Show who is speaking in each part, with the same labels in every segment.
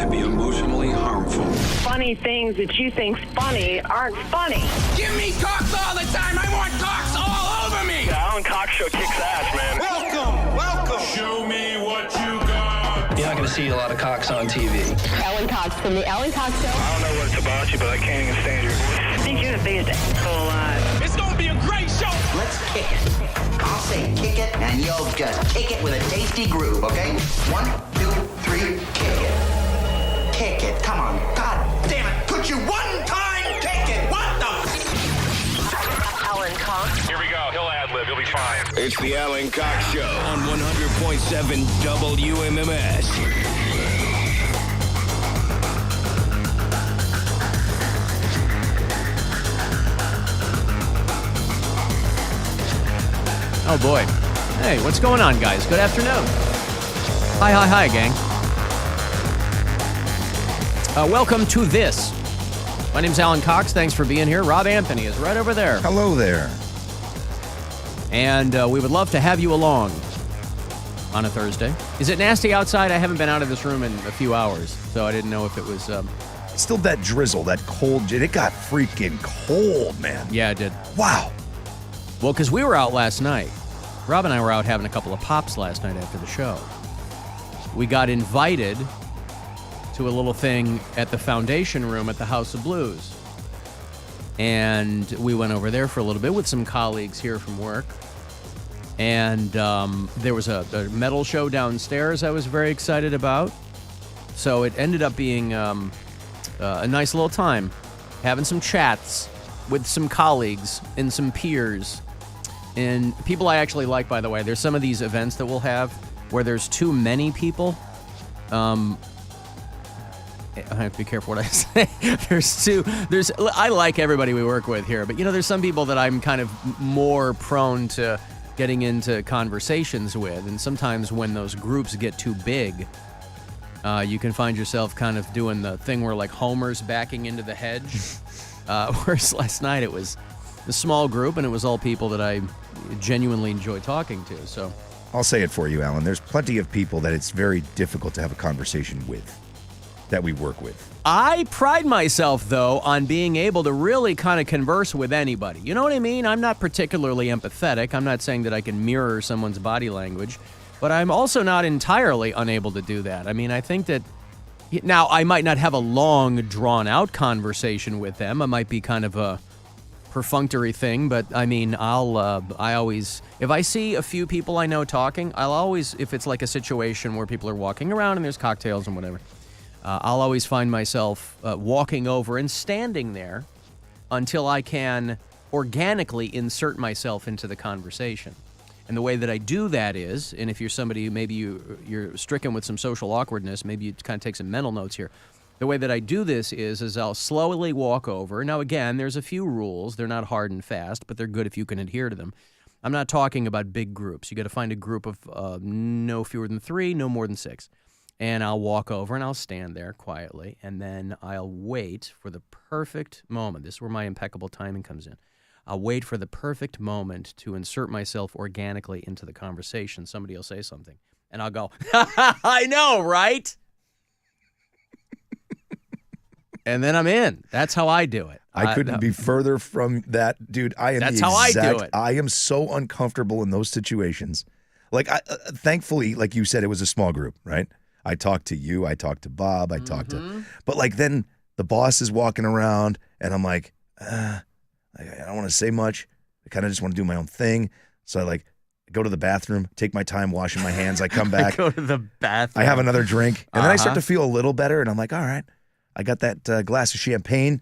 Speaker 1: to be emotionally harmful.
Speaker 2: Funny things that you think's funny aren't funny.
Speaker 3: Give me cocks all the time. I want cocks all over me.
Speaker 4: The Alan Cox Show kicks ass, man.
Speaker 5: Welcome. Show me what you got.
Speaker 6: You're not going to see a lot of cocks on TV.
Speaker 2: Alan Cox from the Alan Cox Show.
Speaker 4: I don't know what it's about you, but I can't even stand your voice.
Speaker 2: I think you're the biggest asshole alive.
Speaker 3: It's going to be a great show.
Speaker 7: Let's kick it. I'll say kick it, and you'll just kick it with a tasty groove, okay? 1, 2, 3, kick it. Kick it. Come on. God damn it. Could you one time kick it? What the?
Speaker 2: Alan Cox.
Speaker 4: Here we go. He'll ad-lib. He'll be fine.
Speaker 8: It's the Alan Cox Show on 100.7 WMMS.
Speaker 9: Oh, boy. Hey, what's going on, guys? Good afternoon. Hi, gang. Welcome to this. My name's Alan Cox. Thanks for being here. Rob Anthony is right over there.
Speaker 10: Hello there.
Speaker 9: And we would love to have you along on a Thursday. Is it nasty outside? I haven't been out of this room in a few hours, so I didn't know if it was...
Speaker 10: Still that drizzle, that cold. It got freaking cold, man.
Speaker 9: Yeah, it did.
Speaker 10: Wow.
Speaker 9: Well, because we were out last night. Rob and I were out having a couple of pops last night after the show. We got invited to a little thing at the Foundation Room at the House of Blues. And we went over there for a little bit with some colleagues here from work. And there was a metal show downstairs I was very excited about. So it ended up being a nice little time, having some chats with some colleagues and some peers. And people I actually like, by the way. There's some of these events that we'll have where there's too many people. I have to be careful what I say. I like everybody we work with here, but there's some people that I'm kind of more prone to getting into conversations with. And sometimes when those groups get too big, you can find yourself kind of doing the thing where like Homer's backing into the hedge. Whereas last night it was a small group, and it was all people that I genuinely enjoy talking to. So
Speaker 10: I'll say it for you, Alan. There's plenty of people that it's very difficult to have a conversation with that we work with.
Speaker 9: I pride myself, though, on being able to really kind of converse with anybody. You know what I mean? I'm not particularly empathetic. I'm not saying that I can mirror someone's body language, but I'm also not entirely unable to do that. I mean, I think that now I might not have a long, drawn-out conversation with them. I might be kind of a perfunctory thing, but I mean, I always, if I see a few people I know talking, I'll always, if it's like a situation where people are walking around and there's cocktails and whatever, I'll always find myself walking over and standing there until I can organically insert myself into the conversation. And the way that I do that is, and if you're somebody, maybe you're stricken with some social awkwardness, maybe you kind of take some mental notes here. The way that I do this is I'll slowly walk over. Now, again, there's a few rules. They're not hard and fast, but they're good if you can adhere to them. I'm not talking about big groups. You got to find a group of no fewer than 3, no more than 6. And I'll walk over and I'll stand there quietly, and then I'll wait for the perfect moment. This is where my impeccable timing comes in. I'll wait for the perfect moment to insert myself organically into the conversation. Somebody will say something, and I'll go, I know, right? And then I'm in. That's how I do it.
Speaker 10: I couldn't be further from that, dude.
Speaker 9: That's how I do it.
Speaker 10: I am so uncomfortable in those situations. Like, thankfully, like you said, it was a small group, right? I talked to you, I talked to Bob, I talked to, but like then the boss is walking around, and I'm like, I don't want to say much. I kind of just want to do my own thing. So I go to the bathroom, take my time washing my hands. I come back.
Speaker 9: Go to the bathroom.
Speaker 10: I have another drink, and then I start to feel a little better, and I'm like, all right, I got that glass of champagne,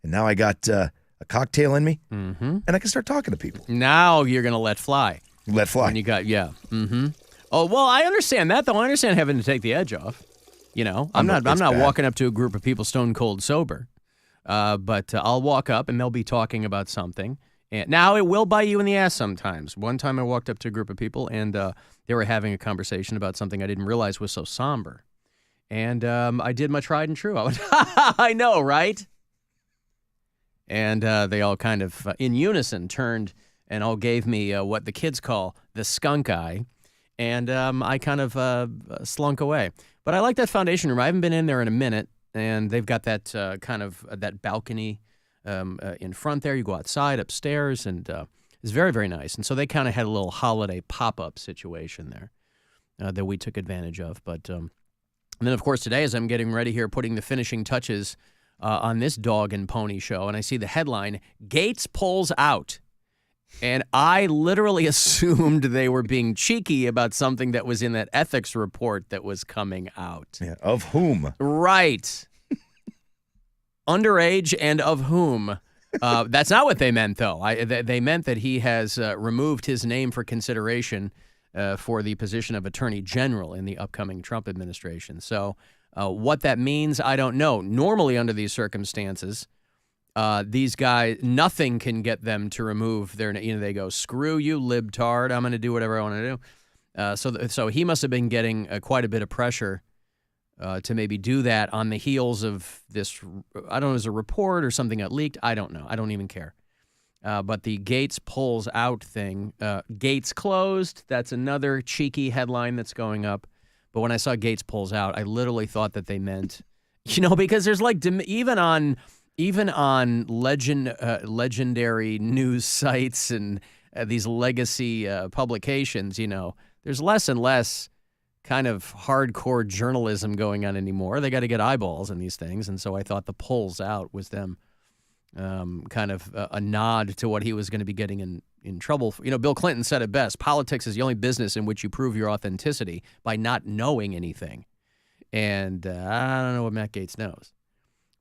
Speaker 10: and now I got a cocktail in me, and I can start talking to people.
Speaker 9: Now you're going to let fly.
Speaker 10: Let fly.
Speaker 9: And you got, Oh, well, I understand that, though. I understand having to take the edge off. I'm not walking up to a group of people stone cold sober. But I'll walk up, and they'll be talking about something. And now, it will bite you in the ass sometimes. One time I walked up to a group of people, and they were having a conversation about something I didn't realize was so somber. And I did my tried and true. I went, I know, right? And they all kind of, in unison, turned and all gave me what the kids call the skunk eye. And I kind of slunk away. But I like that foundation room. I haven't been in there in a minute, and they've got that kind of that balcony in front there. You go outside, upstairs, and it's very, very nice. And so they kind of had a little holiday pop-up situation there that we took advantage of. But and then, of course, today as I'm getting ready here, putting the finishing touches on this dog and pony show, and I see the headline, Gates pulls out. And I literally assumed they were being cheeky about something that was in that ethics report that was coming out.
Speaker 10: Yeah, of whom?
Speaker 9: Right. Underage and of whom. That's not what they meant, though. They meant that he has removed his name for consideration for the position of Attorney General in the upcoming Trump administration. So what that means, I don't know. Normally, under these circumstances, these guys, nothing can get them to remove their, they go, screw you, libtard, I'm going to do whatever I want to do. So he must have been getting quite a bit of pressure to maybe do that on the heels of this, I don't know, is a report or something that leaked? I don't know. I don't even care. But the Gates pulls out thing, Gates closed, that's another cheeky headline that's going up. But when I saw Gates pulls out, I literally thought that they meant, because there's like, even on legendary news sites and these legacy publications, there's less and less kind of hardcore journalism going on anymore. They got to get eyeballs in these things. And so I thought the pulls out was them kind of a nod to what he was going to be getting in trouble for. Bill Clinton said it best, politics is the only business in which you prove your authenticity by not knowing anything. And I don't know what Matt Gaetz knows.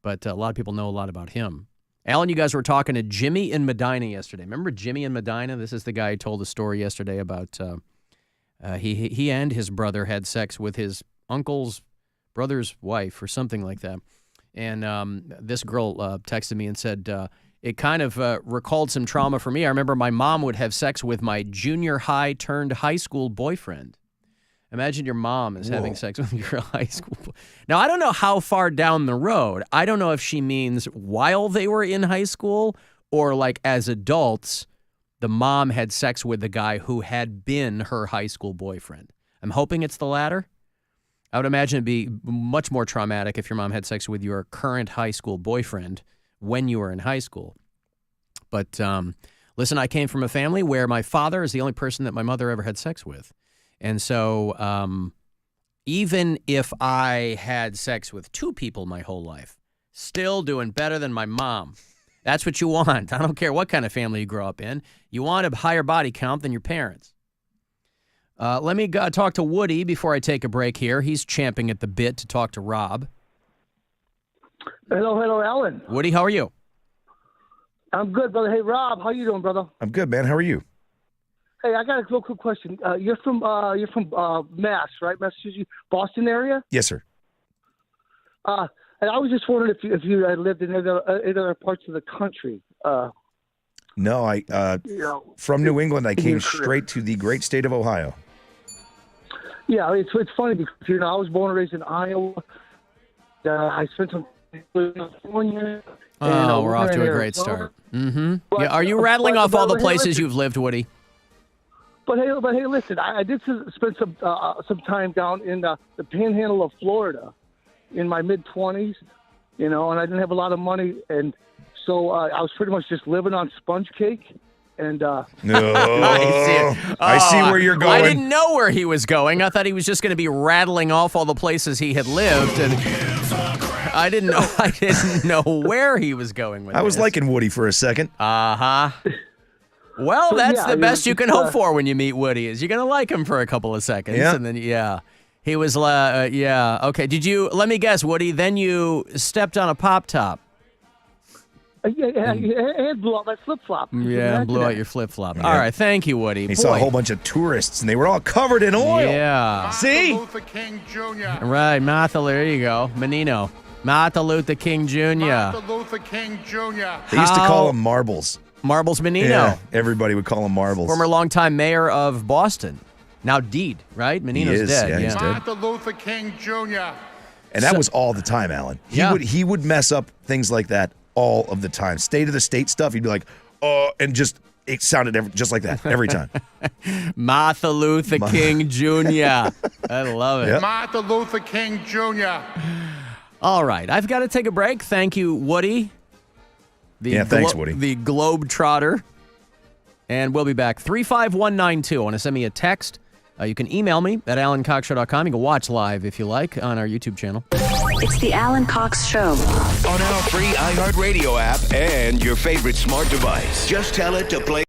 Speaker 9: But a lot of people know a lot about him. Alan, you guys were talking to Jimmy in Medina yesterday. Remember Jimmy in Medina? This is the guy who told the story yesterday about he and his brother had sex with his uncle's brother's wife or something like that. And this girl texted me and said, it kind of recalled some trauma for me. I remember my mom would have sex with my junior high turned high school boyfriend. Imagine your mom is having sex with your high school. Now, I don't know how far down the road. I don't know if she means while they were in high school or like as adults, the mom had sex with the guy who had been her high school boyfriend. I'm hoping it's the latter. I would imagine it'd be much more traumatic if your mom had sex with your current high school boyfriend when you were in high school. But listen, I came from a family where my father is the only person that my mother ever had sex with. And so even if I had sex with two people my whole life, still doing better than my mom. That's what you want. I don't care what kind of family you grow up in. You want a higher body count than your parents. Let me talk to Woody before I take a break here. He's champing at the bit to talk to Rob.
Speaker 11: Hello, Alan.
Speaker 9: Woody, how are you?
Speaker 11: I'm good, brother. Hey, Rob, how you doing, brother?
Speaker 10: I'm good, man. How are you?
Speaker 11: Hey, I got a real quick question. You're from Mass, right? Massachusetts, Boston area?
Speaker 10: Yes, sir.
Speaker 11: And I was just wondering if you had lived in other parts of the country.
Speaker 10: No, from New England, I came straight to the great state of Ohio.
Speaker 11: Yeah, it's funny because I was born and raised in Iowa. I spent some time in California.
Speaker 9: Oh, we're off to a great start. Mm-hmm. Yeah, are you rattling off all the places you've lived, Woody?
Speaker 11: But hey, listen, I did spend some time down in the panhandle of Florida in my mid-20s, and I didn't have a lot of money, and so I was pretty much just living on sponge cake. And
Speaker 10: no, I see where you're going.
Speaker 9: I didn't know where he was going. I thought he was just going to be rattling off all the places he had lived, and I didn't know where he was going with it.
Speaker 10: I was liking Woody for a second.
Speaker 9: Uh-huh. Well, that's the best you can hope for when you meet Woody, is you're going to like him for a couple of seconds.
Speaker 10: Yeah.
Speaker 9: And then, he was, okay. Let me guess, Woody, then you stepped on a Pop-Top.
Speaker 11: And blew out my flip-flop.
Speaker 9: Yeah, blew out your flip-flop. Yeah. All right, thank you, Woody.
Speaker 10: He saw a whole bunch of tourists, and they were all covered in oil.
Speaker 9: Yeah.
Speaker 10: See?
Speaker 5: Martin Luther King Jr.
Speaker 9: Right, Martha, there you go. Menino. Martin Luther King Jr.
Speaker 5: Martin Luther King Jr.
Speaker 10: They used to call him Marbles.
Speaker 9: Marbles Menino.
Speaker 10: Yeah, everybody would call him Marbles.
Speaker 9: Former longtime mayor of Boston. Now deed, right? Menino's dead.
Speaker 10: Yeah, he's dead.
Speaker 5: Martin Luther King Jr.
Speaker 10: And that was all the time, Alan. He would mess up things like that all of the time. State of the state stuff, he'd be like, and just it sounded just like that every time.
Speaker 9: Martha Luther King Jr. I love it.
Speaker 10: Yep.
Speaker 5: Martin Luther King Jr.
Speaker 9: All right, I've got to take a break. Thank you, Woody.
Speaker 10: Thanks, Woody.
Speaker 9: The Globetrotter. And we'll be back. 35192. Want to send me a text? You can email me at alancoxshow.com. You can watch live if you like on our YouTube channel.
Speaker 12: It's the Alan Cox Show.
Speaker 8: On our free iHeartRadio app and your favorite smart device. Just tell it to play.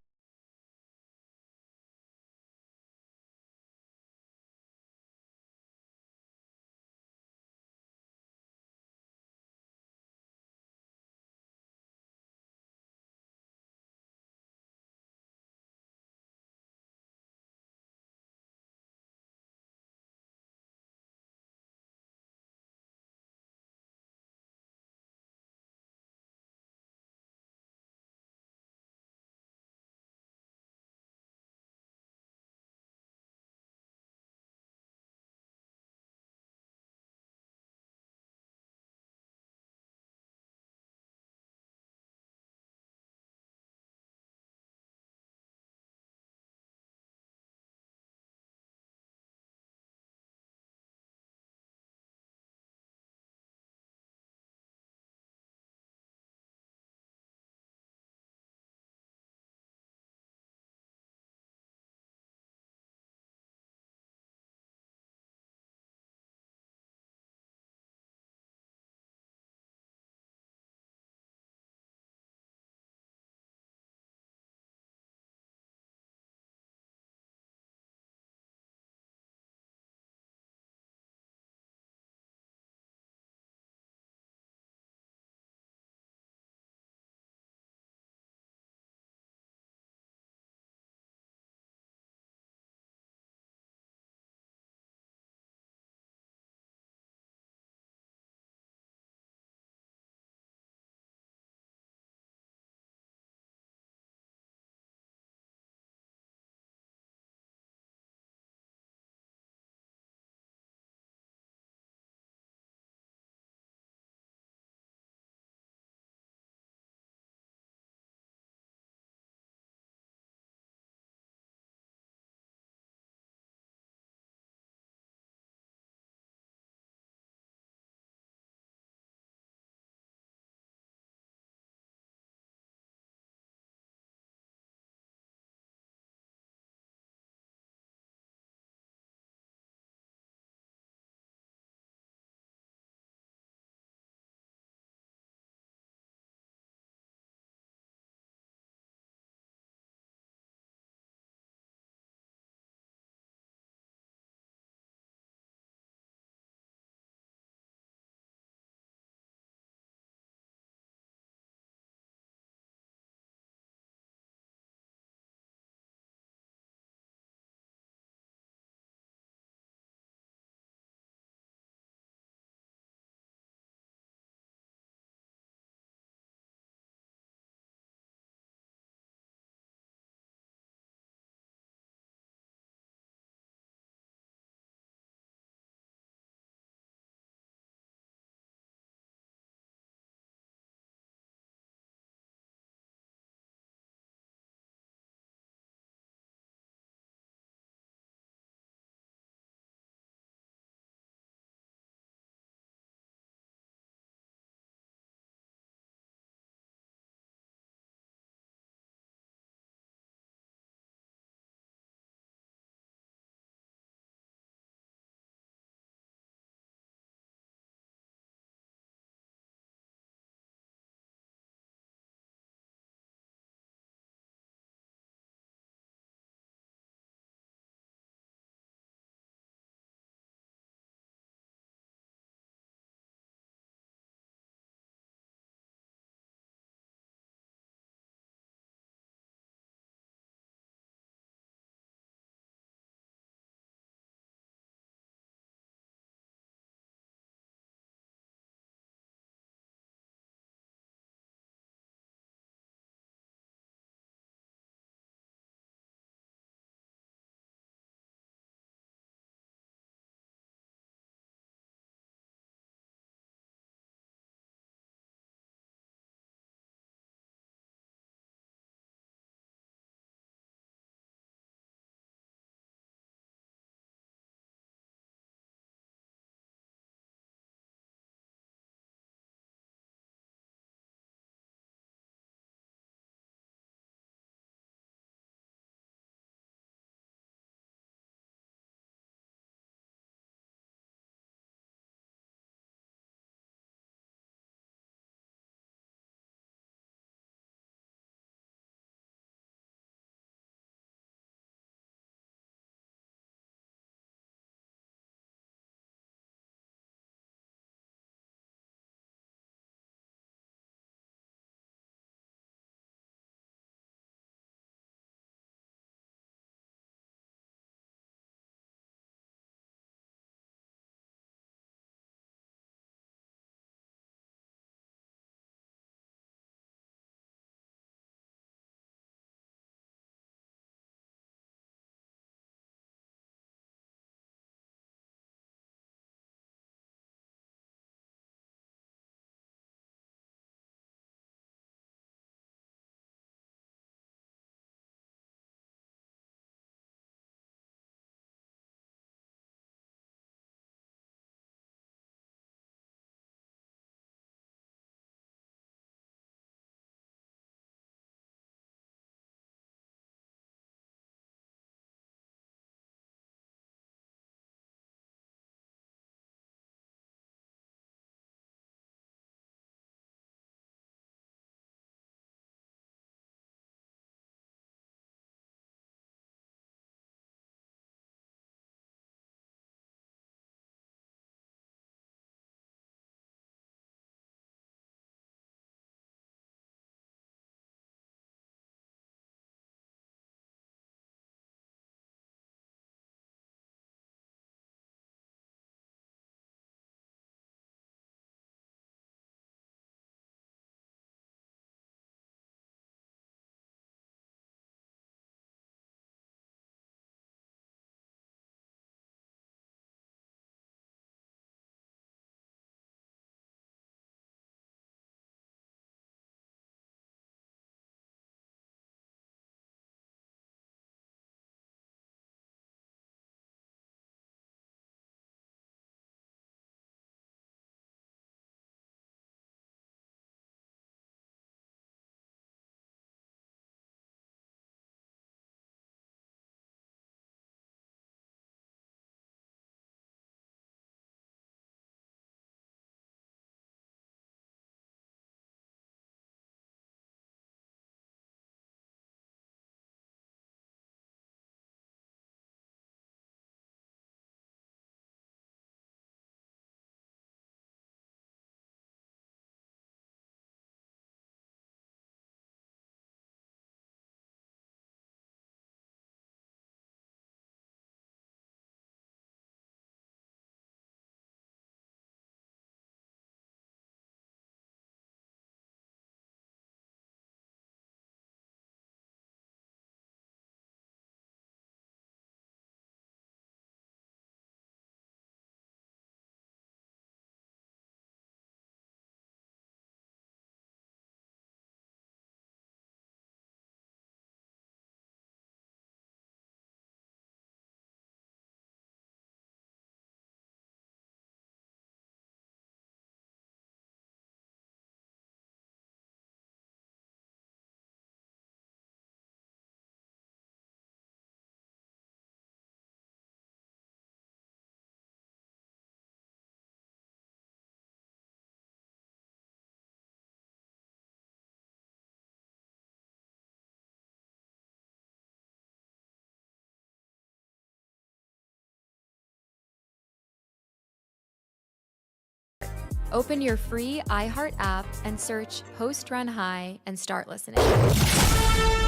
Speaker 13: Open your free iHeart app and search Post Run High and start listening.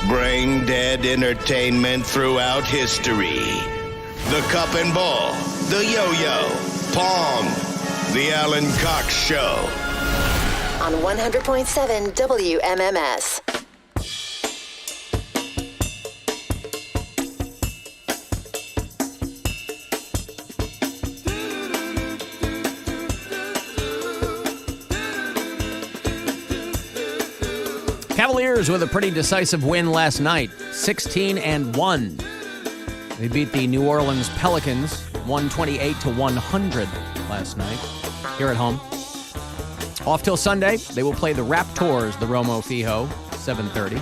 Speaker 8: Brain dead entertainment throughout history. The cup and ball, the yo-yo, Pong, the Alan Cox Show.
Speaker 14: On 100.7 WMMS.
Speaker 9: Cavaliers with a pretty decisive win last night, 16-1. They beat the New Orleans Pelicans 128-100 last night here at home. Off till Sunday, they will play the Raptors, the Romo Fijo, 7:30.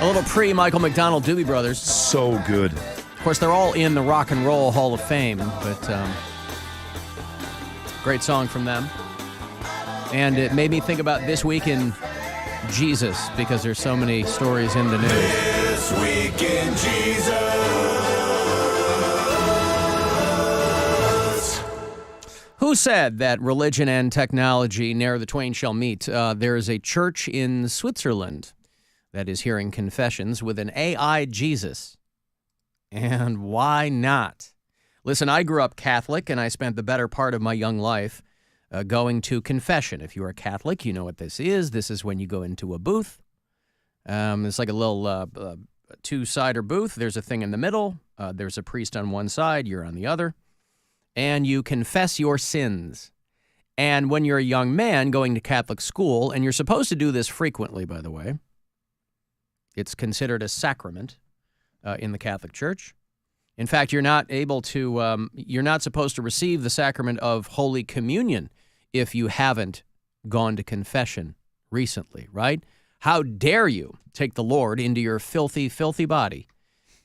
Speaker 9: A little pre-Michael McDonald Doobie Brothers.
Speaker 10: So good.
Speaker 9: Of course, they're all in the Rock and Roll Hall of Fame, but great song from them. And it made me think about this week in Jesus, because there's so many stories in the news.
Speaker 5: This week in Jesus.
Speaker 9: Who said that religion and technology, ne'er the twain shall meet? There is a church in Switzerland that is hearing confessions with an AI Jesus. And why not? Listen, I grew up Catholic, and I spent the better part of my young life going to confession. If you're a Catholic, you know what this is. This is when you go into a booth. It's like a little two-sider booth. There's a thing in the middle. There's a priest on one side. You're on the other. And you confess your sins. And when you're a young man going to Catholic school, and you're supposed to do this frequently, by the way, it's considered a sacrament in the Catholic Church. In fact, you're not supposed to receive the sacrament of Holy Communion if you haven't gone to confession recently, right? How dare you take the Lord into your filthy, filthy body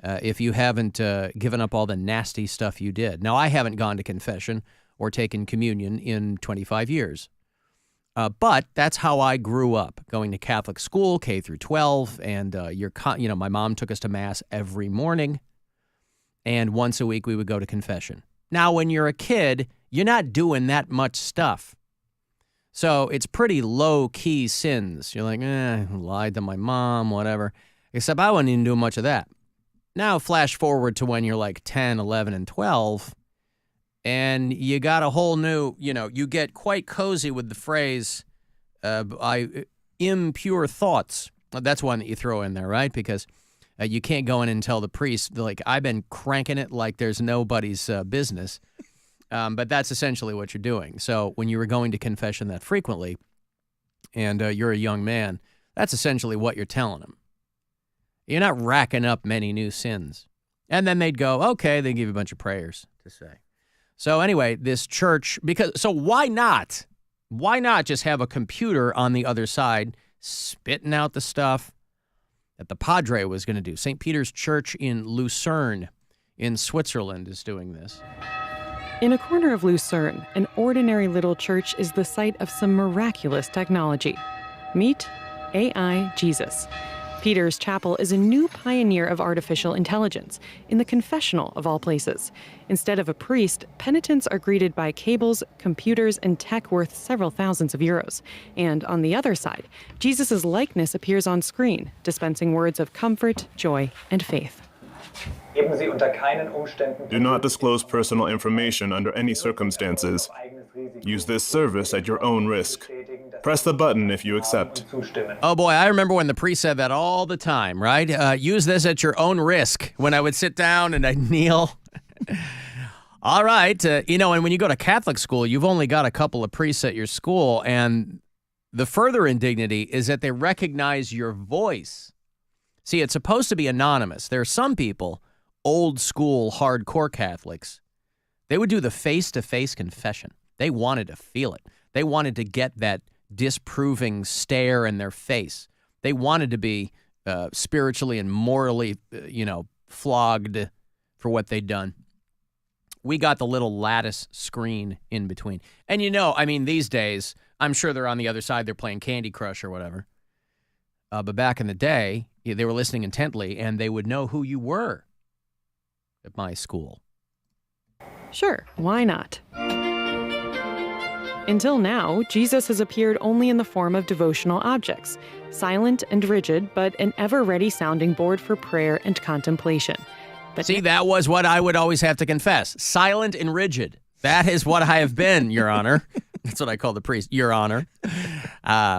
Speaker 9: if you haven't given up all the nasty stuff you did? Now, I haven't gone to confession or taken communion in 25 years. But that's how I grew up, going to Catholic school, K through 12, and my mom took us to Mass every morning. And once a week, we would go to confession. Now, when you're a kid, you're not doing that much stuff. So it's pretty low-key sins. You're like, lied to my mom, whatever. Except I wasn't even doing much of that. Now, flash forward to when you're like 10, 11, and 12, and you got a whole new, you get quite cozy with the phrase, impure thoughts. That's one that you throw in there, right? Because you can't go in and tell the priest, like, I've been cranking it like there's nobody's business. But that's essentially what you're doing. So when you were going to confession that frequently, and you're a young man, that's essentially what you're telling them. You're not racking up many new sins. And then they'd go, okay, they give you a bunch of prayers to say. So anyway, this church, so why not? Why not just have a computer on the other side spitting out the stuff that the Padre was going to do? St. Peter's Church in Lucerne in Switzerland is doing this.
Speaker 15: In a corner of Lucerne, an ordinary little church is the site of some miraculous technology. Meet AI Jesus. Peter's Chapel is a new pioneer of artificial intelligence, in the confessional of all places. Instead of a priest, penitents are greeted by cables, computers, and tech worth several thousands of euros. And on the other side, Jesus' likeness appears on screen, dispensing words of comfort, joy, and faith.
Speaker 16: Do not disclose personal information under any circumstances. Use this service at your own risk. Press the button if you accept.
Speaker 9: Oh boy, I remember when the priest said that all the time, right? Use this at your own risk. When I would sit down and I'd kneel. All right. And when you go to Catholic school, you've only got a couple of priests at your school. And the further indignity is that they recognize your voice. See, it's supposed to be anonymous. There are some people, old school, hardcore Catholics, they would do the face-to-face confession. They wanted to feel it. They wanted to get that disproving stare in their face. They wanted to be spiritually and morally, flogged for what they'd done. We got the little lattice screen in between. And these days, I'm sure they're on the other side. They're playing Candy Crush or whatever. But back in the day, they were listening intently, and they would know who you were. at my school.
Speaker 15: Sure, why not? Until now, Jesus has appeared only in the form of devotional objects, silent and rigid, but an ever-ready sounding board for prayer and contemplation. But
Speaker 9: see, that was what I would always have to confess. Silent and rigid. That is what I have been, Your Honor. That's what I call the priest, Your Honor,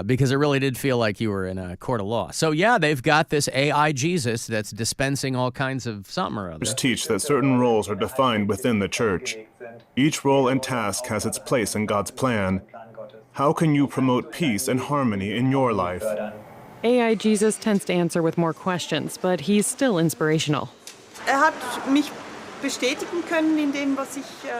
Speaker 9: because it really did feel like you were in a court of law. So, yeah, they've got this AI Jesus that's dispensing all kinds of something or other.
Speaker 16: Teach that certain roles are defined within the church. Each role and task has its place in God's plan. How can you promote peace and harmony in your life?
Speaker 15: AI Jesus tends to answer with more questions, but he's still inspirational.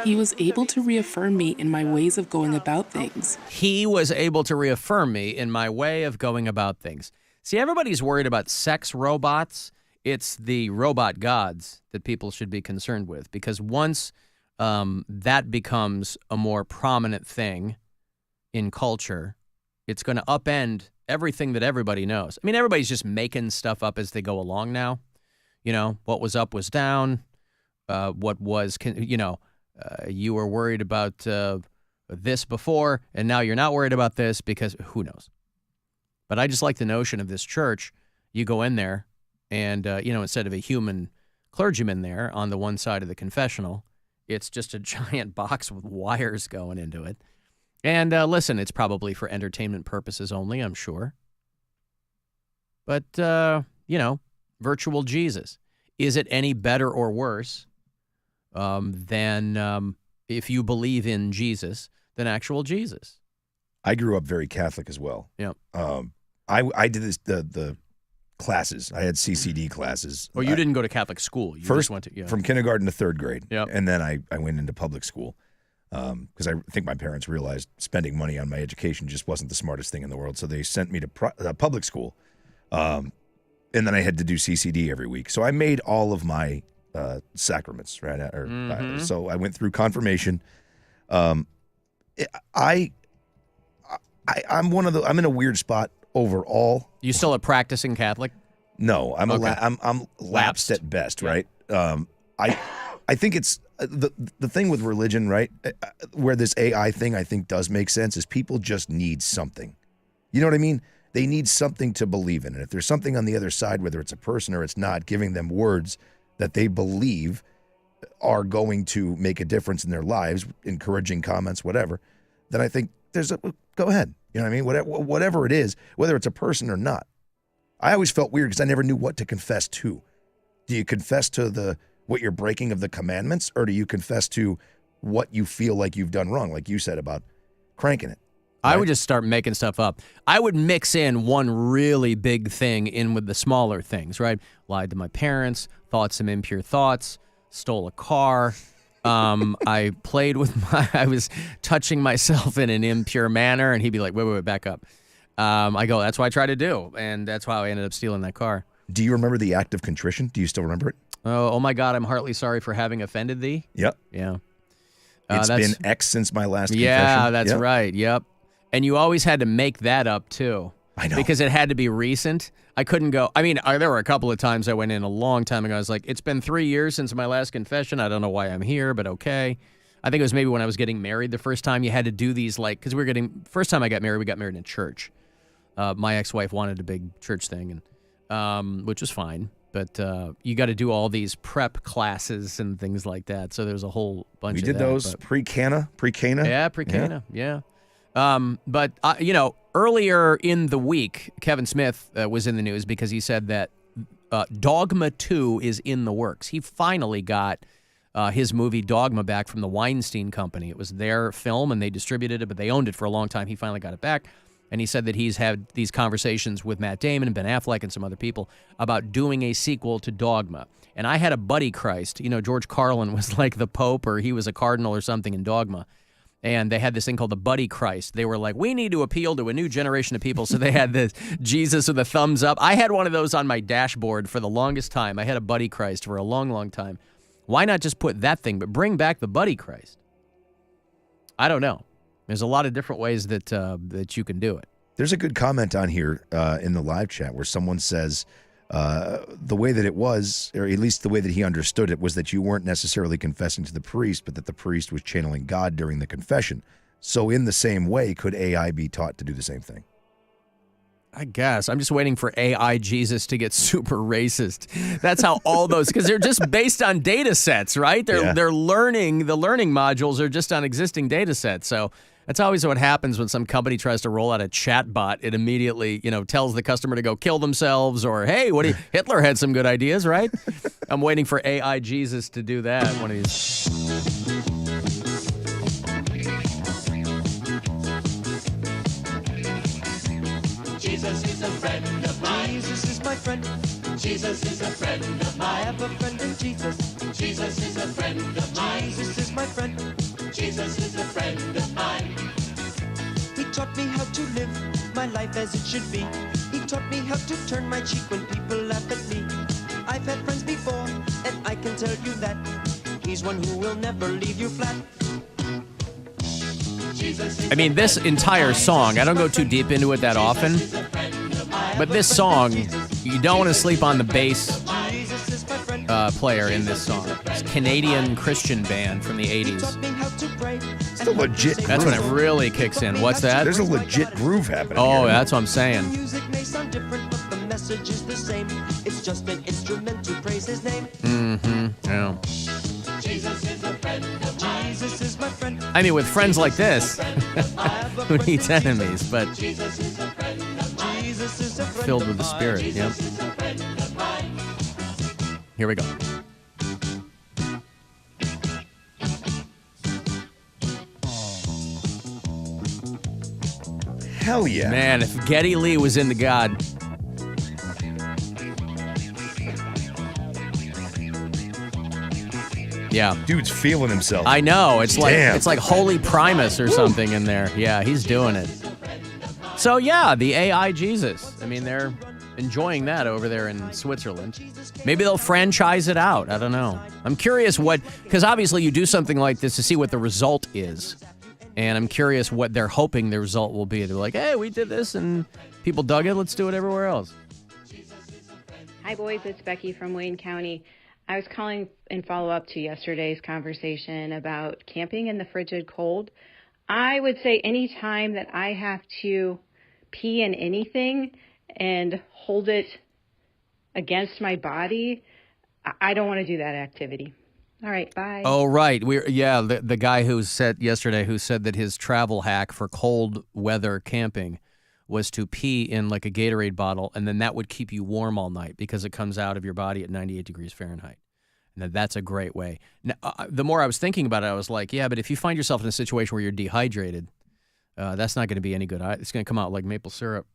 Speaker 17: He was able to reaffirm me in my ways of going about things.
Speaker 9: He was able to reaffirm me in my way of going about things. See, everybody's worried about sex robots. It's the robot gods that people should be concerned with, because once that becomes a more prominent thing in culture, it's going to upend everything that everybody knows. I mean, everybody's just making stuff up as they go along now. You know, what was up was down. What was, you were worried about this before, and now you're not worried about this because who knows. But I just like the notion of this church. You go in there and, instead of a human clergyman there on the one side of the confessional, it's just a giant box with wires going into it. And listen, it's probably for entertainment purposes only, I'm sure. But, virtual Jesus. Is it any better or worse than if you believe in Jesus than actual Jesus?
Speaker 10: I grew up very Catholic as well.
Speaker 9: Yeah.
Speaker 10: I did the classes. I had CCD classes.
Speaker 9: Or you didn't go to Catholic school. You
Speaker 10: first
Speaker 9: just went to,
Speaker 10: from kindergarten to third grade.
Speaker 9: Yep.
Speaker 10: And then I went into public school because I think my parents realized spending money on my education just wasn't the smartest thing in the world. So they sent me to public school. And then I had to do CCD every week. So I made all of my sacraments, right? So I went through confirmation. I'm in a weird spot overall.
Speaker 9: You still a practicing Catholic?
Speaker 10: No, I'm
Speaker 9: Okay.
Speaker 10: I'm lapsed at best, right? I think it's the thing with religion, right? Where this AI thing I think does make sense is people just need something. You know what I mean? They need something to believe in. And if there's something on the other side, whether it's a person or it's not, giving them words that they believe are going to make a difference in their lives, encouraging comments, whatever, then I think go ahead. You know what I mean? Whatever it is, whether it's a person or not. I always felt weird because I never knew what to confess to. Do you confess to what you're breaking of the commandments, or do you confess to what you feel like you've done wrong, like you said about cranking it?
Speaker 9: I would just start making stuff up. I would mix in one really big thing in with the smaller things, right? Lied to my parents, thought some impure thoughts, stole a car. I was touching myself in an impure manner, and he'd be like, wait, back up. I go, that's what I try to do, and that's how I ended up stealing that car.
Speaker 10: Do you remember the act of contrition? Do you still remember it?
Speaker 9: Oh my God, I'm heartily sorry for having offended thee.
Speaker 10: Yep.
Speaker 9: Yeah.
Speaker 10: It's been X since my last confession.
Speaker 9: Yeah, that's
Speaker 10: Yep.
Speaker 9: right. Yep. And you always had to make that up, too.
Speaker 10: I know.
Speaker 9: Because it had to be recent. I couldn't go. I mean, there were a couple of times I went in a long time ago. I was like, it's been 3 years since my last confession. I don't know why I'm here, but okay. I think it was maybe when I was getting married the first time. You had to do these, because first time I got married, we got married in church. My ex-wife wanted a big church thing, and which was fine. But you got to do all these prep classes and things like that. So there's a whole bunch of that.
Speaker 10: We did those pre-Cana?
Speaker 9: Yeah, pre-Cana, yeah. But earlier in the week, Kevin Smith was in the news because he said that Dogma 2 is in the works. He finally got his movie Dogma back from the Weinstein Company. It was their film, and they distributed it, but they owned it for a long time. He finally got it back, and he said that he's had these conversations with Matt Damon and Ben Affleck and some other people about doing a sequel to Dogma. And I had a buddy Christ. George Carlin was like the Pope, or he was a cardinal or something in Dogma. And they had this thing called the Buddy Christ. They were like, we need to appeal to a new generation of people. So they had this Jesus with a thumbs up. I had one of those on my dashboard for the longest time. I had a Buddy Christ for a long, long time. Why not just put that thing, but bring back the Buddy Christ? I don't know. There's a lot of different ways that you can do it.
Speaker 10: There's a good comment on here in the live chat where someone says, the way that it was, or at least the way that he understood it, was that you weren't necessarily confessing to the priest, but that the priest was channeling God during the confession. So in the same way, could AI be taught to do the same thing?
Speaker 9: I guess. I'm just waiting for AI Jesus to get super racist. That's how all those, because they're just based on data sets, right? They're learning, the learning modules are just on existing data sets. So that's always what happens when some company tries to roll out a chat bot. It immediately, tells the customer to go kill themselves, or, hey, Hitler had some good ideas, right? I'm waiting for AI Jesus to do that one of these.
Speaker 18: Jesus is a friend of mine. Jesus is my friend. Jesus is a friend of mine. I have a friend in Jesus. Jesus is a friend of mine. Jesus is my friend. Jesus is a friend of mine. He taught me how to live my life as it should be. He taught me how to turn my cheek when people laugh at me. I've had friends before, and I can tell you that he's one who will never leave you flat.
Speaker 9: I mean, this entire song, I don't go too deep into it that often, but this song, you don't want to sleep on the bass player in this song. It's a Canadian Christian band from the 80s.
Speaker 10: It's a legit groove.
Speaker 9: That's when it really kicks in. What's that?
Speaker 10: There's a legit groove happening
Speaker 9: Oh,
Speaker 10: here.
Speaker 9: that's what I'm saying.
Speaker 18: Music may sound different, but the message is the same. It's just an instrument to praise his name.
Speaker 9: Mm-hmm. Yeah.
Speaker 18: Jesus is a friend of mine. Jesus is my friend.
Speaker 9: I mean, with friends like this, who needs enemies? But filled with the Spirit. Yep. Here we go.
Speaker 10: Hell yeah.
Speaker 9: Man, if Geddy Lee was into God. Yeah.
Speaker 10: Dude's feeling himself.
Speaker 9: I know. It's
Speaker 10: Damn.
Speaker 9: like Holy Primus or something in there. Yeah, he's doing it. So yeah, the AI Jesus. I mean, they're enjoying that over there in Switzerland. Maybe they'll franchise it out. I don't know. I'm curious because obviously you do something like this to see what the result is. And I'm curious what they're hoping the result will be. They're like, hey, we did this and people dug it. Let's do it everywhere else.
Speaker 19: Hi, boys. It's Becky from Wayne County. I was calling in follow-up to yesterday's conversation about camping in the frigid cold. I would say any time that I have to pee in anything and hold it against my body, I don't want to do that activity. All right, bye.
Speaker 9: Oh, right. The guy who said that his travel hack for cold weather camping was to pee in like a Gatorade bottle, and then that would keep you warm all night because it comes out of your body at 98 degrees Fahrenheit. And that's a great way. Now, the more I was thinking about it, I was like, yeah, but if you find yourself in a situation where you're dehydrated, that's not going to be any good. It's going to come out like maple syrup.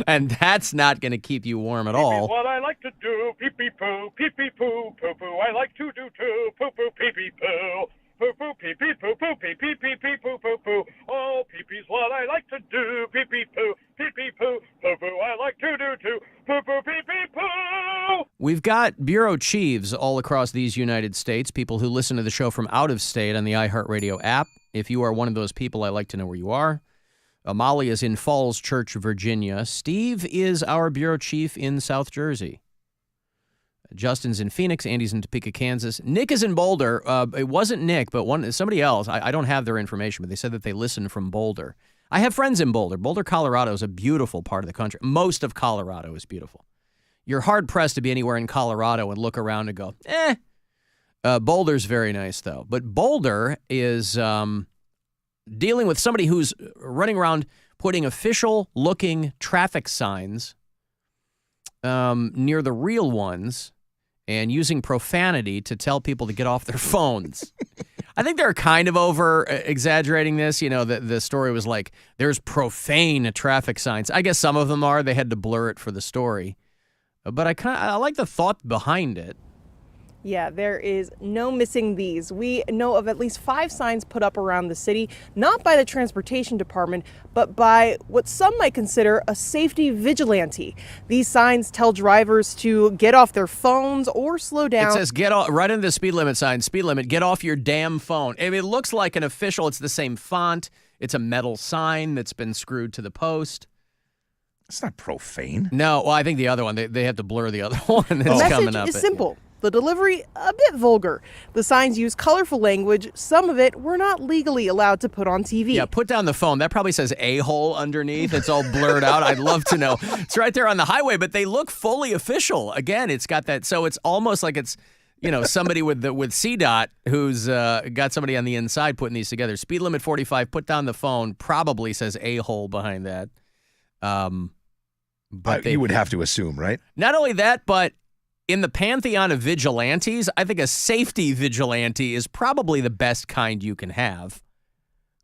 Speaker 9: And that's not going to keep you warm at all.
Speaker 4: What I like to do, pee-pee-poo, pee-pee-poo, poo-poo. I like to do too, poo-poo, pee-pee-poo. Poo-poo, pee-pee-poo-poo, pee-pee-pee-pee-poo, poo-poo. Oh, pee-pee's what I like to do, pee-pee-poo, pee-pee-poo, poo-poo. I like to do too, poo-poo, pee-pee-poo.
Speaker 9: We've got bureau chiefs all across these United States, people who listen to the show from out of state on the iHeartRadio app. If you are one of those people, I'd like to know where you are. Molly is in Falls Church, Virginia. Steve is our bureau chief in South Jersey. Justin's in Phoenix. Andy's in Topeka, Kansas. Nick is in Boulder. It wasn't Nick, but somebody else. I don't have their information, but they said that they listen from Boulder. I have friends in Boulder. Boulder, Colorado is a beautiful part of the country. Most of Colorado is beautiful. You're hard-pressed to be anywhere in Colorado and look around and go, Boulder's very nice, though. But Boulder is dealing with somebody who's running around putting official-looking traffic signs near the real ones and using profanity to tell people to get off their phones. I think they're kind of over-exaggerating this. You know, the story was like, there's profane traffic signs. I guess some of them are. They had to blur it for the story. But I like the thought behind it.
Speaker 20: Yeah, there is no missing these. We know of at least 5 signs put up around the city, not by the transportation department, but by what some might consider a safety vigilante. These signs tell drivers to get off their phones or slow down.
Speaker 9: It says get off, right into the speed limit sign, speed limit, get off your damn phone. I mean, it looks like an official, it's the same font. It's a metal sign that's been screwed to the post.
Speaker 10: It's not profane.
Speaker 9: No, well, I think the other one, they have to blur the other one that's
Speaker 20: The
Speaker 9: coming up.
Speaker 20: message is simple. The delivery, a bit vulgar. The signs use colorful language. Some of it we're not legally allowed to put on TV.
Speaker 9: Yeah, put down the phone. That probably says a-hole underneath. It's all blurred out. I'd love to know. It's right there on the highway, but they look fully official. Again, it's got that, so it's almost like it's, somebody with CDOT who's got somebody on the inside putting these together. Speed limit 45, put down the phone, probably says a-hole behind that. But
Speaker 10: you would have to assume, right?
Speaker 9: Not only that, but in the pantheon of vigilantes, I think a safety vigilante is probably the best kind you can have.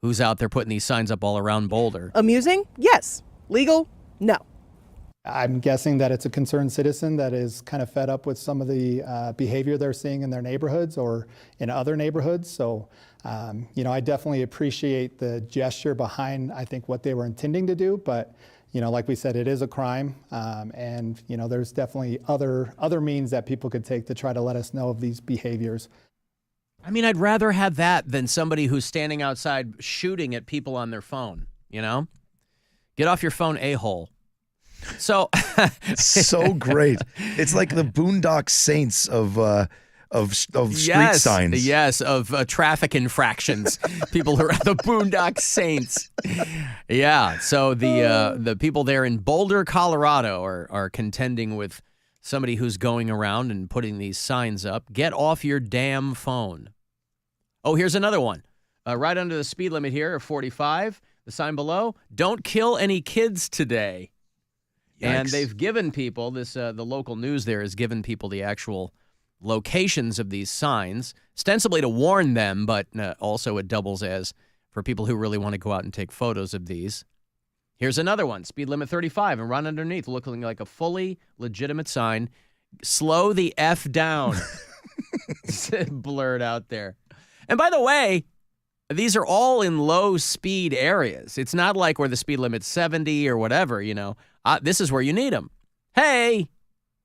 Speaker 9: Who's out there putting these signs up all around Boulder?
Speaker 20: Amusing? Yes. Legal? No.
Speaker 21: I'm guessing that it's a concerned citizen that is kind of fed up with some of the behavior they're seeing in their neighborhoods or in other neighborhoods. So, I definitely appreciate the gesture behind, I think, what they were intending to do. But, like we said, it is a crime. And, there's definitely other means that people could take to try to let us know of these behaviors.
Speaker 9: I mean, I'd rather have that than somebody who's standing outside shooting at people on their phone, Get off your phone, a-hole. So
Speaker 10: so great. It's like the Boondock Saints of street signs.
Speaker 9: Yes, of traffic infractions. People who are the Boondock Saints. Yeah, so the people there in Boulder, Colorado are contending with somebody who's going around and putting these signs up. Get off your damn phone. Oh, here's another one. Right under the speed limit here of 45, the sign below, don't kill any kids today. Yikes. And they've given people, the local news there has given people the actual locations of these signs, ostensibly to warn them, but also it doubles as for people who really want to go out and take photos of these. Here's another one, speed limit 35, and run underneath, looking like a fully legitimate sign. Slow the F down. Blurred out there. And by the way, these are all in low speed areas. It's not like where the speed limit's 70 or whatever, this is where you need them. Hey,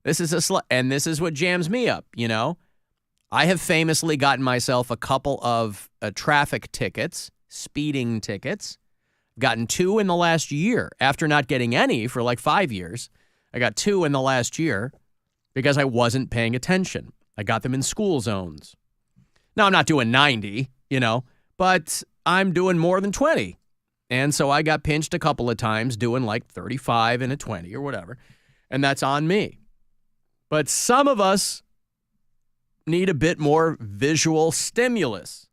Speaker 9: this is and this is what jams me up, I have famously gotten myself a couple of traffic tickets, speeding tickets. Gotten 2 in the last year after not getting any for like 5 years. I got 2 in the last year because I wasn't paying attention. I got them in school zones. Now, I'm not doing 90, but I'm doing more than 20. And so I got pinched a couple of times doing like 35 and a 20 or whatever. And that's on me. But some of us need a bit more visual stimulus.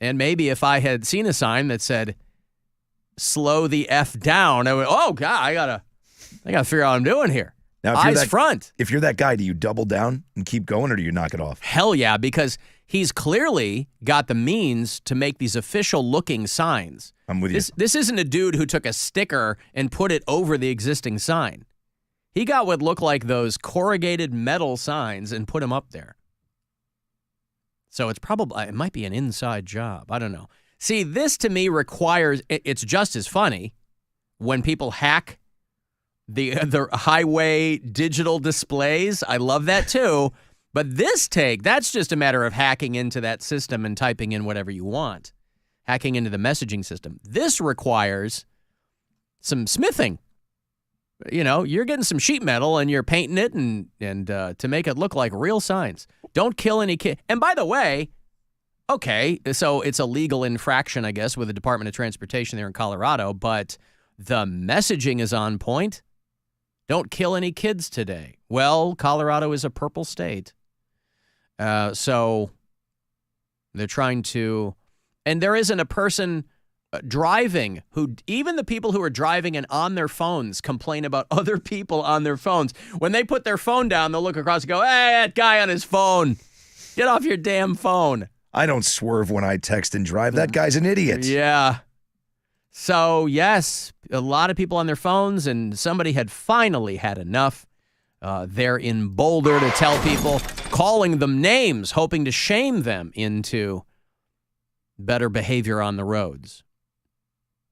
Speaker 9: And maybe if I had seen a sign that said, slow the F down, I went, oh, God, I gotta figure out what I'm doing here.
Speaker 10: Now,
Speaker 9: Eyes front.
Speaker 10: If you're that guy, do you double down and keep going, or do you knock it off?
Speaker 9: Hell yeah, because he's clearly got the means to make these official-looking signs.
Speaker 10: I'm with you.
Speaker 9: This isn't a dude who took a sticker and put it over the existing sign. He got what looked like those corrugated metal signs and put them up there. So it might be an inside job. I don't know. See, this to me requires, it's just as funny when people hack the highway digital displays. I love that too. But that's just a matter of hacking into that system and typing in whatever you want. Hacking into the messaging system. This requires some smithing. You're getting some sheet metal and you're painting it and to make it look like real signs. Don't kill any kid. And by the way, okay, so it's a legal infraction, I guess, with the Department of Transportation there in Colorado, but the messaging is on point. Don't kill any kids today. Well, Colorado is a purple state. So they're trying to, and there isn't a person driving who, even the people who are driving and on their phones complain about other people on their phones. When they put their phone down, they'll look across and go, hey, that guy on his phone, get off your damn phone.
Speaker 10: I don't swerve when I text and drive. That guy's an idiot.
Speaker 9: Yeah. So, yes, a lot of people on their phones, and somebody had finally had enough. They're in Boulder to tell people, calling them names, hoping to shame them into better behavior on the roads.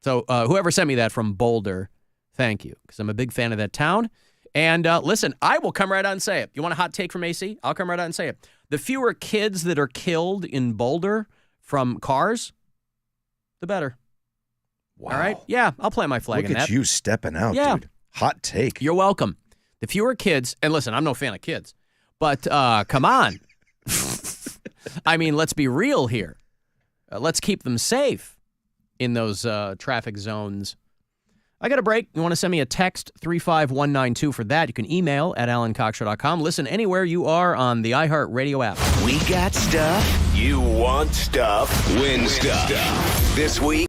Speaker 9: So whoever sent me that from Boulder, thank you, because I'm a big fan of that town. And listen, I will come right out and say it. You want a hot take from AC? I'll come right out and say it. The fewer kids that are killed in Boulder from cars, the better.
Speaker 10: Wow.
Speaker 9: All right? Yeah, I'll plant my flag in that.
Speaker 10: Look at you stepping out, dude. Hot take.
Speaker 9: You're welcome. The fewer kids, and listen, I'm no fan of kids, but come on. I mean, let's be real here. Let's keep them safe in those traffic zones. I got a break. You want to send me a text, 35192 for that. You can email at alancoxshow.com. Listen anywhere you are on the iHeartRadio app.
Speaker 8: We got stuff. You want stuff. Win stuff. This week.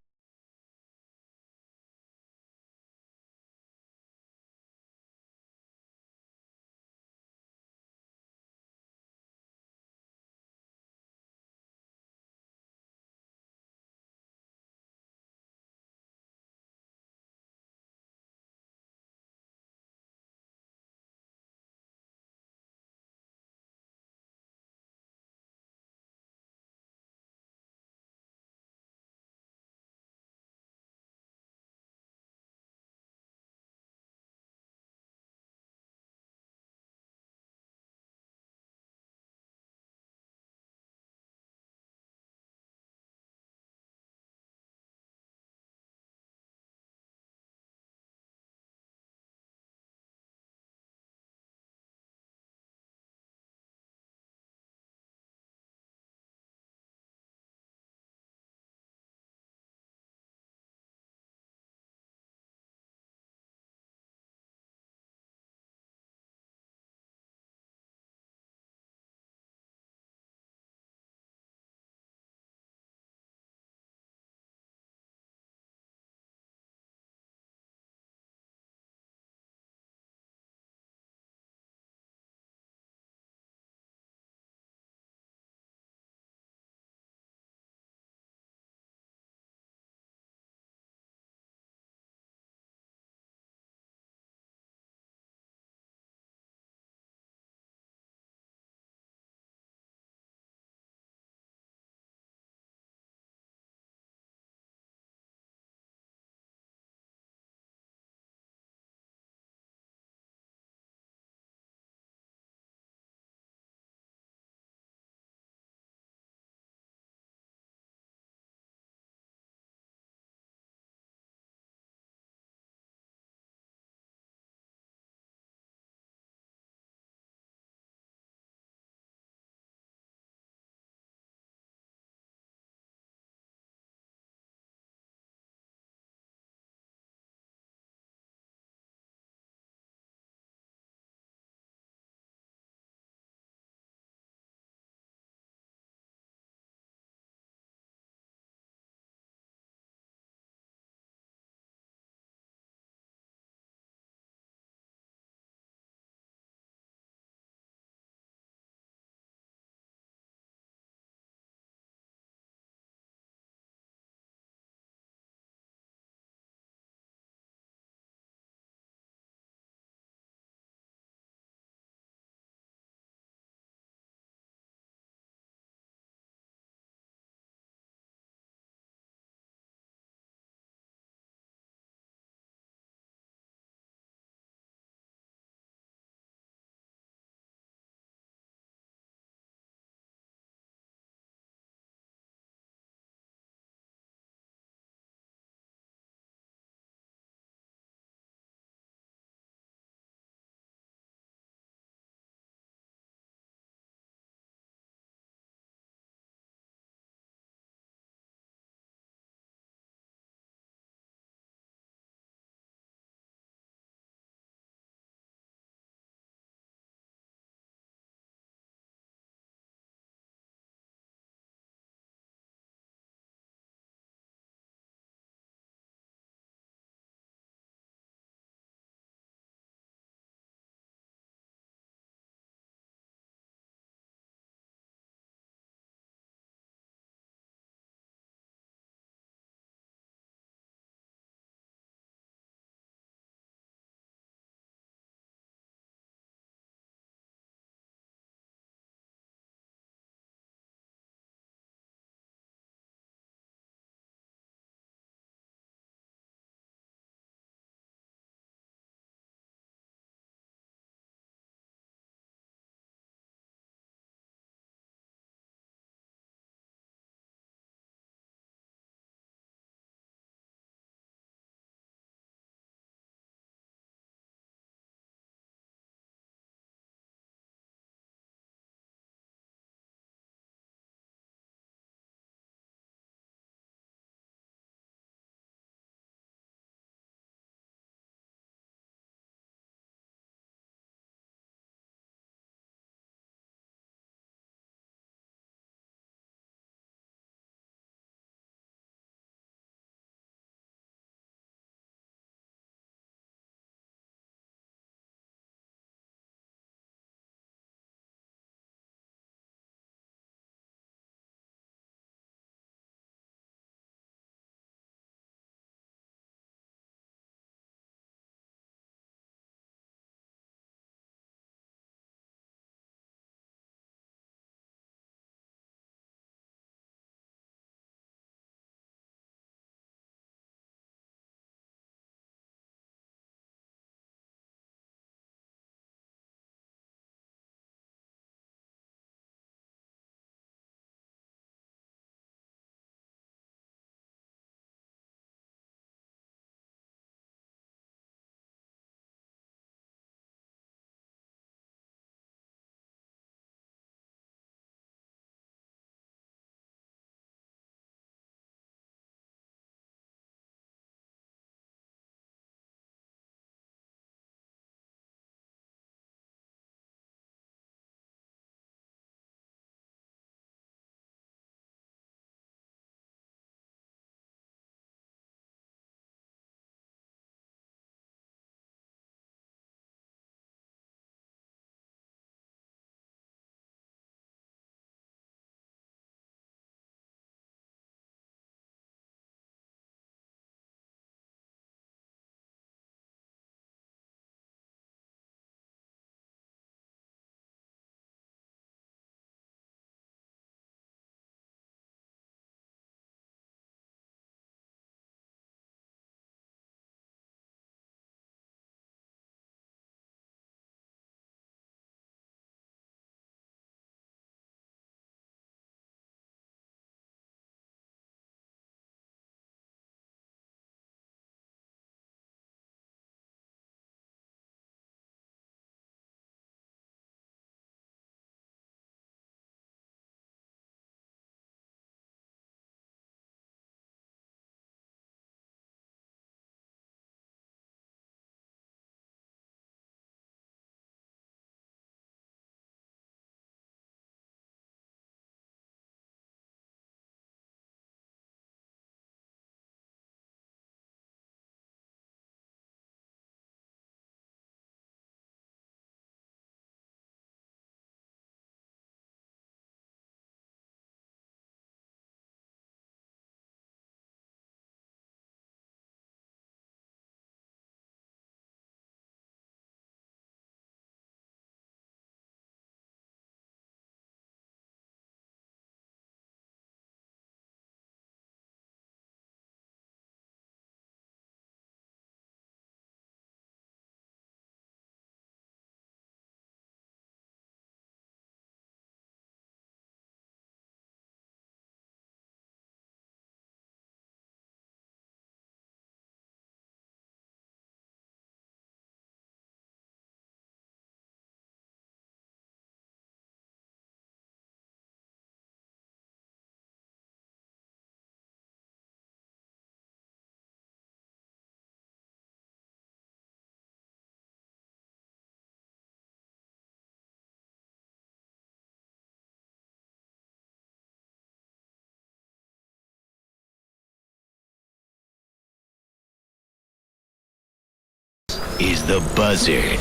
Speaker 8: is the buzzard.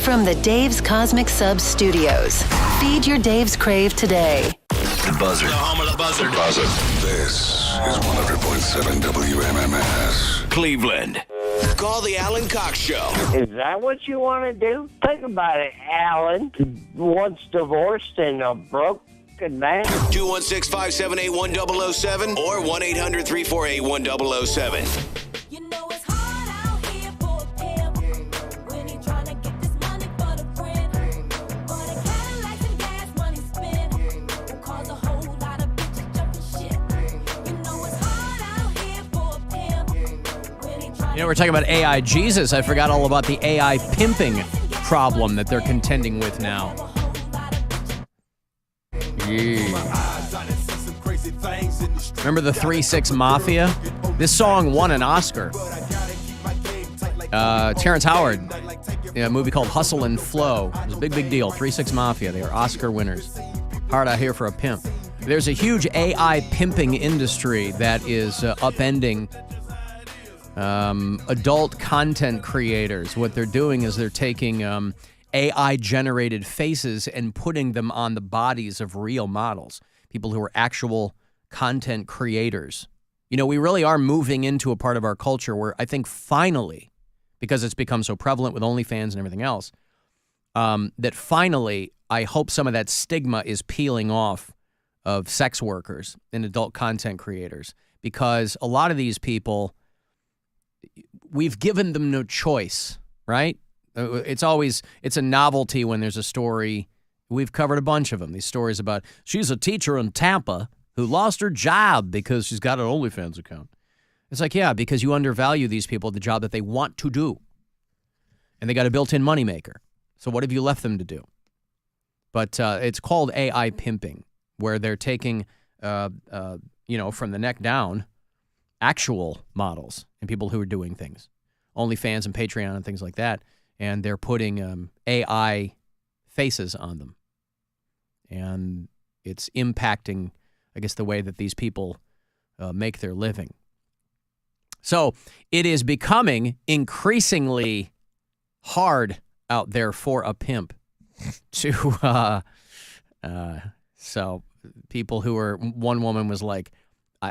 Speaker 14: From the Dave's Cosmic Sub Studios, feed your Dave's Crave today.
Speaker 8: The buzzard.
Speaker 5: The home of the buzzard. Buzzard.
Speaker 8: This is 100.7 WMMS. Cleveland. Call the Alan Cox Show.
Speaker 1: Is that what you want to do? Think about it, Alan. Once divorced and a broken man.
Speaker 8: 216-578-1007 or 1-800-348-1007.
Speaker 9: You know, we're talking about AI Jesus. I forgot all about the AI pimping problem that they're contending with now. Remember the 3-6 Mafia? This song won an Oscar. Terrence Howard, a movie called Hustle and Flow. It was a big deal. 3-6 Mafia. They are Oscar winners. Hard out here for a pimp. There's a huge AI pimping industry that is upending adult content creators. What they're doing is they're taking AI-generated faces and putting them on the bodies of real models, people who are actual content creators. You know, we really are moving into a part of our culture where I think finally, because it's become so prevalent with OnlyFans and everything else, that finally I hope some of that stigma is peeling off of sex workers and adult content creators, because a lot of these people, we've given them no choice, right? It's a novelty when there's a story. We've covered a bunch of them. These stories about she's a teacher in Tampa who lost her job because she's got an OnlyFans account. It's like, yeah, because you undervalue these people at the job that they want to do. And they got a built-in moneymaker. So what have you left them to do? But it's called AI pimping, where they're taking, from the neck down, actual models and people who are doing things, OnlyFans and Patreon and things like that, and they're putting AI faces on them. And it's impacting, I guess, the way that these people make their living. So it is becoming increasingly hard out there for a pimp to, so people who are, one woman was like,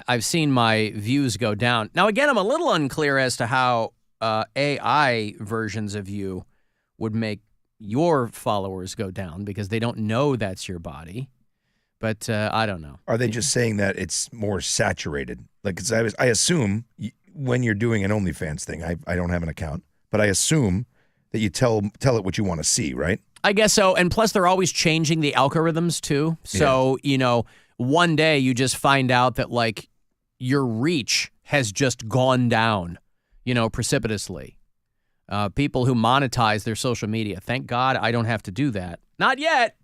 Speaker 9: I've seen my views go down. Now, again, I'm a little unclear as to how AI versions of you would make your followers go down, because they don't know that's your body. But I don't know.
Speaker 10: Are they just saying that it's more saturated? Like, 'cause I assume when you're doing an OnlyFans thing, I don't have an account, but I assume that you tell it what you want to see, right?
Speaker 9: I guess so. And plus, they're always changing the algorithms, too. So, one day you just find out that, like, your reach has just gone down, precipitously. People who monetize their social media. Thank God I don't have to do that. Not yet.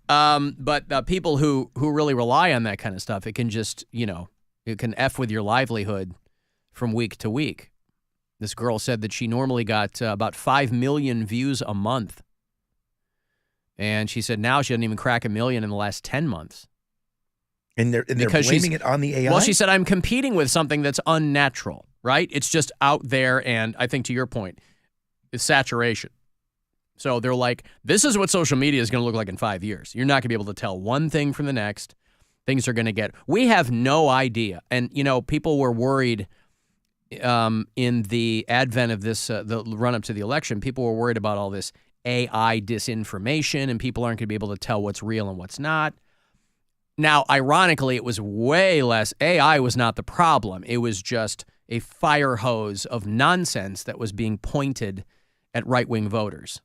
Speaker 9: But people who really rely on that kind of stuff, it can just, it can F with your livelihood from week to week. This girl said that she normally got about 5 million views a month. And she said now she doesn't even crack 1 million in the last 10 months.
Speaker 10: And they're blaming it on the AI?
Speaker 9: Well, she said, I'm competing with something that's unnatural, right? It's just out there, and I think to your point, it's saturation. So they're like, this is what social media is going to look like in 5 years. You're not going to be able to tell one thing from the next. Things are going to get... We have no idea. And, people were worried in the advent of this, the run-up to the election, people were worried about all this AI disinformation, and people aren't going to be able to tell what's real and what's not. Now, ironically, it was way less. AI was not the problem. It was just a fire hose of nonsense that was being pointed at right-wing voters.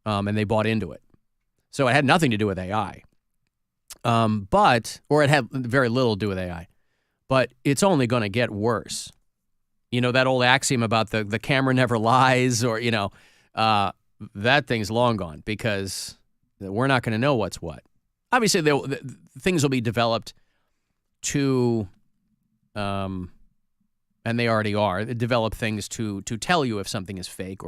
Speaker 9: And they bought into it. So it had nothing to do with AI. Or it had very little to do with AI. But it's only going to get worse. That old axiom about the camera never lies, or, that thing's long gone, because we're not going to know what's what. Obviously, things will be developed to, and they already are, develop things to tell you if something is fake.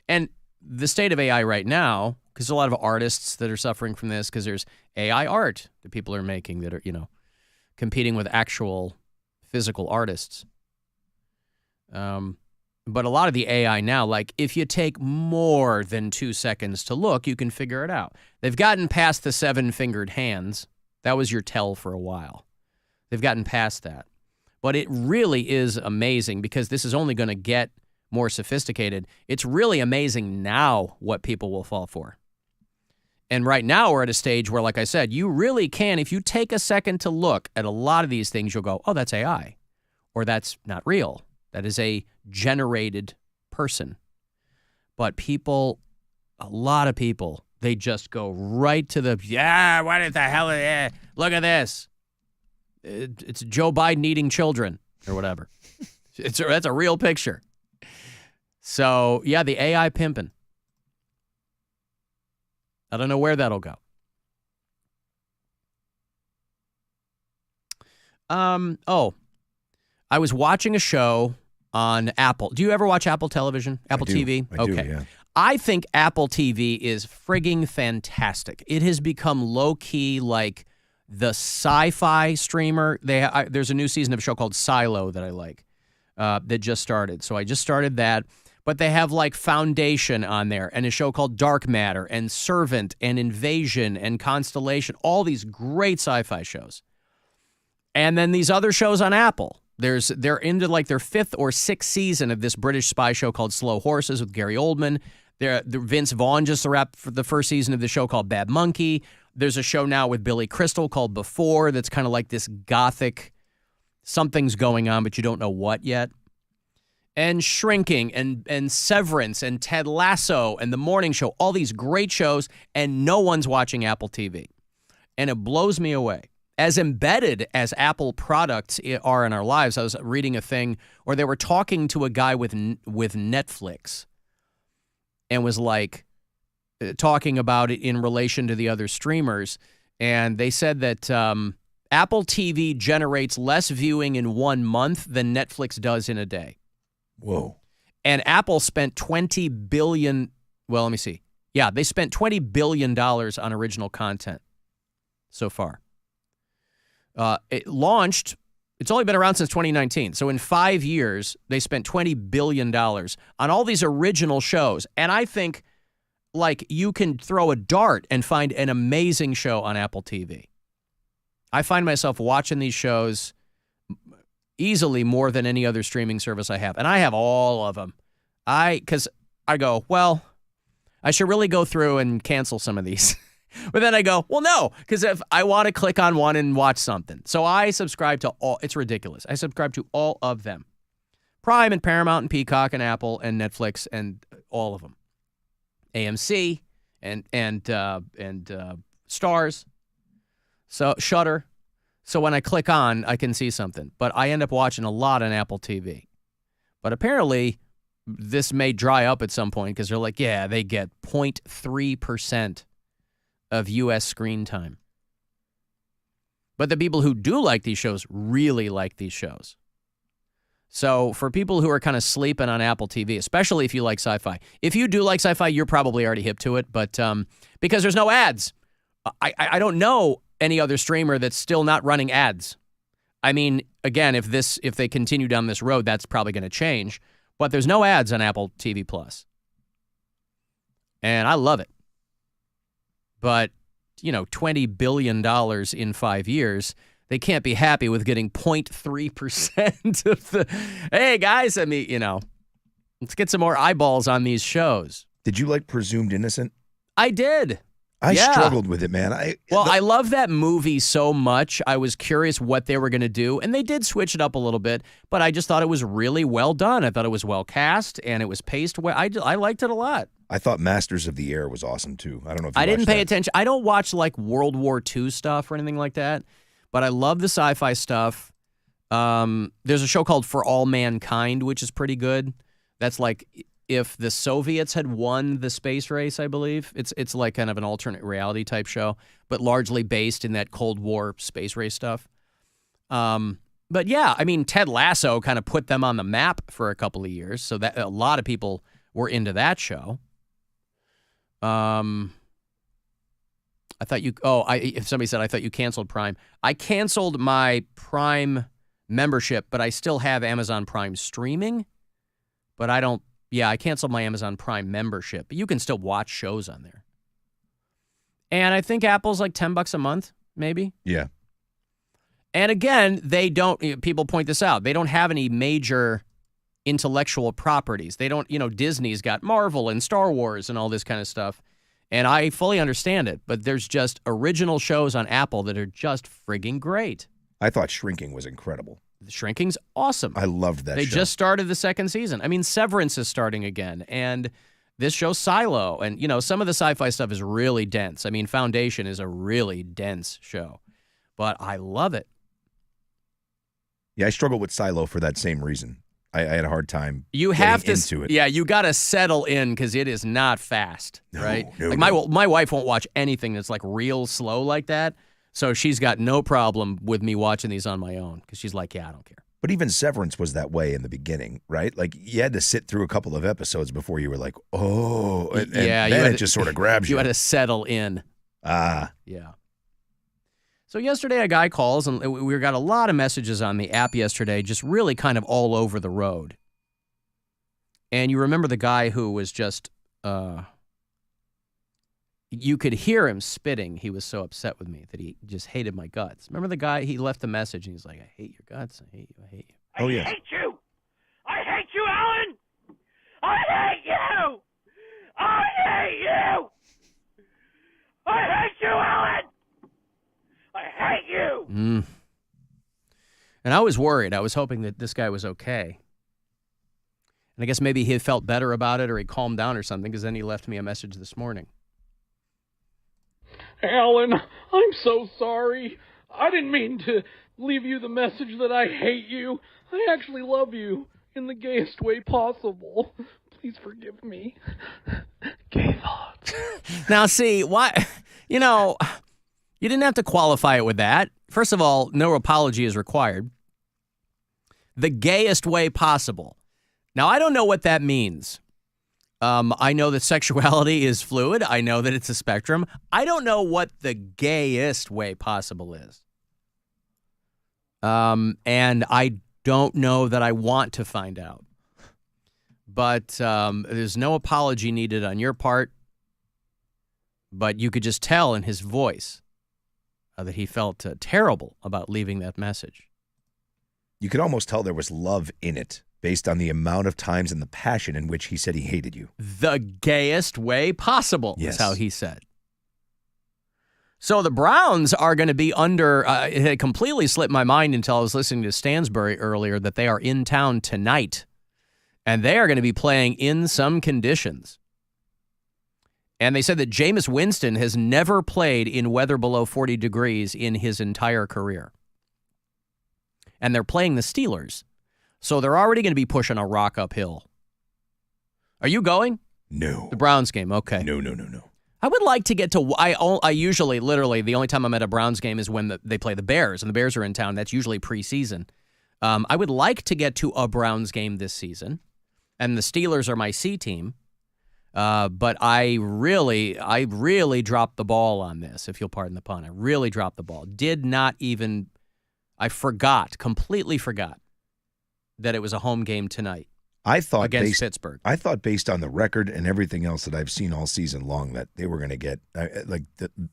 Speaker 9: And the state of AI right now, because there's a lot of artists that are suffering from this, because there's AI art that people are making that are, competing with actual physical artists. But a lot of the AI now, like if you take more than 2 seconds to look, you can figure it out. They've gotten past the 7-fingered hands. That was your tell for a while. They've gotten past that. But it really is amazing because this is only going to get more sophisticated. It's really amazing now what people will fall for. And right now we're at a stage where, like I said, you really can, if you take a second to look at a lot of these things, you'll go, oh, that's AI. Or that's not real. That is a generated person. But people, a lot of people, they just go right to the, yeah, what the hell, look at this. It's Joe Biden eating children or whatever. That's a real picture. So, yeah, the AI pimping. I don't know where that'll go. I was watching a show on Apple. Do you ever watch Apple Television? Apple TV?
Speaker 10: I do, yeah.
Speaker 9: I think Apple TV is frigging fantastic. It has become low-key like the sci-fi streamer. There's a new season of a show called Silo that I like that just started. So I just started that. But they have like Foundation on there and a show called Dark Matter and Servant and Invasion and Constellation, all these great sci-fi shows. And then these other shows on Apple. They're into like their 5th or 6th season of this British spy show called Slow Horses with Gary Oldman. Vince Vaughn just wrapped for the first season of the show called Bad Monkey. There's a show now with Billy Crystal called Before that's kind of like this gothic, something's going on, but you don't know what yet. And Shrinking and Severance and Ted Lasso and The Morning Show, all these great shows, and no one's watching Apple TV. And it blows me away. As embedded as Apple products are in our lives, I was reading a thing where they were talking to a guy with Netflix and was like talking about it in relation to the other streamers. And they said that Apple TV generates less viewing in 1 month than Netflix does in a day.
Speaker 10: Whoa.
Speaker 9: And Apple spent $20 billion. Well, let me see. Yeah, they spent $20 billion on original content so far. It launched, it's only been around since 2019. So in 5 years, they spent $20 billion on all these original shows. And I think, like, you can throw a dart and find an amazing show on Apple TV. I find myself watching these shows easily more than any other streaming service I have. And I have all of them. Because I go, well, I should really go through and cancel some of these. But then I go, well, no, because if I want to click on one and watch something. So I subscribe to all. It's ridiculous. I subscribe to all of them. Prime and Paramount and Peacock and Apple and Netflix and all of them. AMC and Stars. So Shudder. So when I click on, I can see something. But I end up watching a lot on Apple TV. But apparently, this may dry up at some point because they're like, yeah, they get 0.3% of U.S. screen time. But the people who do like these shows really like these shows. So for people who are kind of sleeping on Apple TV, especially if you like sci-fi, if you do like sci-fi, you're probably already hip to it. But because there's no ads, I don't know any other streamer that's still not running ads. I mean, again, if they continue down this road, that's probably going to change. But there's no ads on Apple TV Plus. And I love it. But, $20 billion in 5 years, they can't be happy with getting 0.3% of the, hey, guys, I mean, let's get some more eyeballs on these shows.
Speaker 10: Did you like Presumed Innocent?
Speaker 9: I did.
Speaker 10: I struggled with it, man.
Speaker 9: I love that movie so much. I was curious what they were going to do, and they did switch it up a little bit, but I just thought it was really well done. I thought it was well cast, and it was paced well. I liked it a lot.
Speaker 10: I thought Masters of the Air was awesome, too. I don't know if you
Speaker 9: I didn't pay
Speaker 10: that.
Speaker 9: attention. I don't watch, like, World War II stuff or anything like that, but I love the sci-fi stuff. There's a show called For All Mankind, which is pretty good. That's like if the Soviets had won the space race, I believe. It's like kind of an alternate reality type show, but largely based in that Cold War space race stuff. But yeah, I mean, Ted Lasso kind of put them on the map for a couple of years, so that a lot of people were into that show. I thought you. If somebody said I thought you canceled Prime, I canceled my Prime membership, but I still have Amazon Prime streaming. But I canceled my Amazon Prime membership, but you can still watch shows on there. And I think Apple's like $10 a month, maybe.
Speaker 10: Yeah.
Speaker 9: And again, people point this out, they don't have any major intellectual properties. They don't, Disney's got Marvel and Star Wars and all this kind of stuff. And I fully understand it, but there's just original shows on Apple that are just frigging great.
Speaker 10: I thought Shrinking was incredible.
Speaker 9: The Shrinking's awesome.
Speaker 10: I loved that
Speaker 9: They
Speaker 10: show.
Speaker 9: just started the second season. I mean, Severance is starting again. And this show, Silo. And, some of the sci-fi stuff is really dense. I mean, Foundation is a really dense show. But I love it.
Speaker 10: Yeah, I struggled with Silo for that same reason. I had a hard time
Speaker 9: You have to
Speaker 10: into it.
Speaker 9: Yeah, you got to settle in because it is not fast, right?
Speaker 10: No,
Speaker 9: like
Speaker 10: no.
Speaker 9: my wife won't watch anything that's like real slow like that. So she's got no problem with me watching these on my own because she's like, yeah, I don't care.
Speaker 10: But even Severance was that way in the beginning, right? Like you had to sit through a couple of episodes before you were like, oh, and then it just sort of grabs you.
Speaker 9: You had to settle in.
Speaker 10: Ah.
Speaker 9: Yeah. So yesterday a guy calls, and we got a lot of messages on the app yesterday, just really kind of all over the road. And you remember the guy who was just, you could hear him spitting. He was so upset with me that he just hated my guts. Remember the guy, he left a message, and he's like, I hate your guts, I hate you, I hate you.
Speaker 10: Oh, yeah.
Speaker 3: I hate you, Alan! I hate you! I hate you! I hate you, Alan! I hate you!
Speaker 9: And I was worried. I was hoping that this guy was okay. And I guess maybe he felt better about it or he calmed down or something because then he left me a message this morning.
Speaker 6: Alan, I'm so sorry. I didn't mean to leave you the message that I hate you. I actually love you in the gayest way possible. Please forgive me. Gay thoughts.
Speaker 9: Now, see, why, you didn't have to qualify it with that. First of all, no apology is required. The gayest way possible. Now, I don't know what that means. I know that sexuality is fluid. I know that it's a spectrum. I don't know what the gayest way possible is. And I don't know that I want to find out. But there's no apology needed on your part. But you could just tell in his voice that he felt terrible about leaving that message.
Speaker 10: You could almost tell there was love in it based on the amount of times and the passion in which he said he hated you.
Speaker 9: The gayest way possible
Speaker 10: Yes.
Speaker 9: is how he said. So the Browns are going to be under, it had completely slipped my mind until I was listening to Stansbury earlier that they are in town tonight. And they are going to be playing in some conditions. And they said that Jameis Winston has never played in weather below 40 degrees in his entire career. And they're playing the Steelers. So they're already going to be pushing a rock uphill. Are you going?
Speaker 10: No.
Speaker 9: The Browns game, okay.
Speaker 10: No.
Speaker 9: I would like to get to, I usually, literally, the only time I'm at a Browns game is when they play the Bears, and the Bears are in town. That's usually preseason. I would like to get to a Browns game this season, and the Steelers are my C team. But I really dropped the ball on this, if you'll pardon the pun. I really dropped the ball. I completely forgot that it was a home game tonight.
Speaker 10: I thought
Speaker 9: against Pittsburgh.
Speaker 10: I thought based on the record and everything else that I've seen all season long that they were going to get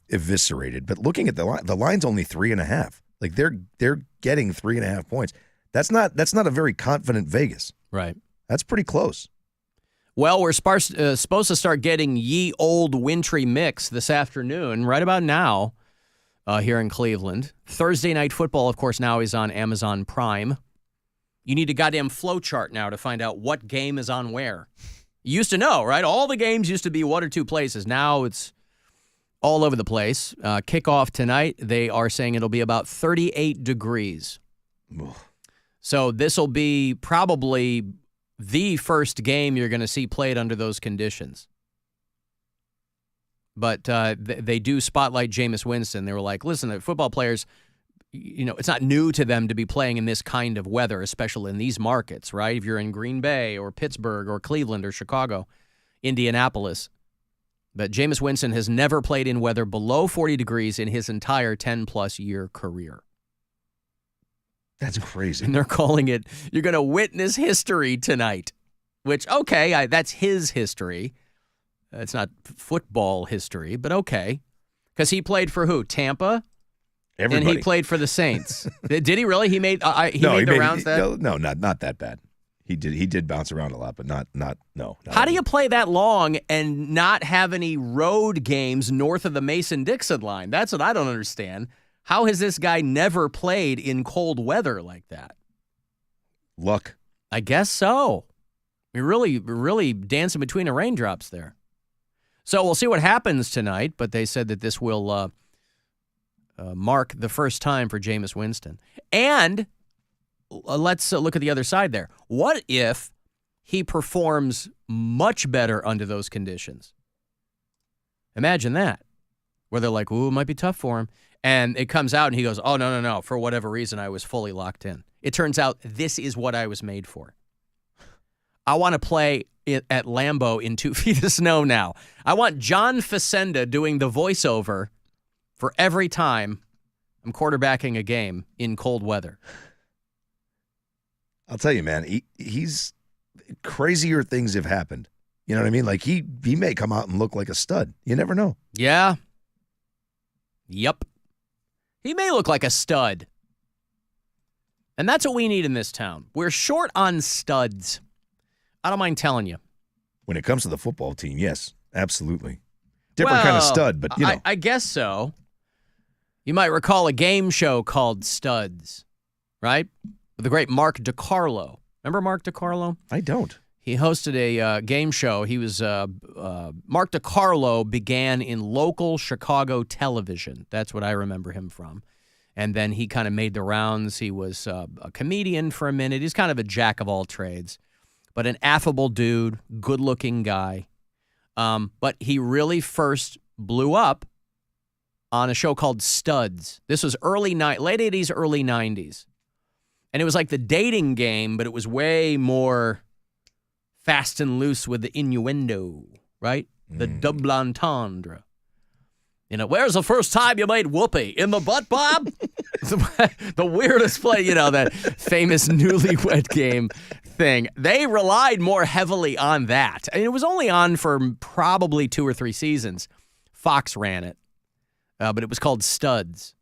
Speaker 10: eviscerated. But looking at the line's only 3.5. Like they're getting 3.5 points. That's not a very confident Vegas.
Speaker 9: Right.
Speaker 10: That's pretty close.
Speaker 9: Well, we're supposed to start getting ye old wintry mix this afternoon, right about now, here in Cleveland. Thursday Night Football, of course, now is on Amazon Prime. You need a goddamn flow chart now to find out what game is on where. You used to know, right? All the games used to be one or two places. Now it's all over the place. Kickoff tonight, they are saying it'll be about 38 degrees. So this will be probably the first game you're going to see played under those conditions. But they do spotlight Jameis Winston. They were like, listen, the football players, it's not new to them to be playing in this kind of weather, especially in these markets, right? If you're in Green Bay or Pittsburgh or Cleveland or Chicago, Indianapolis. But Jameis Winston has never played in weather below 40 degrees in his entire 10-plus year career.
Speaker 10: That's crazy.
Speaker 9: And they're calling it, you're going to witness history tonight. which, okay, that's his history. It's not football history, but okay. Because he played for who? Tampa?
Speaker 10: Everybody.
Speaker 9: And he played for the Saints. Did he really? He made the rounds that?
Speaker 10: No, not that bad. He did bounce around a lot, but no.
Speaker 9: How do you play that long and not have any road games north of the Mason-Dixon line? That's what I don't understand. How has this guy never played in cold weather like that?
Speaker 10: Luck.
Speaker 9: I guess so. We're really dancing between the raindrops there. So we'll see what happens tonight, but they said that this will mark the first time for Jameis Winston. And let's look at the other side there. What if he performs much better under those conditions? Imagine that, where they're like, ooh, it might be tough for him. And it comes out and he goes, oh, no. For whatever reason, I was fully locked in. It turns out this is what I was made for. I want to play at Lambeau in 2 feet of snow now. I want John Facenda doing the voiceover for every time I'm quarterbacking a game in cold weather.
Speaker 10: I'll tell you, man, he's crazier things have happened. You know what I mean? Like he may come out and look like a stud. You never know.
Speaker 9: Yeah. Yep. He may look like a stud. And that's what we need in this town. We're short on studs. I don't mind telling you.
Speaker 10: When it comes to the football team, yes, absolutely. Different kind of stud, but you know.
Speaker 9: I guess so. You might recall a game show called Studs, right? With the great Mark DiCarlo. Remember Mark DiCarlo?
Speaker 10: I don't.
Speaker 9: He hosted a game show. He was Mark DiCarlo began in local Chicago television. That's what I remember him from. And then he kind of made the rounds. He was a comedian for a minute. He's kind of a jack of all trades, but an affable dude, good-looking guy. But he really first blew up on a show called Studs. This was late 80s, early 90s. And it was like the dating game, but it was way more fast and loose with the innuendo, right? The double entendre. You know, where's the first time you made whoopee? In the butt, Bob? The weirdest play, that famous newlywed game thing. They relied more heavily on that. I mean, it was only on for probably 2 or 3 seasons. Fox ran it, but it was called Studs.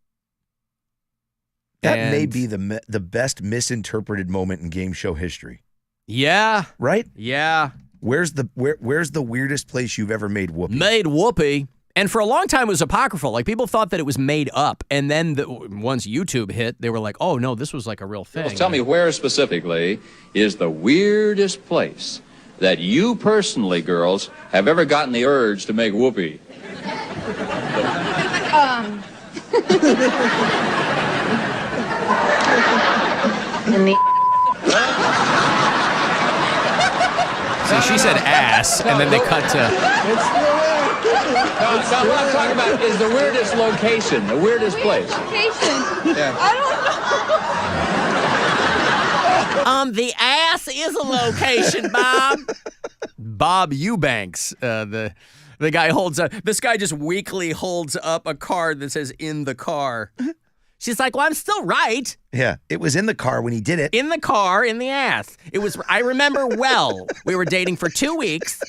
Speaker 10: That may be the best misinterpreted moment in game show history.
Speaker 9: Yeah.
Speaker 10: Right?
Speaker 9: Yeah.
Speaker 10: Where's the weirdest place you've ever made whoopee?
Speaker 9: Made whoopee. And for a long time, it was apocryphal. Like, people thought that it was made up. And then once YouTube hit, they were like, oh, no, this was like a real thing.
Speaker 7: Well, tell me where specifically is the weirdest place that you personally, girls, have ever gotten the urge to make whoopee?
Speaker 2: In the...
Speaker 9: See, she said ass, and then they cut to...
Speaker 7: No, what I'm talking about is the weirdest location, the weirdest place.
Speaker 2: Location?
Speaker 7: Yeah.
Speaker 2: I don't know.
Speaker 9: The ass is a location, Bob. Bob Eubanks, the guy holds up. This guy just weekly holds up a card that says "in the car." She's like, "Well, I'm still right."
Speaker 10: Yeah, it was in the car when he did it.
Speaker 9: In the car, in the ass. It was. I remember well. We were dating for 2 weeks.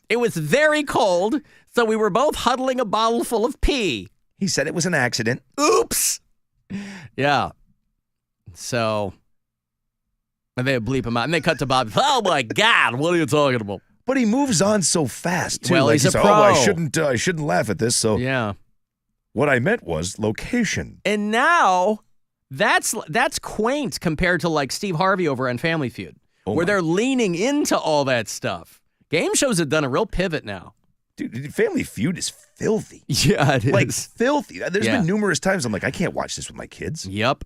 Speaker 9: It was very cold, so we were both huddling a bottle full of pee.
Speaker 10: He said it was an accident.
Speaker 9: Oops. Yeah. So, and they bleep him out, and they cut to Bob. Oh my God, what are you talking about?
Speaker 10: But he moves on so fast too.
Speaker 9: Well,
Speaker 10: like
Speaker 9: he's a
Speaker 10: pro.
Speaker 9: pro.
Speaker 10: Oh, I shouldn't laugh at this. So
Speaker 9: yeah.
Speaker 10: What I meant was location.
Speaker 9: And now that's quaint compared to like Steve Harvey over on Family Feud, where they're leaning into all that stuff. Game shows have done a real pivot now.
Speaker 10: Dude, Family Feud is filthy.
Speaker 9: Yeah, it is.
Speaker 10: Like, filthy. There's been numerous times I'm like, I can't watch this with my kids.
Speaker 9: Yep.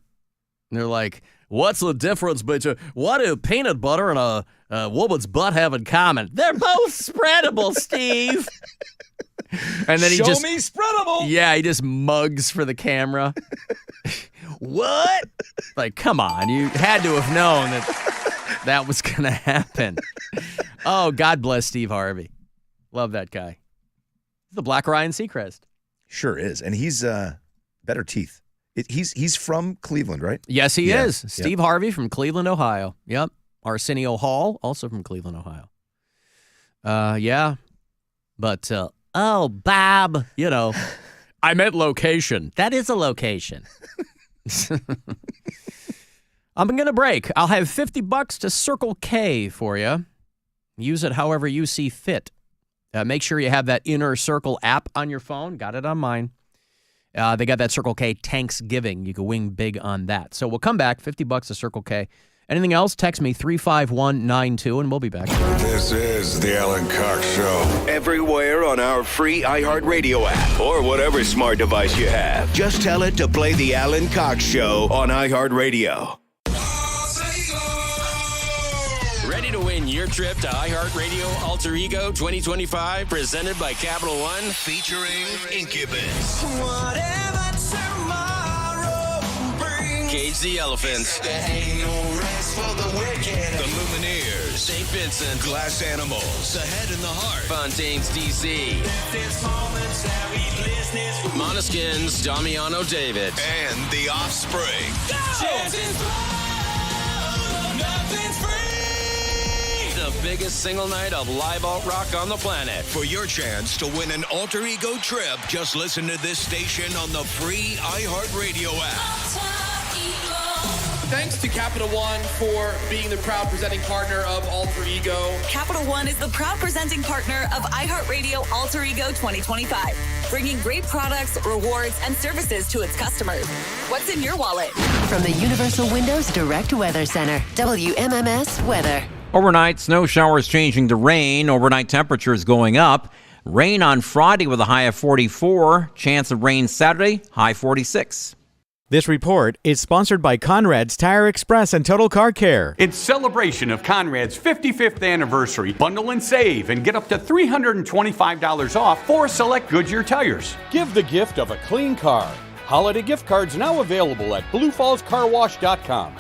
Speaker 9: And they're like, what's the difference between, what do peanut butter and a woman's butt have in common? They're both spreadable, Steve. And then
Speaker 10: Show me spreadable.
Speaker 9: Yeah, he just mugs for the camera. What? Like, come on. You had to have known that was going to happen. Oh, God bless Steve Harvey. Love that guy. He's the Black Ryan Seacrest.
Speaker 10: Sure is. And he's better teeth. He's from Cleveland, right?
Speaker 9: Yes, he is. Steve Harvey from Cleveland, Ohio. Yep. Arsenio Hall, also from Cleveland, Ohio. Yeah. But, oh, Bob, you know, I meant location. That is a location. I'm going to break. I'll have $50 to Circle K for you. Use it however you see fit. Make sure you have that Inner Circle app on your phone. Got it on mine. They got that Circle K Thanksgiving. You can win big on that. So we'll come back. $50 to Circle K. Anything else? Text me 35192 and we'll be back.
Speaker 8: This is the Alan Cox Show. Everywhere on our free iHeartRadio app or whatever smart device you have. Just tell it to play the Alan Cox Show on iHeartRadio.
Speaker 11: Ready to win your trip to iHeartRadio Alter Ego 2025, presented by Capital One, featuring Incubus. Whatever tomorrow brings. Cage the Elephants. There ain't no rest for the wicked. The Lumineers. St. Vincent. Glass Animals. The Head and the Heart. Fontaine's DC. Måneskin's Damiano David. And The Offspring. Nothing's free. The biggest single night of live alt rock on the planet. For your chance to win an Alter Ego trip, just listen to this station on the free iHeartRadio app.
Speaker 3: Thanks to Capital One for being the proud presenting partner of Alter Ego.
Speaker 22: Capital One is the proud presenting partner of iHeartRadio Alter Ego 2025, bringing great products, rewards, and services to its customers. What's in your wallet?
Speaker 14: From the Universal Windows Direct Weather Center, WMMS Weather.
Speaker 23: Overnight, snow showers changing to rain. Overnight temperatures going up. Rain on Friday with a high of 44. Chance of rain Saturday, high 46.
Speaker 24: This report is sponsored by Conrad's Tire Express and Total Car Care.
Speaker 25: In celebration of Conrad's 55th anniversary, bundle and save and get up to $325 off for select Goodyear tires.
Speaker 26: Give the gift of a clean car. Holiday gift cards now available at BlueFallsCarWash.com.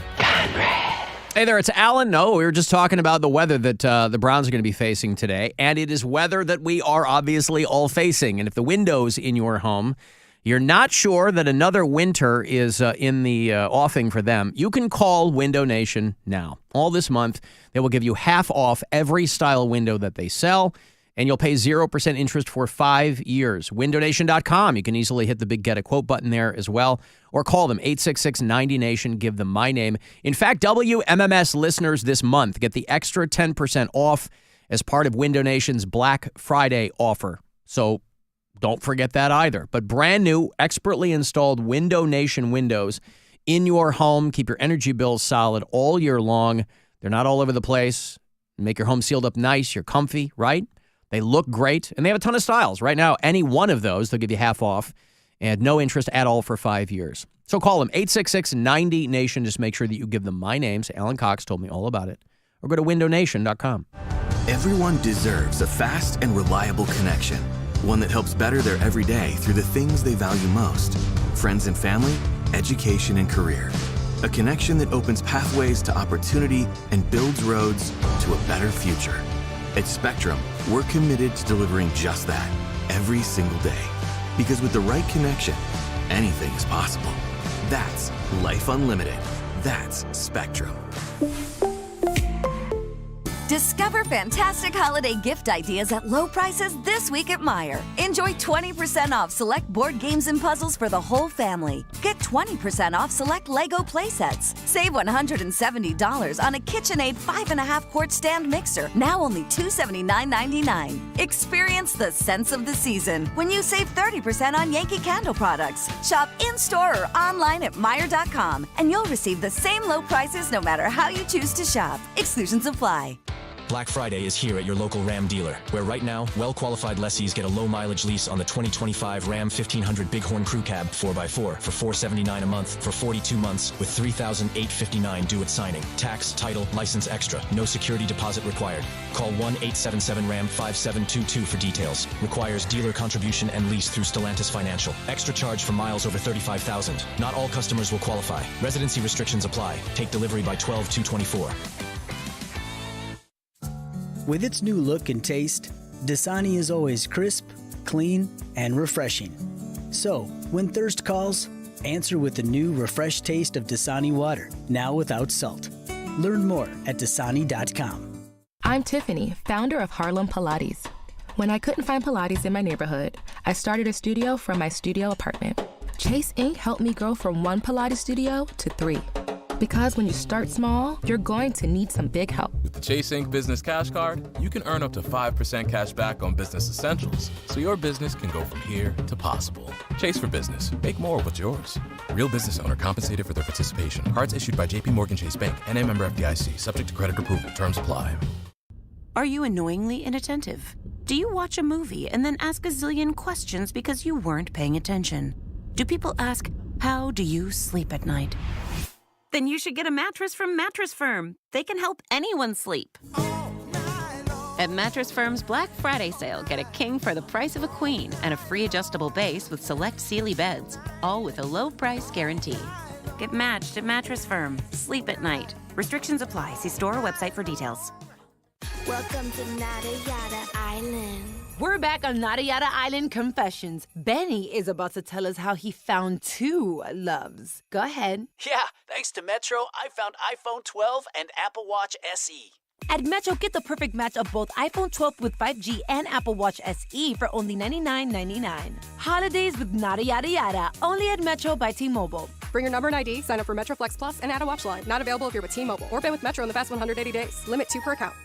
Speaker 9: Hey there, it's Alan. No, we were just talking about the weather that the Browns are going to be facing today, and it is weather that we are obviously all facing. And if the windows in your home, you're not sure that another winter is in the offing for them, you can call Window Nation now. All this month, they will give you half off every style window that they sell, and you'll pay 0% interest for 5 years. WindowNation.com. You can easily hit the big Get a Quote button there as well, or call them 866-90-NATION. Give them my name. In fact, WMMS listeners this month get the extra 10% off as part of Window Nation's Black Friday offer. So don't forget that either. But brand new, expertly installed Window Nation windows in your home. Keep your energy bills solid all year long. They're not all over the place. Make your home sealed up nice. You're comfy, right? They look great, and they have a ton of styles. Right now, any one of those, they'll give you half off and no interest at all for 5 years. So call them, 866-90-NATION. Just make sure that you give them my name. So Alan Cox told me all about it. Or go to windownation.com.
Speaker 27: Everyone deserves a fast and reliable connection. One that helps better their everyday through the things they value most. Friends and family, education and career. A connection that opens pathways to opportunity and builds roads to a better future. At Spectrum, we're committed to delivering just that every single day. Because with the right connection, anything is possible. That's Life Unlimited. That's Spectrum.
Speaker 28: Discover fantastic holiday gift ideas at low prices this week at Meijer. Enjoy 20% off select board games and puzzles for the whole family. Get 20% off select Lego playsets. Save $170 on a KitchenAid 5.5-quart stand mixer, now only $279.99. Experience the sense of the season when you save 30% on Yankee Candle products. Shop in-store or online at Meijer.com, and you'll receive the same low prices no matter how you choose to shop. Exclusions apply.
Speaker 29: Black Friday is here at your local Ram dealer, where right now, well-qualified lessees get a low-mileage lease on the 2025 Ram 1500 Bighorn Crew Cab 4x4 for $479 a month for 42 months with $3,859 due at signing. Tax, title, license extra. No security deposit required. Call 1-877-RAM-5722 for details. Requires dealer contribution and lease through Stellantis Financial. Extra charge for miles over 35,000. Not all customers will qualify. Residency restrictions apply. Take delivery by 12/2/24.
Speaker 30: With its new look and taste, Dasani is always crisp, clean, and refreshing. So, when thirst calls, answer with the new refreshed taste of Dasani water, now without salt. Learn more at Dasani.com.
Speaker 4: I'm Tiffany, founder of Harlem Pilates. When I couldn't find Pilates in my neighborhood, I started a studio from my studio apartment. Chase Inc. helped me grow from 1 Pilates studio to 3. Because when you start small, you're going to need some big help.
Speaker 12: With the Chase Inc. Business Cash Card, you can earn up to 5% cash back on business essentials, so your business can go from here to possible. Chase for Business. Make more of what's yours. Real business owner compensated for their participation. Cards issued by J.P. Morgan Chase Bank, N.A. member FDIC, subject to credit approval. Terms apply.
Speaker 13: Are you annoyingly inattentive? Do you watch a movie and then ask a zillion questions because you weren't paying attention? Do people ask, how do you sleep at night? Then you should get a mattress from Mattress Firm. They can help anyone sleep. At Mattress Firm's Black Friday sale, get a king for the price of a queen and a free adjustable base with select Sealy beds, all with a low price guarantee. Get matched at Mattress Firm. Sleep at night. Restrictions apply. See store or website for details.
Speaker 15: Welcome to Nada Yada Island.
Speaker 16: We're back on Nada Yada Island Confessions. Benny is about to tell us how he found 2 loves. Go ahead.
Speaker 17: Yeah, thanks to Metro, I found iPhone 12 and Apple Watch SE.
Speaker 16: At Metro, get the perfect match of both iPhone 12 with 5G and Apple Watch SE for only $99.99. Holidays with Nada Yada Yada, only at Metro by T-Mobile.
Speaker 18: Bring your number and ID, sign up for Metro Flex Plus, and add a watch line. Not available if you're with T-Mobile or been with Metro in the past 180 days. Limit 2 per account.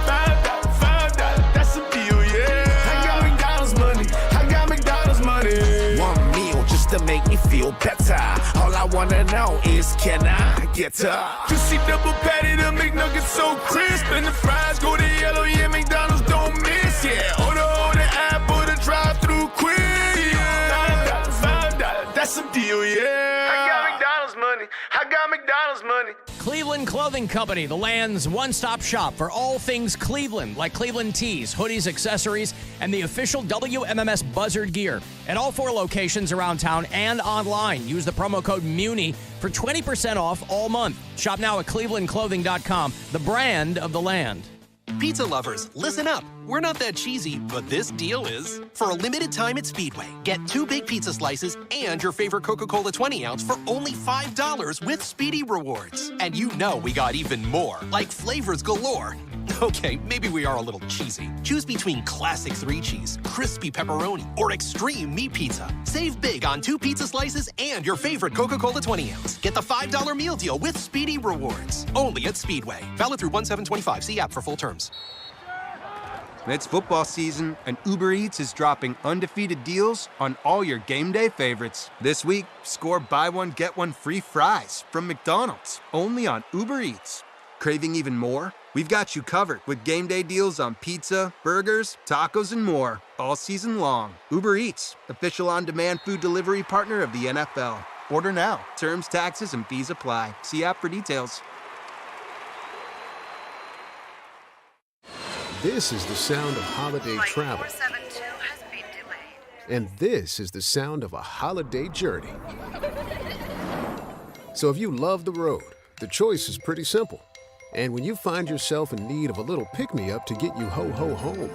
Speaker 5: $5, that's a deal, yeah. I got McDonald's money. 1 meal just to make me feel better. All I wanna know is, can I get up? Juicy double patty, the McNuggets so crisp, and the fries go to yellow, yeah, McDonald's don't miss, yeah. Order app or the drive-thru quick, yeah. $5, that's a deal, yeah. I got McDonald's money.
Speaker 9: Cleveland Clothing Company, the land's one-stop shop for all things Cleveland, like Cleveland tees, hoodies, accessories, and the official WMMS Buzzard gear. At all 4 locations around town and online. Use the promo code MUNI for 20% off all month. Shop now at clevelandclothing.com, the brand of the land.
Speaker 19: Pizza lovers, listen up. We're not that cheesy, but this deal is. For a limited time at Speedway, get 2 big pizza slices and your favorite Coca-Cola 20-ounce for only $5 with Speedy Rewards. And you know we got even more, like flavors galore. Okay, maybe we are a little cheesy. Choose between classic 3-cheese, crispy pepperoni, or extreme meat pizza. Save big on 2 pizza slices and your favorite Coca-Cola 20-ounce. Get the $5 meal deal with Speedy Rewards. Only at Speedway. Valid through 1/7/25. See app for full terms.
Speaker 20: It's football season, and Uber Eats is dropping undefeated deals on all your game day favorites. This week, score buy one, get one free fries from McDonald's, only on Uber Eats. Craving even more? We've got you covered with game day deals on pizza, burgers, tacos, and more, all season long. Uber Eats, official on-demand food delivery partner of the NFL. Order now. Terms, taxes, and fees apply. See app for details.
Speaker 21: This is the sound of holiday travel. And this is the sound of a holiday journey. So if you love the road, the choice is pretty simple. And when you find yourself in need of a little pick-me-up to get you ho-ho home,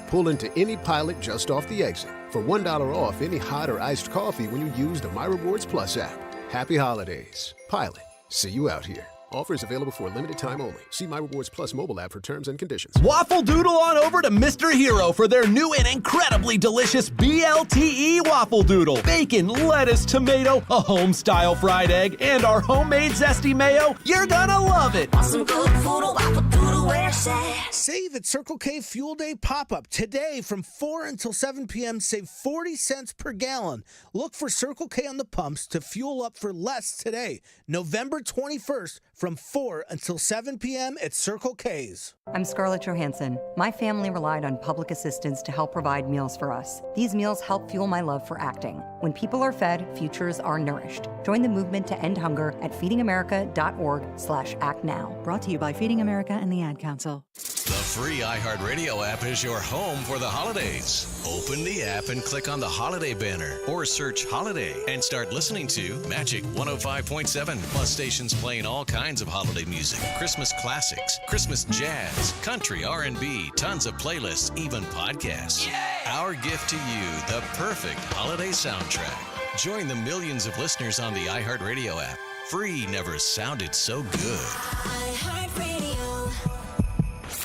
Speaker 21: pull into any Pilot just off the exit for $1 off any hot or iced coffee when you use the My Rewards Plus app. Happy holidays. Pilot. See you out here. Offers available for a limited time only. See My Rewards Plus mobile app for terms and conditions.
Speaker 31: Waffle Doodle on over to Mr. Hero for their new and incredibly delicious BLTE Waffle Doodle. Bacon, lettuce, tomato, a home-style fried egg, and our homemade zesty mayo. You're gonna love it.
Speaker 32: Some good food, a waffle doodle, where it's at.
Speaker 33: Save at Circle K Fuel Day Pop-Up. Today from 4 until 7 p.m., save 40 cents per gallon. Look for Circle K on the pumps to fuel up for less today. November 21st from 4 until 7 p.m. at Circle K's.
Speaker 34: I'm Scarlett Johansson. My family relied on public assistance to help provide meals for us. These meals help fuel my love for acting. When people are fed, futures are nourished. Join the movement to end hunger at feedingamerica.org/actnow. Brought to you by Feeding America and the Ad Council.
Speaker 11: The free iHeartRadio app is your home for the holidays. Open the app and click on the holiday banner or search holiday and start listening to Magic 105.7. Plus stations playing all kinds of holiday music, Christmas classics, Christmas jazz, country, R&B, tons of playlists, even podcasts. Yay! Our gift to you, the perfect holiday soundtrack. Join the millions of listeners on the iHeartRadio app. Free never sounded so good.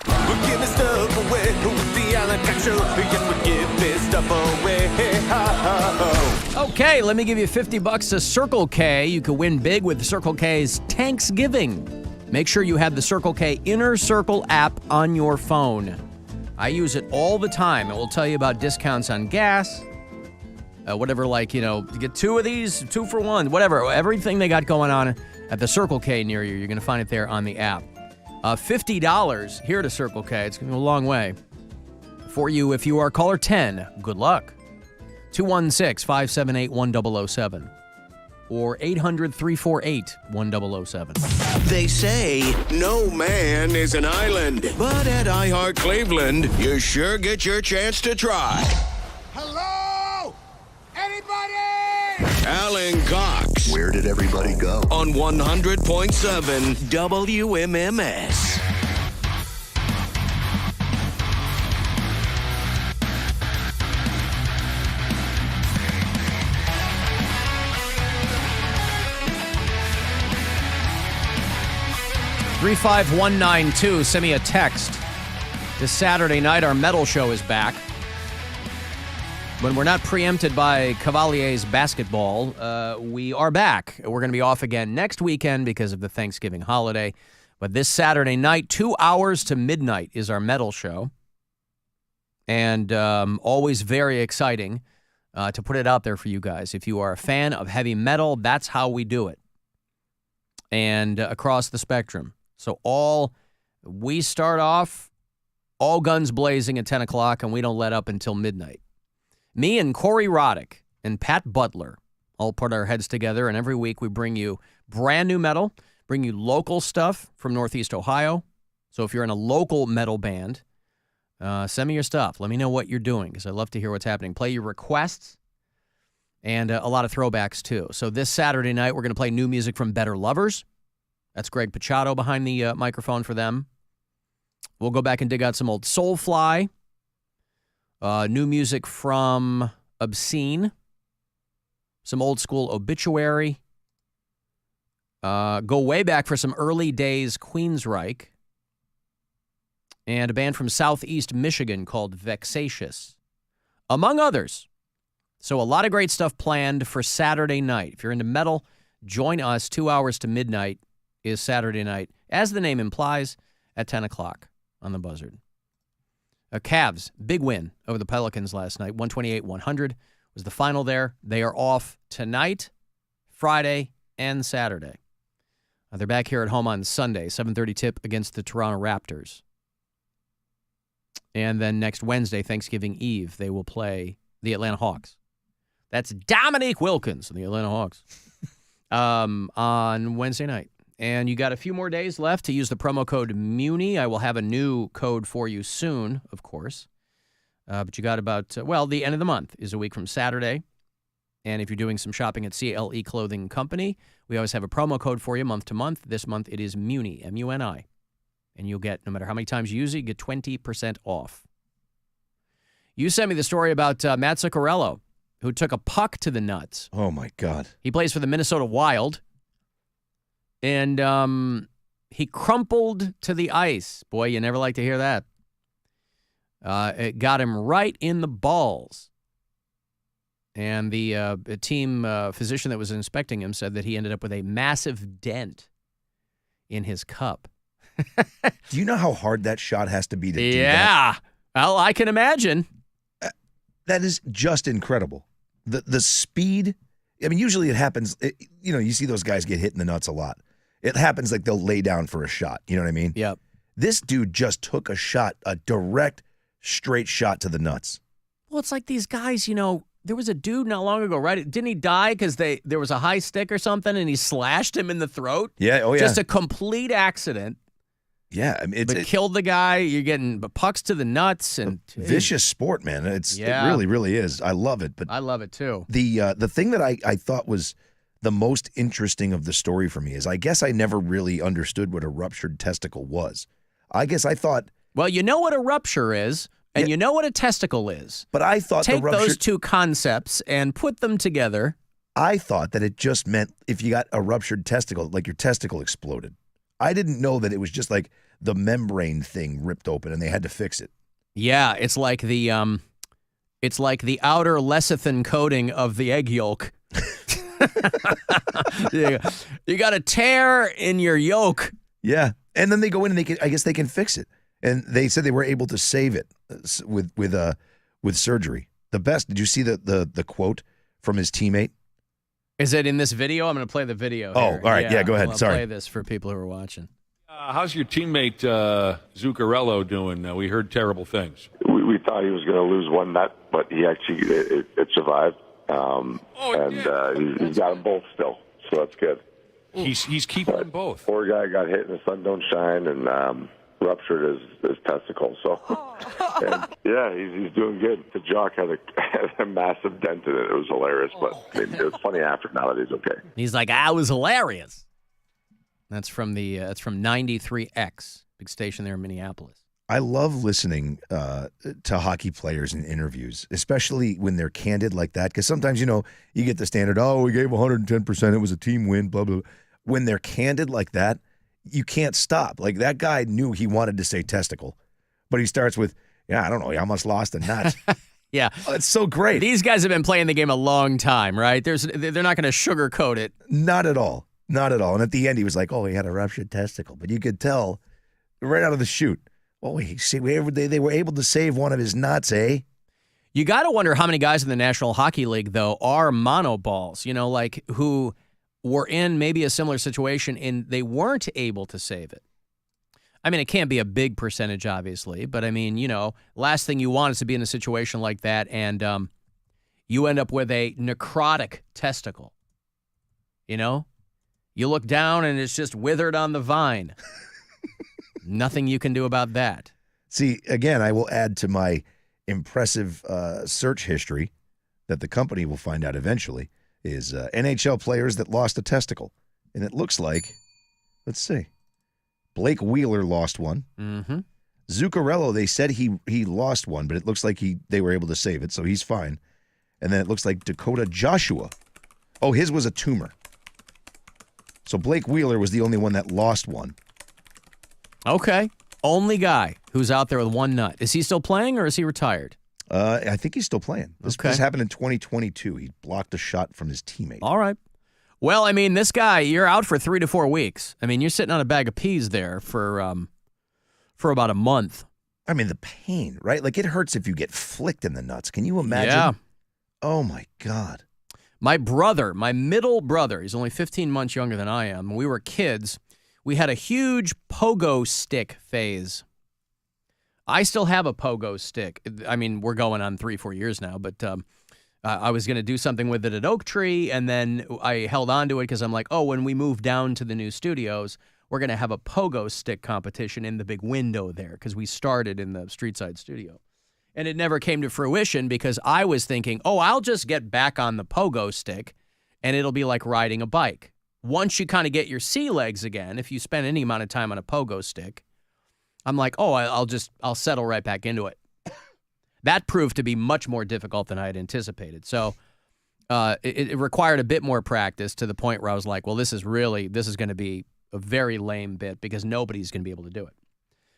Speaker 5: We're giving stuff away with the Alan Cox Show. Yes, we're giving stuff away.
Speaker 9: Okay, let me give you $50 to Circle K. You can win big with Circle K's Thanksgiving. Make sure you have the Circle K Inner Circle app on your phone. I use it all the time. It will tell you about discounts on gas, whatever, like, you get 2 of these, 2 for 1, whatever. Everything they got going on at the Circle K near you, you're going to find it there on the app. $50 here to Circle K. It's going to go a long way for you if you are caller 10. Good luck. 216-578-1007 or 800-348-1007.
Speaker 11: They say no man is an island, but at iHeart Cleveland, you sure get your chance to try.
Speaker 5: Hello? Anybody?
Speaker 11: Alan Cox.
Speaker 1: Where did everybody go?
Speaker 11: On 100.7 WMMS.
Speaker 9: $35192. Send me a text. This Saturday night, our metal show is back. When we're not preempted by Cavalier's basketball, we are back. We're going to be off again next weekend because of the Thanksgiving holiday. But this Saturday night, 2 hours to midnight is our metal show. And always very exciting to put it out there for you guys. If you are a fan of heavy metal, that's how we do it. And across the spectrum. So we start off all guns blazing at 10 o'clock, and we don't let up until midnight. Me and Corey Roddick and Pat Butler all put our heads together, and every week we bring you brand new metal, bring you local stuff from Northeast Ohio. So if you're in a local metal band, send me your stuff. Let me know what you're doing, because I love to hear what's happening. Play your requests, and a lot of throwbacks, too. So this Saturday night, we're going to play new music from Better Lovers. That's Greg Pachado behind the microphone for them. We'll go back and dig out some old Soulfly. New music from Obscene. Some old school Obituary. Go way back for some early days Queensryche. And a band from Southeast Michigan called Vexatious. Among others. So a lot of great stuff planned for Saturday night. If you're into metal, join us. 2 hours to midnight is Saturday night, as the name implies, at 10 o'clock on the Buzzard. Cavs, big win over the Pelicans last night. 128-100 was the final there. They are off tonight, Friday, and Saturday. They're back here at home on Sunday, 7:30 tip against the Toronto Raptors. And then next Wednesday, Thanksgiving Eve, they will play the Atlanta Hawks. That's Dominique Wilkins and the Atlanta Hawks on Wednesday night. And you got a few more days left to use the promo code MUNI. I will have a new code for you soon, of course. But you got about, the end of the month is a week from Saturday. And if you're doing some shopping at CLE Clothing Company, we always have a promo code for you month to month. This month it is MUNI, M-U-N-I. And you'll get, no matter how many times you use it, you get 20% off. You sent me the story about Matt Zuccarello, who took a puck to the nuts.
Speaker 2: Oh, my God.
Speaker 9: He plays for the Minnesota Wild. And he crumpled to the ice. Boy, you never like to hear that. It got him right in the balls. And the team physician that was inspecting him said that he ended up with a massive dent in his cup.
Speaker 2: Do you know how hard that shot has to be to do that?
Speaker 9: Yeah. Well, I can imagine.
Speaker 2: That is just incredible. The speed. I mean, usually it happens, you see those guys get hit in the nuts a lot. It happens like they'll lay down for a shot. You know what I mean?
Speaker 9: Yep.
Speaker 2: This dude just took a shot, a direct, straight shot to the nuts.
Speaker 9: Well, it's like these guys, there was a dude not long ago, right? Didn't he die because there was a high stick or something and he slashed him in the throat?
Speaker 2: Yeah, oh yeah.
Speaker 9: Just a complete accident.
Speaker 2: Yeah. I mean,
Speaker 9: it killed the guy. You're getting pucks to the nuts. And
Speaker 2: vicious sport, man. It really, really is. I love it. But
Speaker 9: I love it, too.
Speaker 2: The thing that I thought was the most interesting of the story for me is I guess I never really understood what a ruptured testicle was. I guess I thought...
Speaker 9: Well, you know what a rupture is, and you know what a testicle is.
Speaker 2: But I thought
Speaker 9: Take those two concepts and put them together.
Speaker 2: I thought that it just meant if you got a ruptured testicle, like your testicle exploded. I didn't know that it was just like the membrane thing ripped open and they had to fix it.
Speaker 9: Yeah, it's like the outer lecithin coating of the egg yolk. You got a tear in your yolk.
Speaker 2: Yeah, and then they go in and I guess they can fix it. And they said they were able to save it with surgery. The best. Did you see the quote from his teammate?
Speaker 9: Is it in this video? I'm going to play the video.
Speaker 2: Oh,
Speaker 9: here.
Speaker 2: all right. Yeah, go ahead.
Speaker 9: I'll
Speaker 2: Sorry.
Speaker 9: play this for people who are watching.
Speaker 1: How's your teammate Zuccarello doing? We heard terrible things.
Speaker 3: We thought he was going to lose one nut, but he actually it survived. He's got them both still, so that's good.
Speaker 1: He's keeping them both.
Speaker 3: Poor guy got hit and the sun don't shine and ruptured his testicle. So, and, yeah, he's doing good. The jock had a massive dent in it. It was hilarious, but it was funny after. Now that he's okay.
Speaker 9: He's like, I was hilarious. That's from 93X, big station there in Minneapolis.
Speaker 2: I love listening to hockey players in interviews, especially when they're candid like that. Because sometimes, you get the standard, we gave 110%, it was a team win, blah, blah, blah. When they're candid like that, you can't stop. Like that guy knew he wanted to say testicle, but he starts with, I don't know, I almost lost a nut.
Speaker 9: Yeah.
Speaker 2: Oh, it's so great.
Speaker 9: These guys have been playing the game a long time, right? They're not going to sugarcoat it.
Speaker 2: Not at all. Not at all. And at the end, he was like, he had a ruptured testicle. But you could tell right out of the chute, they were able to save one of his nuts, eh?
Speaker 9: You got to wonder how many guys in the National Hockey League, though, are monoballs, like who were in maybe a similar situation and they weren't able to save it. I mean, it can't be a big percentage, obviously, but I mean, last thing you want is to be in a situation like that and you end up with a necrotic testicle. You look down and it's just withered on the vine. Nothing you can do about that.
Speaker 2: See, again, I will add to my impressive search history that the company will find out eventually is NHL players that lost a testicle. And it looks like, let's see, Blake Wheeler lost one.
Speaker 9: Mm-hmm.
Speaker 2: Zuccarello, they said he lost one, but it looks like they were able to save it, so he's fine. And then it looks like Dakota Joshua. Oh, his was a tumor. So Blake Wheeler was the only one that lost one.
Speaker 9: Okay. Only guy who's out there with one nut. Is he still playing or is he retired?
Speaker 2: I think he's still playing. This happened in 2022. He blocked a shot from his teammate.
Speaker 9: All right. Well, I mean, this guy, you're out for 3 to 4 weeks. I mean, you're sitting on a bag of peas there for about a month.
Speaker 2: I mean, the pain, right? Like, it hurts if you get flicked in the nuts. Can you imagine?
Speaker 9: Yeah.
Speaker 2: Oh, my God.
Speaker 9: My middle brother, he's only 15 months younger than I am. When we were kids, we had a huge pogo stick phase. I still have a pogo stick. I mean, we're going on 3-4 years now, but I was going to do something with it at Oak Tree, and then I held on to it because I'm like, when we move down to the new studios, we're going to have a pogo stick competition in the big window there because we started in the street side studio. And it never came to fruition because I was thinking, I'll just get back on the pogo stick, and it'll be like riding a bike. Once you kind of get your sea legs again, if you spend any amount of time on a pogo stick, I'm like, I'll settle right back into it. That proved to be much more difficult than I had anticipated. So it required a bit more practice to the point where I was like, well, this is going to be a very lame bit because nobody's going to be able to do it.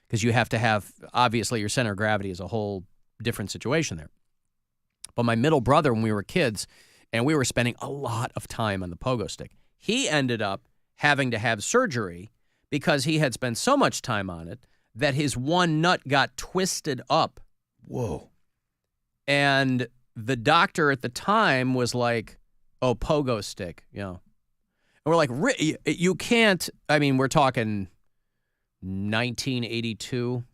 Speaker 9: Because you have to have, obviously, your center of gravity is a whole different situation there. But my middle brother, when we were kids, and we were spending a lot of time on the pogo stick, he ended up having to have surgery because he had spent so much time on it that his one nut got twisted up.
Speaker 2: Whoa.
Speaker 9: And the doctor at the time was like, pogo stick, And we're like, you can't, I mean, we're talking 1982,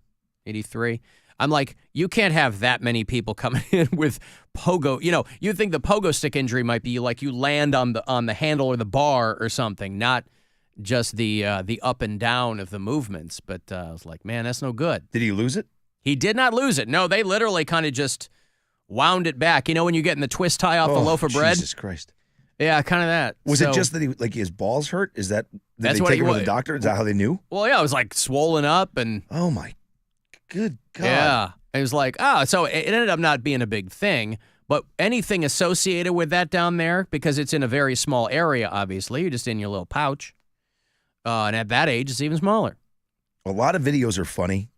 Speaker 9: 83. I'm like, you can't have that many people coming in with pogo. You think the pogo stick injury might be like you land on the handle or the bar or something, not just the up and down of the movements. But I was like, man, that's no good.
Speaker 2: Did he lose it?
Speaker 9: He did not lose it. No, they literally kind of just wound it back. When you're getting the twist tie off the loaf of bread?
Speaker 2: Jesus Christ.
Speaker 9: Yeah, kind of that.
Speaker 2: Was it just that his balls hurt? Is that, did
Speaker 9: that's
Speaker 2: they
Speaker 9: what
Speaker 2: take him to the doctor? Is that how they knew?
Speaker 9: Well, yeah, it was like swollen up and.
Speaker 2: Oh my good God.
Speaker 9: Yeah. It was like, so it ended up not being a big thing, But anything associated with that down there, because it's in a very small area, obviously, you're just in your little pouch. And at that age, it's even smaller.
Speaker 2: A lot of videos are funny,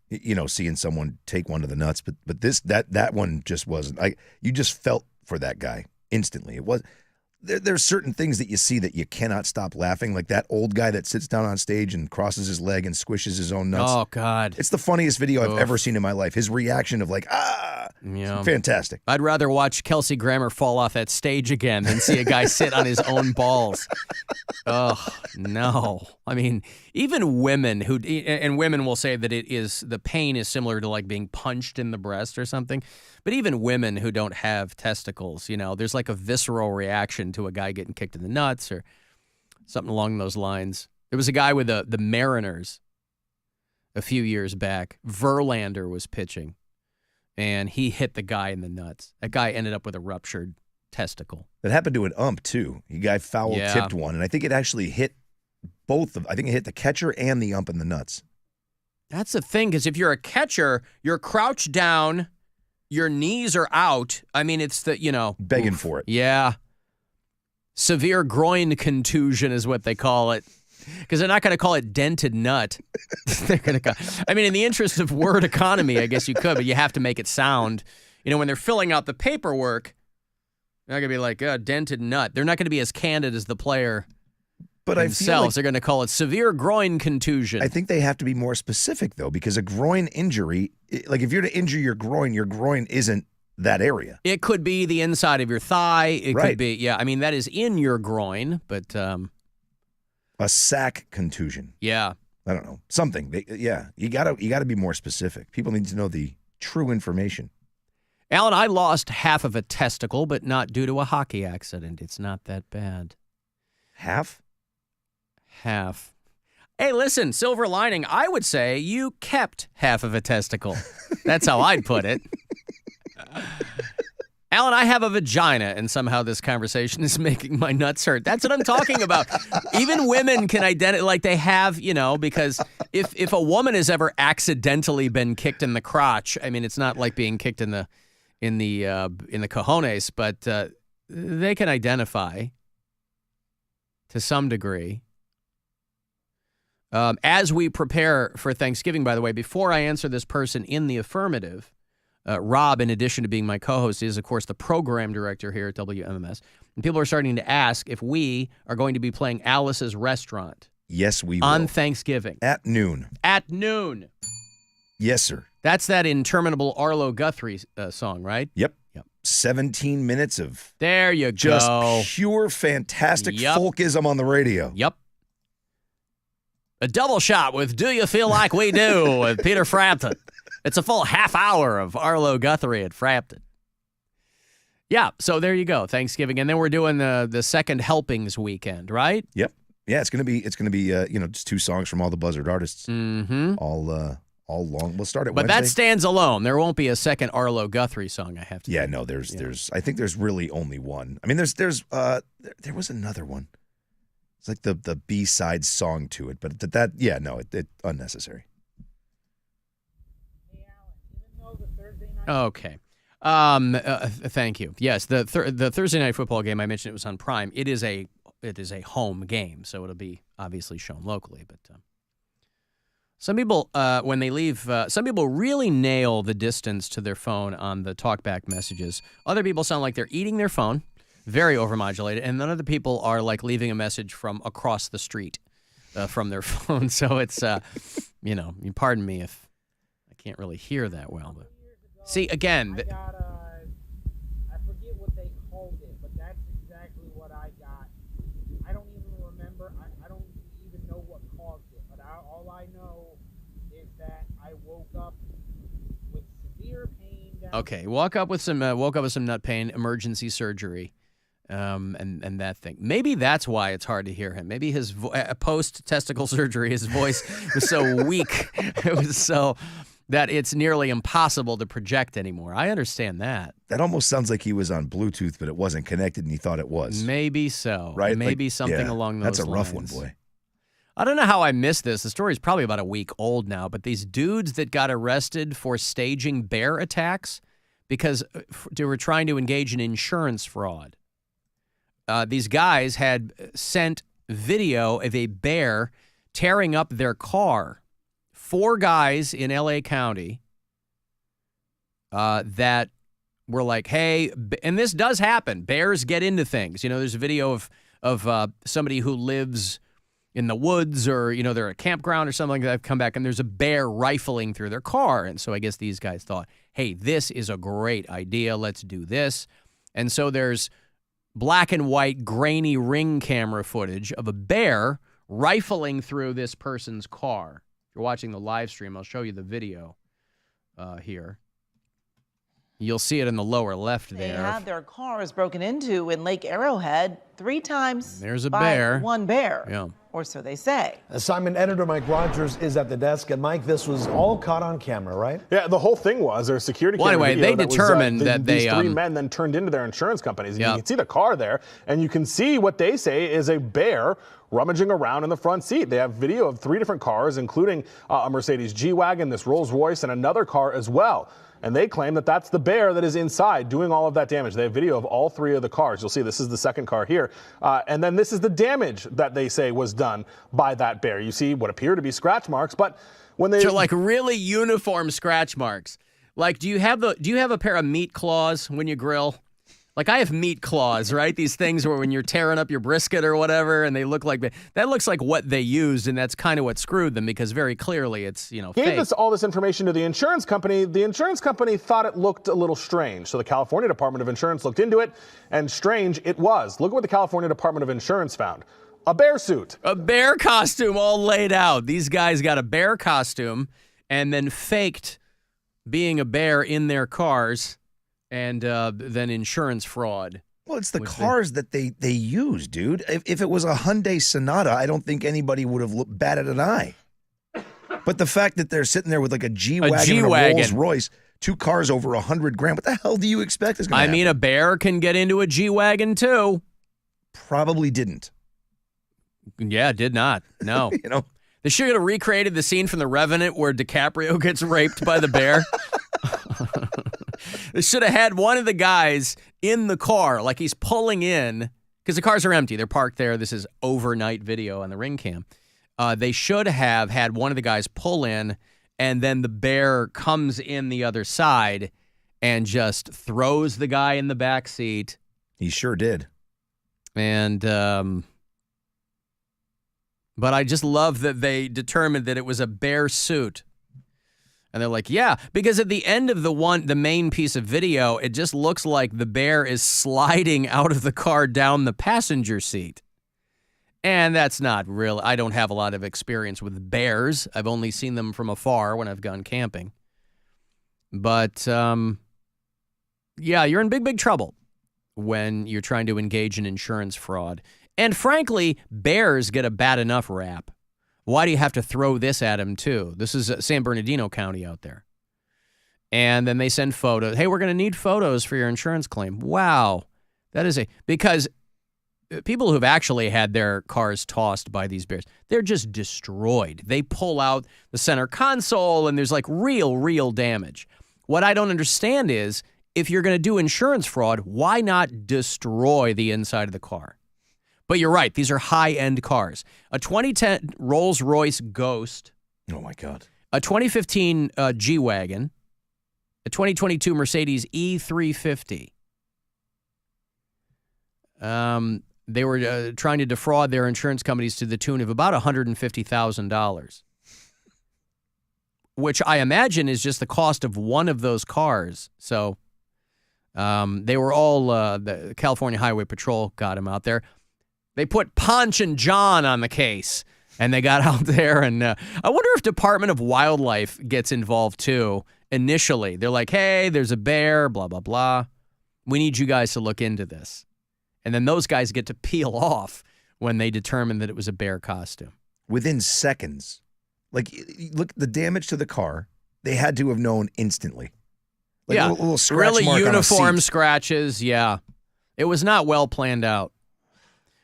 Speaker 2: seeing someone take one to the nuts, but that one just wasn't. You just felt for that guy instantly. It was there's certain things that you see that you cannot stop laughing, like that old guy that sits down on stage and crosses his leg and squishes his own nuts.
Speaker 9: Oh, God.
Speaker 2: It's the funniest video I've ever seen in my life. His reaction of
Speaker 9: Yeah.
Speaker 2: Fantastic.
Speaker 9: I'd rather watch Kelsey Grammer fall off that stage again than see a guy sit on his own balls. Oh, no. I mean, even women and women will say that the pain is similar to like being punched in the breast or something. But even women who don't have testicles, there's like a visceral reaction to a guy getting kicked in the nuts or something along those lines. There was a guy with the Mariners a few years back. Verlander was pitching, and he hit the guy in the nuts. That guy ended up with a ruptured testicle.
Speaker 2: That happened to an ump, too. The guy foul-tipped one, and I think it actually hit I think it hit the catcher and the ump in the nuts.
Speaker 9: That's the thing, because if you're a catcher, you're crouched down, your knees are out. I mean, it's
Speaker 2: begging for it.
Speaker 9: Yeah. Severe groin contusion is what they call it. Because they're not going to call it dented nut. They're going to in the interest of word economy, I guess you could, but you have to make it sound. When they're filling out the paperwork, they're not going to be like, dented nut. They're not going to be as candid as the player themselves. They're going to call it severe groin contusion.
Speaker 2: I think they have to be more specific, though, because a groin injury, like if you're to injure your groin isn't that area.
Speaker 9: It could be the inside of your thigh. It could be, that is in your groin, but...
Speaker 2: a sac contusion.
Speaker 9: Yeah.
Speaker 2: I don't know. Something. You gotta be more specific. People need to know the true information.
Speaker 9: Alan, I lost half of a testicle, but not due to a hockey accident. It's not that bad.
Speaker 2: Half?
Speaker 9: Half. Hey, listen, silver lining, I would say you kept half of a testicle. That's how I'd put it. Alan, I have a vagina, and somehow this conversation is making my nuts hurt. That's what I'm talking about. Even women can identify, like they have, because if a woman has ever accidentally been kicked in the crotch, it's not like being kicked in the cojones, but they can identify to some degree. As we prepare for Thanksgiving, by the way, before I answer this person in the affirmative, Rob, in addition to being my co-host, is, of course, the program director here at WMMS. And people are starting to ask if we are going to be playing Alice's Restaurant.
Speaker 2: Yes, we will.
Speaker 9: On Thanksgiving.
Speaker 2: At noon.
Speaker 9: At noon.
Speaker 2: Yes, sir.
Speaker 9: That's that interminable Arlo Guthrie song, right?
Speaker 2: Yep. 17 minutes of...
Speaker 9: There you
Speaker 2: just
Speaker 9: go.
Speaker 2: Just pure fantastic folkism on the radio.
Speaker 9: Yep. A double shot with Do You Feel Like We Do with Peter Frampton. It's a full half hour of Arlo Guthrie at Frampton. Yeah, so there you go, Thanksgiving, and then we're doing the second helpings weekend, right?
Speaker 2: Yep. Yeah, it's gonna be just two songs from all the Buzzard artists.
Speaker 9: Mm-hmm.
Speaker 2: All long. We'll start at
Speaker 9: But
Speaker 2: Wednesday.
Speaker 9: that stands alone. There won't be a second Arlo Guthrie song. I have to.
Speaker 2: Yeah, no. There's. I think there's really only one. There was another one. It's like the B-side song to it, but it unnecessary.
Speaker 9: Okay. Thank you. Yes, the Thursday night football game I mentioned, it was on Prime. It is a home game, so it'll be obviously shown locally. But some people, when they leave, some people really nail the distance to their phone on the talkback messages. Other people sound like they're eating their phone, very overmodulated, and then other people are like leaving a message from across the street from their phone. So it's, you pardon me if I can't really hear that well, but. See, again...
Speaker 6: I forget what they called it, but that's exactly what I got. I don't even remember. I don't even know what caused it, but all I know is that I woke up with severe pain.
Speaker 9: Okay, woke up with some nut pain, emergency surgery, and that thing. Maybe that's why it's hard to hear him. Maybe his post-testicle surgery, his voice was so weak. It was so... that it's nearly impossible to project anymore. I understand that.
Speaker 2: That almost sounds like he was on Bluetooth, but it wasn't connected and he thought it was.
Speaker 9: Maybe so.
Speaker 2: Right?
Speaker 9: Maybe something along those lines.
Speaker 2: That's a rough one, boy.
Speaker 9: I don't know how I missed this. The story's probably about a week old now, but these dudes that got arrested for staging bear attacks because they were trying to engage in insurance fraud. These guys had sent video of a bear tearing up their car. 4 guys in L.A. County that were like, hey, and this does happen. Bears get into things. There's a video of somebody who lives in the woods or, they're at a campground or something like that. I've come back and there's a bear rifling through their car. And so I guess these guys thought, hey, this is a great idea. Let's do this. And so there's black and white grainy ring camera footage of a bear rifling through this person's car. If you're watching the live stream, I'll show you the video here. You'll see it in the lower left there.
Speaker 4: They had their cars broken into in Lake Arrowhead 3 times.
Speaker 9: There's a
Speaker 4: by
Speaker 9: bear.
Speaker 4: One bear.
Speaker 9: Yeah.
Speaker 4: Or so they say.
Speaker 7: Assignment editor Mike Rogers is at the desk. And Mike, this was all caught on camera, right?
Speaker 8: Yeah, the whole thing was there's security camera
Speaker 9: anyway,
Speaker 8: video
Speaker 9: they determined that
Speaker 8: these 3 men then turned into their insurance companies. And you can see the car there, and you can see what they say is a bear rummaging around in the front seat. They have video of 3 different cars, including a Mercedes G-Wagon, this Rolls Royce, and another car as well. And they claim that that's the bear that is inside doing all of that damage. They have video of all 3 of the cars. You'll see this is the second car here. And then this is the damage that they say was done by that bear. You see what appear to be scratch marks, but when they...
Speaker 9: So like really uniform scratch marks. Like, do you have a pair of meat claws when you grill? Like I have meat claws, right? These things where when you're tearing up your brisket or whatever, and they look like that looks like what they used, and that's kind of what screwed them because very clearly it's
Speaker 8: Gave
Speaker 9: fake.
Speaker 8: all this information to the insurance company. The insurance company thought it looked a little strange, so the California Department of Insurance looked into it, and strange it was. Look at what the California Department of Insurance found: a bear suit,
Speaker 9: a bear costume, all laid out. These guys got a bear costume and then faked being a bear in their cars. And then insurance fraud.
Speaker 2: Well, it's the cars that they use, dude. If it was a Hyundai Sonata, I don't think anybody would have batted an eye. But the fact that they're sitting there with like a G-Wagon and a Rolls Royce, 2 cars over $100,000, what the hell do you expect is going to happen?
Speaker 9: I mean, a bear can get into a G-Wagon too.
Speaker 2: Probably didn't.
Speaker 9: Yeah, did not. No. They should have recreated the scene from The Revenant where DiCaprio gets raped by the bear. They should have had one of the guys in the car, like he's pulling in, because the cars are empty. They're parked there. This is overnight video on the ring cam. They should have had one of the guys pull in, and then the bear comes in the other side and just throws the guy in the back seat.
Speaker 2: He sure did.
Speaker 9: And, but I just love that they determined that it was a bear suit. And they're like, yeah, because at the end of the main piece of video, it just looks like the bear is sliding out of the car down the passenger seat. And that's not real. I don't have a lot of experience with bears. I've only seen them from afar when I've gone camping. But, yeah, you're in big, big trouble when you're trying to engage in insurance fraud. And frankly, bears get a bad enough rap. Why do you have to throw this at him, too? This is San Bernardino County out there. And then they send photos. Hey, we're going to need photos for your insurance claim. Wow. That is because people who've actually had their cars tossed by these bears, they're just destroyed. They pull out the center console, and there's like real damage. What I don't understand is, if you're going to do insurance fraud, why not destroy the inside of the car? But you're right. These are high-end cars. A 2010 Rolls-Royce Ghost.
Speaker 2: Oh, my God.
Speaker 9: A 2015 G-Wagon. A 2022 Mercedes E350. They were trying to defraud their insurance companies to the tune of about $150,000, which I imagine is just the cost of one of those cars. So they were all, the California Highway Patrol got them out there. They put Ponch and John on the case, and they got out there. And I wonder if Department of Wildlife gets involved, too, initially. They're like, hey, there's a bear, blah, blah, blah. We need you guys to look into this. And then those guys get to peel off when they determine that it was a bear costume.
Speaker 2: Within seconds. Like, look, the damage to the car, they had to have known instantly. Like
Speaker 9: yeah,
Speaker 2: little scratch
Speaker 9: really
Speaker 2: mark
Speaker 9: uniform
Speaker 2: on a seat.
Speaker 9: scratches, yeah. It was not well planned out.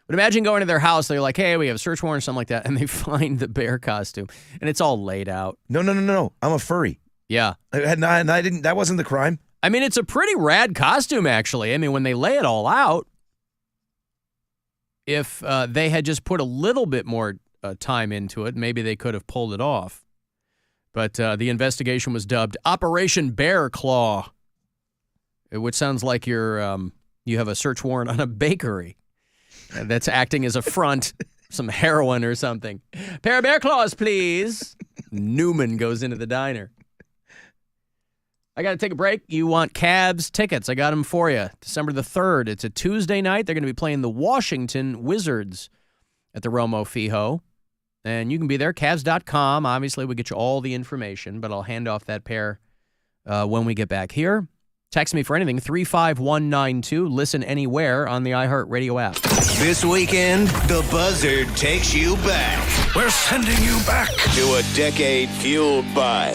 Speaker 9: But imagine going to their house, they're like, hey, we have a search warrant or something like that, and they find the bear costume, and it's all laid out.
Speaker 2: No. I'm a furry.
Speaker 9: Yeah.
Speaker 2: I didn't. That wasn't the crime.
Speaker 9: I mean, it's a pretty rad costume, actually. I mean, when they lay it all out, if they had just put a little bit more time into it, maybe they could have pulled it off. But the investigation was dubbed Operation Bear Claw, which sounds like you have a search warrant on a bakery that's acting as a front, some heroin or something. Pair of bear claws, please. Newman goes into the diner. I got to take a break. You want Cavs tickets? I got them for you. December the 3rd. It's a Tuesday night. They're going to be playing the Washington Wizards at the Romo Fijo. And you can be there, Cavs.com. Obviously, we'll get you all the information, but I'll hand off that pair when we get back here. Text me for anything, 35192. Listen anywhere on the iHeartRadio app.
Speaker 11: This weekend, the Buzzard takes you back. We're sending you back to a decade fueled by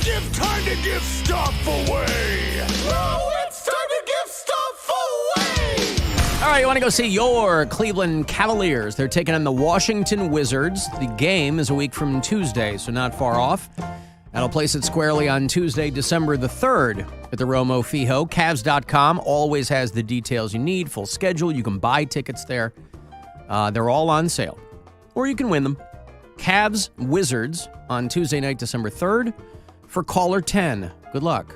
Speaker 5: give time to give stuff away. Oh, it's time to give stuff away.
Speaker 9: All right, you want to go see your Cleveland Cavaliers. They're taking on the Washington Wizards. The game is a week from Tuesday, so not far off. That'll place it squarely on Tuesday, December the 3rd at the Romo Fijo. Cavs.com always has the details you need, full schedule. You can buy tickets there. They're all on sale, or you can win them. Cavs Wizards on Tuesday night, December 3rd for caller 10. Good luck.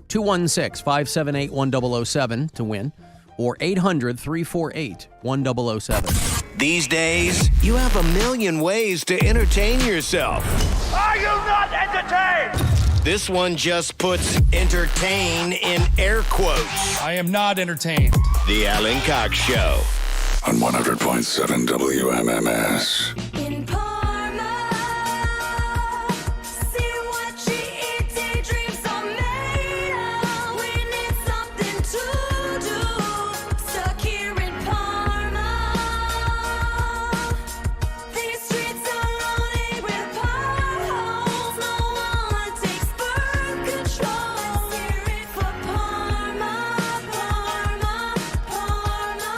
Speaker 9: 216-578-1007 to win, or 800-348-1007.
Speaker 11: These days, you have a million ways to entertain yourself.
Speaker 5: Are you not entertained?
Speaker 11: This one just puts entertain in air quotes.
Speaker 10: I am not entertained.
Speaker 11: The Alan Cox Show.
Speaker 12: On 100.7 WMMS.
Speaker 32: In Parma, see what she eat, daydreams are made of. We need something to do, stuck here in Parma. These streets are loaded with potholes. No one takes birth control. Hear it for Parma, Parma, Parma.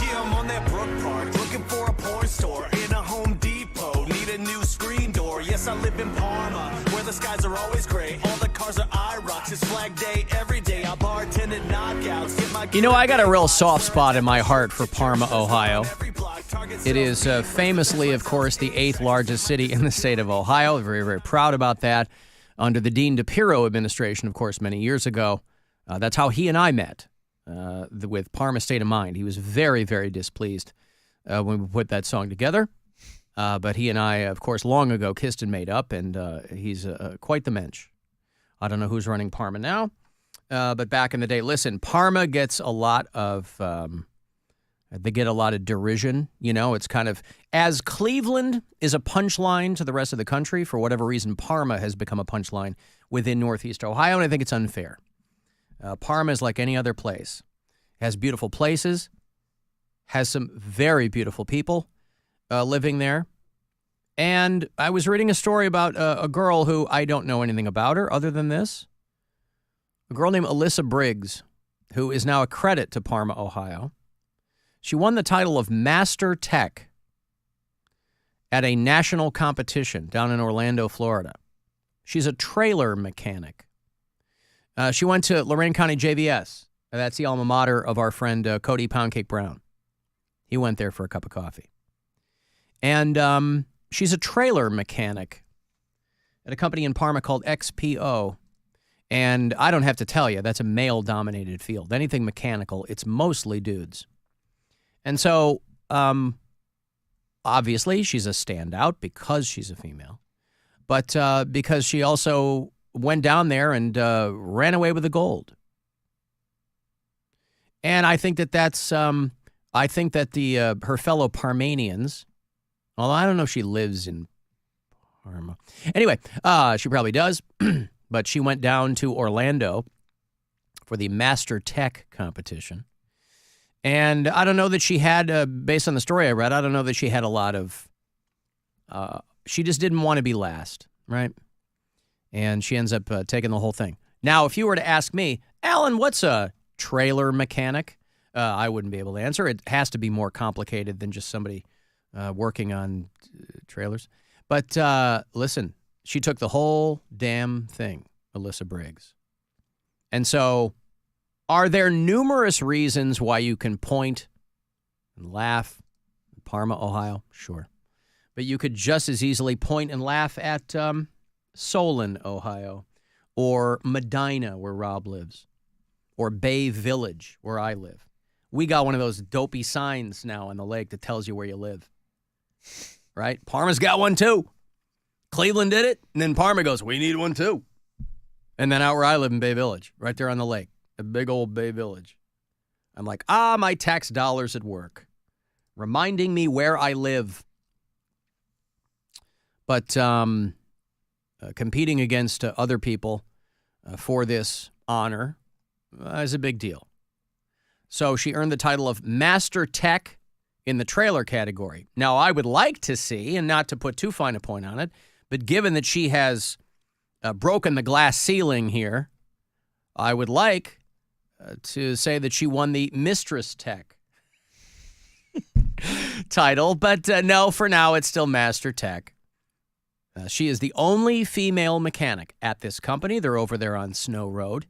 Speaker 5: Yeah, I'm on that Brook Park, looking for a porn store in a Home Depot. Need a new screen door. Yes, I live in Parma, where the skies are always gray. All the cars are IROCs. It's Flag Day every day. I bartended knockouts. Get my
Speaker 9: You know, I got a real soft spot in my heart for Parma, Ohio. It is famously, of course, the 8th largest city in the state of Ohio. Very, very proud about that. Under the Dean DePiro administration, of course, many years ago. That's how he and I met, with Parma State of Mind. He was very, very displeased when we put that song together. But he and I, of course, long ago kissed and made up, and he's quite the mensch. I don't know who's running Parma now, but back in the day, listen, Parma gets a lot of they get a lot of derision. You know, it's kind of, as Cleveland is a punchline to the rest of the country, for whatever reason, Parma has become a punchline within Northeast Ohio, and I think it's unfair. Parma is like any other place. It has beautiful places, has some very beautiful people living there. And I was reading a story about a girl who I don't know anything about her other than this. A girl named Alyssa Briggs, who is now a credit to Parma, Ohio. She won the title of Master Tech at a national competition down in Orlando, Florida. She's a trailer mechanic. She went to Lorain County JVS. That's the alma mater of our friend Cody Poundcake Brown. He went there for a cup of coffee. And she's a trailer mechanic at a company in Parma called XPO. And I don't have to tell you, that's a male-dominated field. Anything mechanical, it's mostly dudes. And so, obviously, she's a standout because she's a female. But because she also went down there and ran away with the gold. And I think that that's, I think that her fellow Parmanians, although I don't know if she lives in Parma. Anyway, she probably does, but she went down to Orlando for the Master Tech competition. And I don't know that she had, based on the story I read, I don't know that she had a lot of, she just didn't want to be last, right? And she ends up taking the whole thing. Now, if you were to ask me, Alan, what's a trailer mechanic? I wouldn't be able to answer. It has to be more complicated than just somebody working on trailers. But listen, she took the whole damn thing, Alyssa Briggs. And so, are there numerous reasons why you can point and laugh in Parma, Ohio? Sure. But you could just as easily point and laugh at Solon, Ohio, or Medina, where Rob lives, or Bay Village, where I live. We got one of those dopey signs now on the lake that tells you where you live, right? Parma's got one too. Cleveland did it, and then Parma goes, we need one too. And then out where I live in Bay Village, right there on the lake, a big old Bay Village. I'm like, my tax dollars at work, reminding me where I live. But competing against other people for this honor is a big deal. So she earned the title of Master Tech in the trailer category. Now, I would like to see, and not to put too fine a point on it, But given that she has broken the glass ceiling here, I would like to say that she won the Mistress Tech title. But no, for now, it's still Master Tech. She is the only female mechanic at this company. They're over there on Snow Road.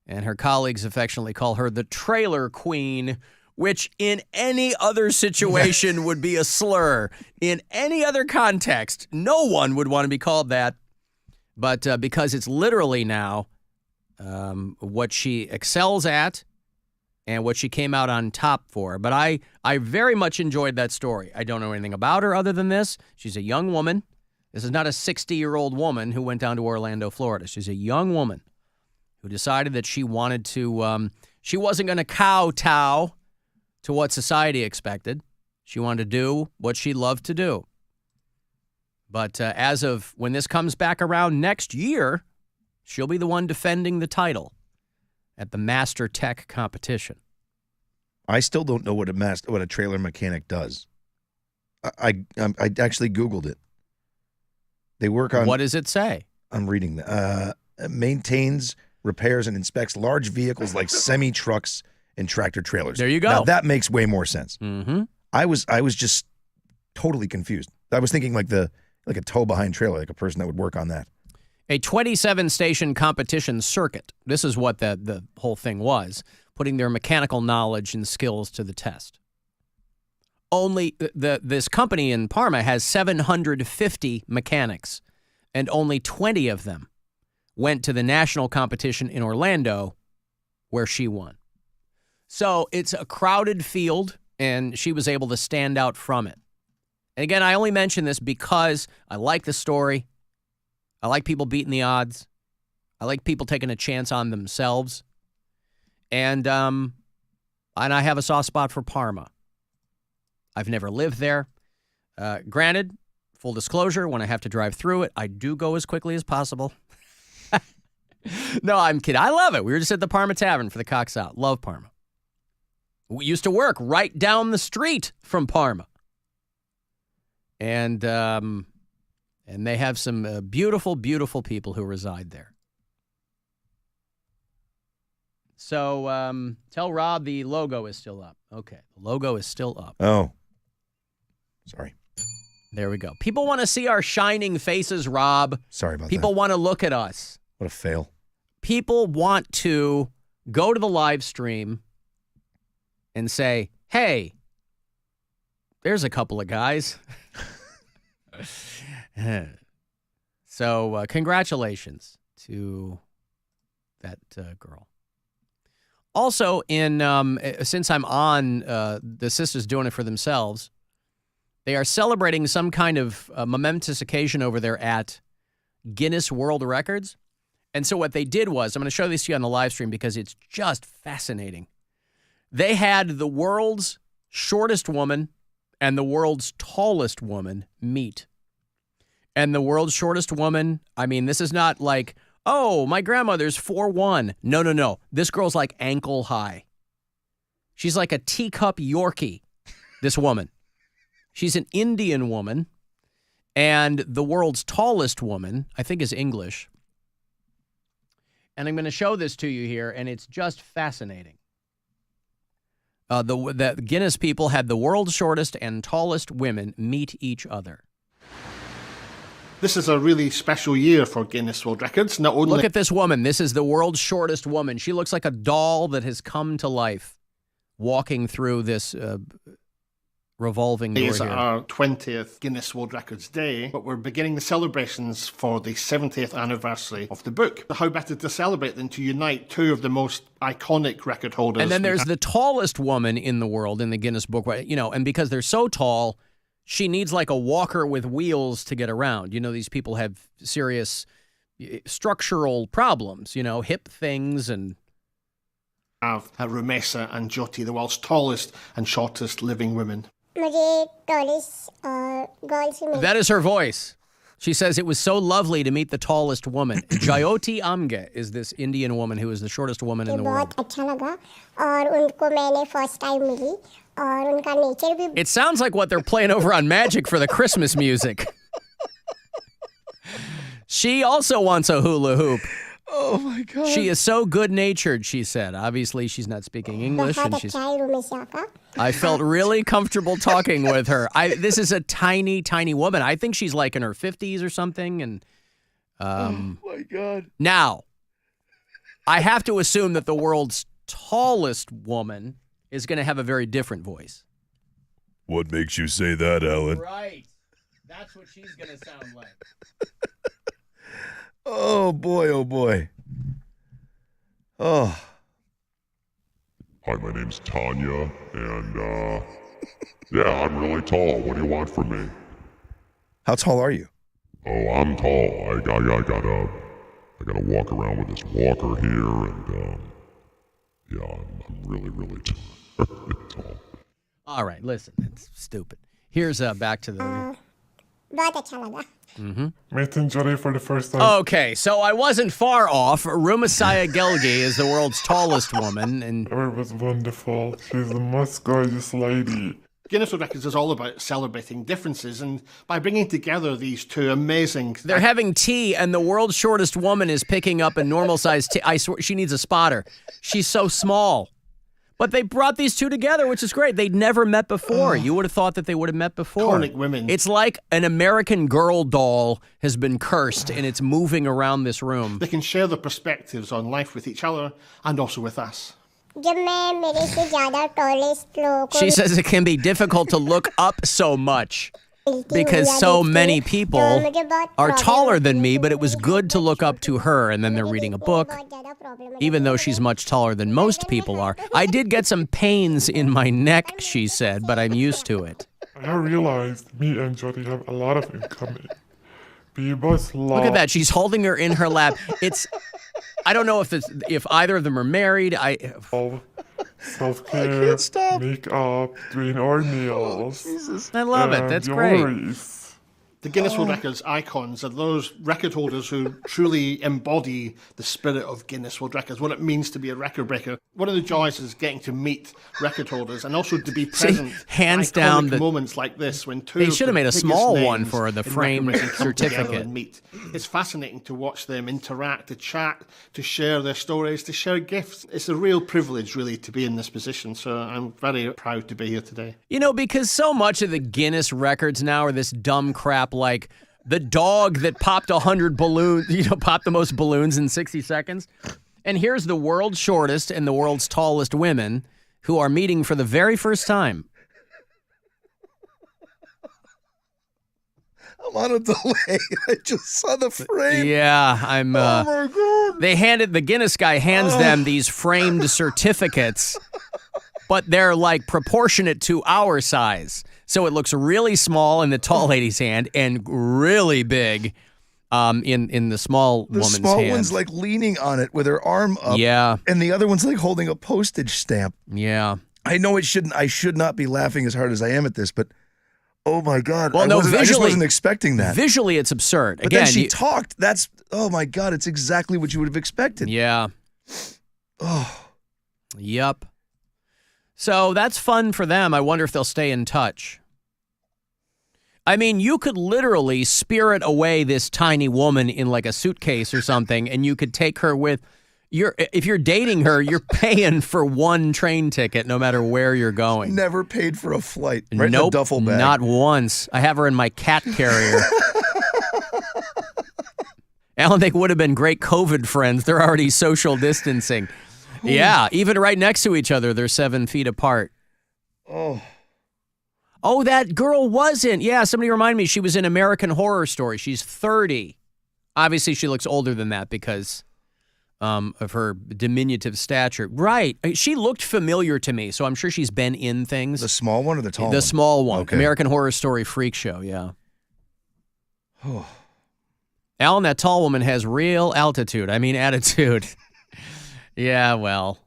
Speaker 9: And her colleagues affectionately call her the Trailer Queen, which in any other situation would be a slur. In any other context, no one would want to be called that. But because it's literally now what she excels at and what she came out on top for. But I very much enjoyed that story. I don't know anything about her other than this. She's a young woman. This is not a 60-year-old woman who went down to Orlando, Florida. She's a young woman who decided that she wanted to, she wasn't going to kowtow to what society expected. She wanted to do what she loved to do. But as of when this comes back around next year, she'll be the one defending the title at the Master Tech competition.
Speaker 2: I still don't know what a trailer mechanic does. I actually Googled it. They work on...
Speaker 9: What does it say?
Speaker 2: I'm reading that. Maintains, repairs, and inspects large vehicles like semi-trucks and tractor trailers.
Speaker 9: There you go.
Speaker 2: Now, that makes way more sense.
Speaker 9: Mm-hmm.
Speaker 2: I was just totally confused. I was thinking like a tow-behind trailer, like a person that would work on that.
Speaker 9: A 27-station competition circuit. This is what the whole thing was, putting their mechanical knowledge and skills to the test. Only this company in Parma has 750 mechanics, and only 20 of them went to the national competition in Orlando, where she won. So it's a crowded field, and she was able to stand out from it. And again, I only mention this because I like the story. I like people beating the odds. I like people taking a chance on themselves. And I have a soft spot for Parma. I've never lived there. Granted, full disclosure, when I have to drive through it, I do go as quickly as possible. No, I'm kidding. I love it. We were just at the Parma Tavern for the Cox Out. Love Parma. We used to work right down the street from Parma. And they have some beautiful, beautiful people who reside there. So tell Rob the logo is still up. Okay, the logo is still up.
Speaker 2: Oh. Sorry.
Speaker 9: There we go. People want to see our shining faces, Rob.
Speaker 2: Sorry about
Speaker 9: People
Speaker 2: that.
Speaker 9: want to look at us.
Speaker 2: What a fail.
Speaker 9: People want to go to the live stream and say, hey, there's a couple of guys. So congratulations to that girl. Also, since I'm on the Sisters Doing It For Themselves, they are celebrating some kind of momentous occasion over there at Guinness World Records. And so what they did was, I'm going to show this to you on the live stream because it's just fascinating. They had the world's shortest woman and the world's tallest woman meet. And the world's shortest woman, I mean, this is not like, oh, my grandmother's 4'1". No. This girl's like ankle high. She's like a teacup Yorkie, this woman. She's an Indian woman. And the world's tallest woman, I think, is English. And I'm going to show this to you here, and it's just fascinating. The Guinness people had the world's shortest and tallest women meet each other.
Speaker 10: This is a really special year for Guinness World Records. Not only
Speaker 9: Look at this woman. This is the world's shortest woman. She looks like a doll that has come to life walking through this revolving door
Speaker 10: is
Speaker 9: here.
Speaker 10: our 20th Guinness World Records Day, but we're beginning the celebrations for the 70th anniversary of the book. How better to celebrate than to unite two of the most iconic record holders.
Speaker 9: And then there's the tallest woman in the world in the Guinness Book, and because they're so tall, she needs like a walker with wheels to get around. These people have serious structural problems, hip things and...
Speaker 10: Have Rumesa and Jyoti, the world's tallest and shortest living women.
Speaker 9: That is her voice. She says it was so lovely to meet the tallest woman. Jyoti Amge is this Indian woman who is the shortest woman in the world. It sounds like what they're playing over on Magic for the Christmas music. She also wants a hula hoop.
Speaker 2: Oh, my God.
Speaker 9: She is so good-natured, she said. Obviously, she's not speaking English, and I felt really comfortable talking with her. This is a tiny, tiny woman. I think she's like in her 50s or something. And
Speaker 2: oh, my God.
Speaker 9: Now, I have to assume that the world's tallest woman is going to have a very different voice.
Speaker 2: What makes you say that, Alan?
Speaker 9: Right. That's what she's going to sound like.
Speaker 2: Oh, boy, oh, boy. Oh.
Speaker 13: Hi, my name's Tanya, and, yeah, I'm really tall. What do you want from me?
Speaker 2: How tall are you?
Speaker 13: Oh, I'm tall. I gotta walk around with this walker here, and, yeah, I'm really, really tall.
Speaker 9: All right, listen, it's stupid. Here's back to the...
Speaker 13: Meeting Jody for the first time.
Speaker 9: Okay, so I wasn't far off. Rumasaya Gelgi is the world's tallest woman, and
Speaker 13: It was wonderful. She's the most gorgeous lady.
Speaker 10: Guinness World Records is all about celebrating differences, and by bringing together these two amazing...
Speaker 9: they're having tea, and the world's shortest woman is picking up a normal-sized tea. I swear, she needs a spotter. She's so small. But they brought these two together, which is great. They'd never met before. You would have thought that they would have met before.
Speaker 10: Iconic women.
Speaker 9: It's like an American Girl doll has been cursed, and it's moving around this room.
Speaker 10: They can share their perspectives on life with each other and also with us.
Speaker 9: She says it can be difficult to look up so much because so many people are taller than me, but it was good to look up to her. And then they're reading a book, even though she's much taller than most people are. I did get some pains in my neck, she said, but I'm used to it.
Speaker 13: I realized me and Jody have a lot of in common. We both love...
Speaker 9: Look at that. She's holding her in her lap. I don't know if either of them are married.
Speaker 13: Self-care, makeup, doing our nails.
Speaker 9: I love it. That's great.
Speaker 10: The Guinness World Records icons are those record holders who truly embody the spirit of Guinness World Records, what it means to be a record breaker. One of the joys is getting to meet record holders and also to be present.
Speaker 9: Hands down the
Speaker 10: moments like this when two.
Speaker 9: They should have made a small one
Speaker 10: names
Speaker 9: for the
Speaker 10: in
Speaker 9: framed
Speaker 10: record breaking come together
Speaker 9: certificate.
Speaker 10: and meet. It's fascinating to watch them interact, to chat, to share their stories, to share gifts. It's a real privilege, really, to be in this position. So I'm very proud to be here today.
Speaker 9: You know, because so much of the Guinness records now are this dumb crap like the dog that popped 100 balloons, popped the most balloons in 60 seconds. And here's the world's shortest and the world's tallest women who are meeting for the very first time.
Speaker 2: I'm on a delay. I just saw the frame.
Speaker 9: Yeah, I'm.
Speaker 2: Oh my God.
Speaker 9: The Guinness guy hands them these framed certificates, but they're like proportionate to our size. So it looks really small in the tall lady's hand and really big in the small woman's hand.
Speaker 2: The small one's like leaning on it with her arm up.
Speaker 9: Yeah.
Speaker 2: And the other one's like holding a postage stamp.
Speaker 9: Yeah.
Speaker 2: I know I should not be laughing as hard as I am at this, but oh my God.
Speaker 9: Well, no,
Speaker 2: I just wasn't expecting that.
Speaker 9: Visually, it's absurd.
Speaker 2: But
Speaker 9: Again,
Speaker 2: then she talked. Oh my God, it's exactly what you would have expected.
Speaker 9: Yeah.
Speaker 2: Oh.
Speaker 9: Yep. So that's fun for them. I wonder if they'll stay in touch. I mean, you could literally spirit away this tiny woman in like a suitcase or something, and you could take her with if you're dating her, you're paying for one train ticket no matter where you're going.
Speaker 2: Never paid for a flight. Right
Speaker 9: Nope,
Speaker 2: in a duffel bag.
Speaker 9: Not once. I have her in my cat carrier. Alan, they would have been great COVID friends. They're already social distancing. Yeah, even right next to each other, they're 7 feet apart. Oh, that girl wasn't. Yeah, somebody remind me. She was in American Horror Story. She's 30. Obviously, she looks older than that because of her diminutive stature. Right. She looked familiar to me, so I'm sure she's been in things.
Speaker 2: The small one or the tall one?
Speaker 9: The small one.
Speaker 2: Okay.
Speaker 9: American Horror Story Freak Show, yeah. Alan, that tall woman has real attitude. Yeah, well.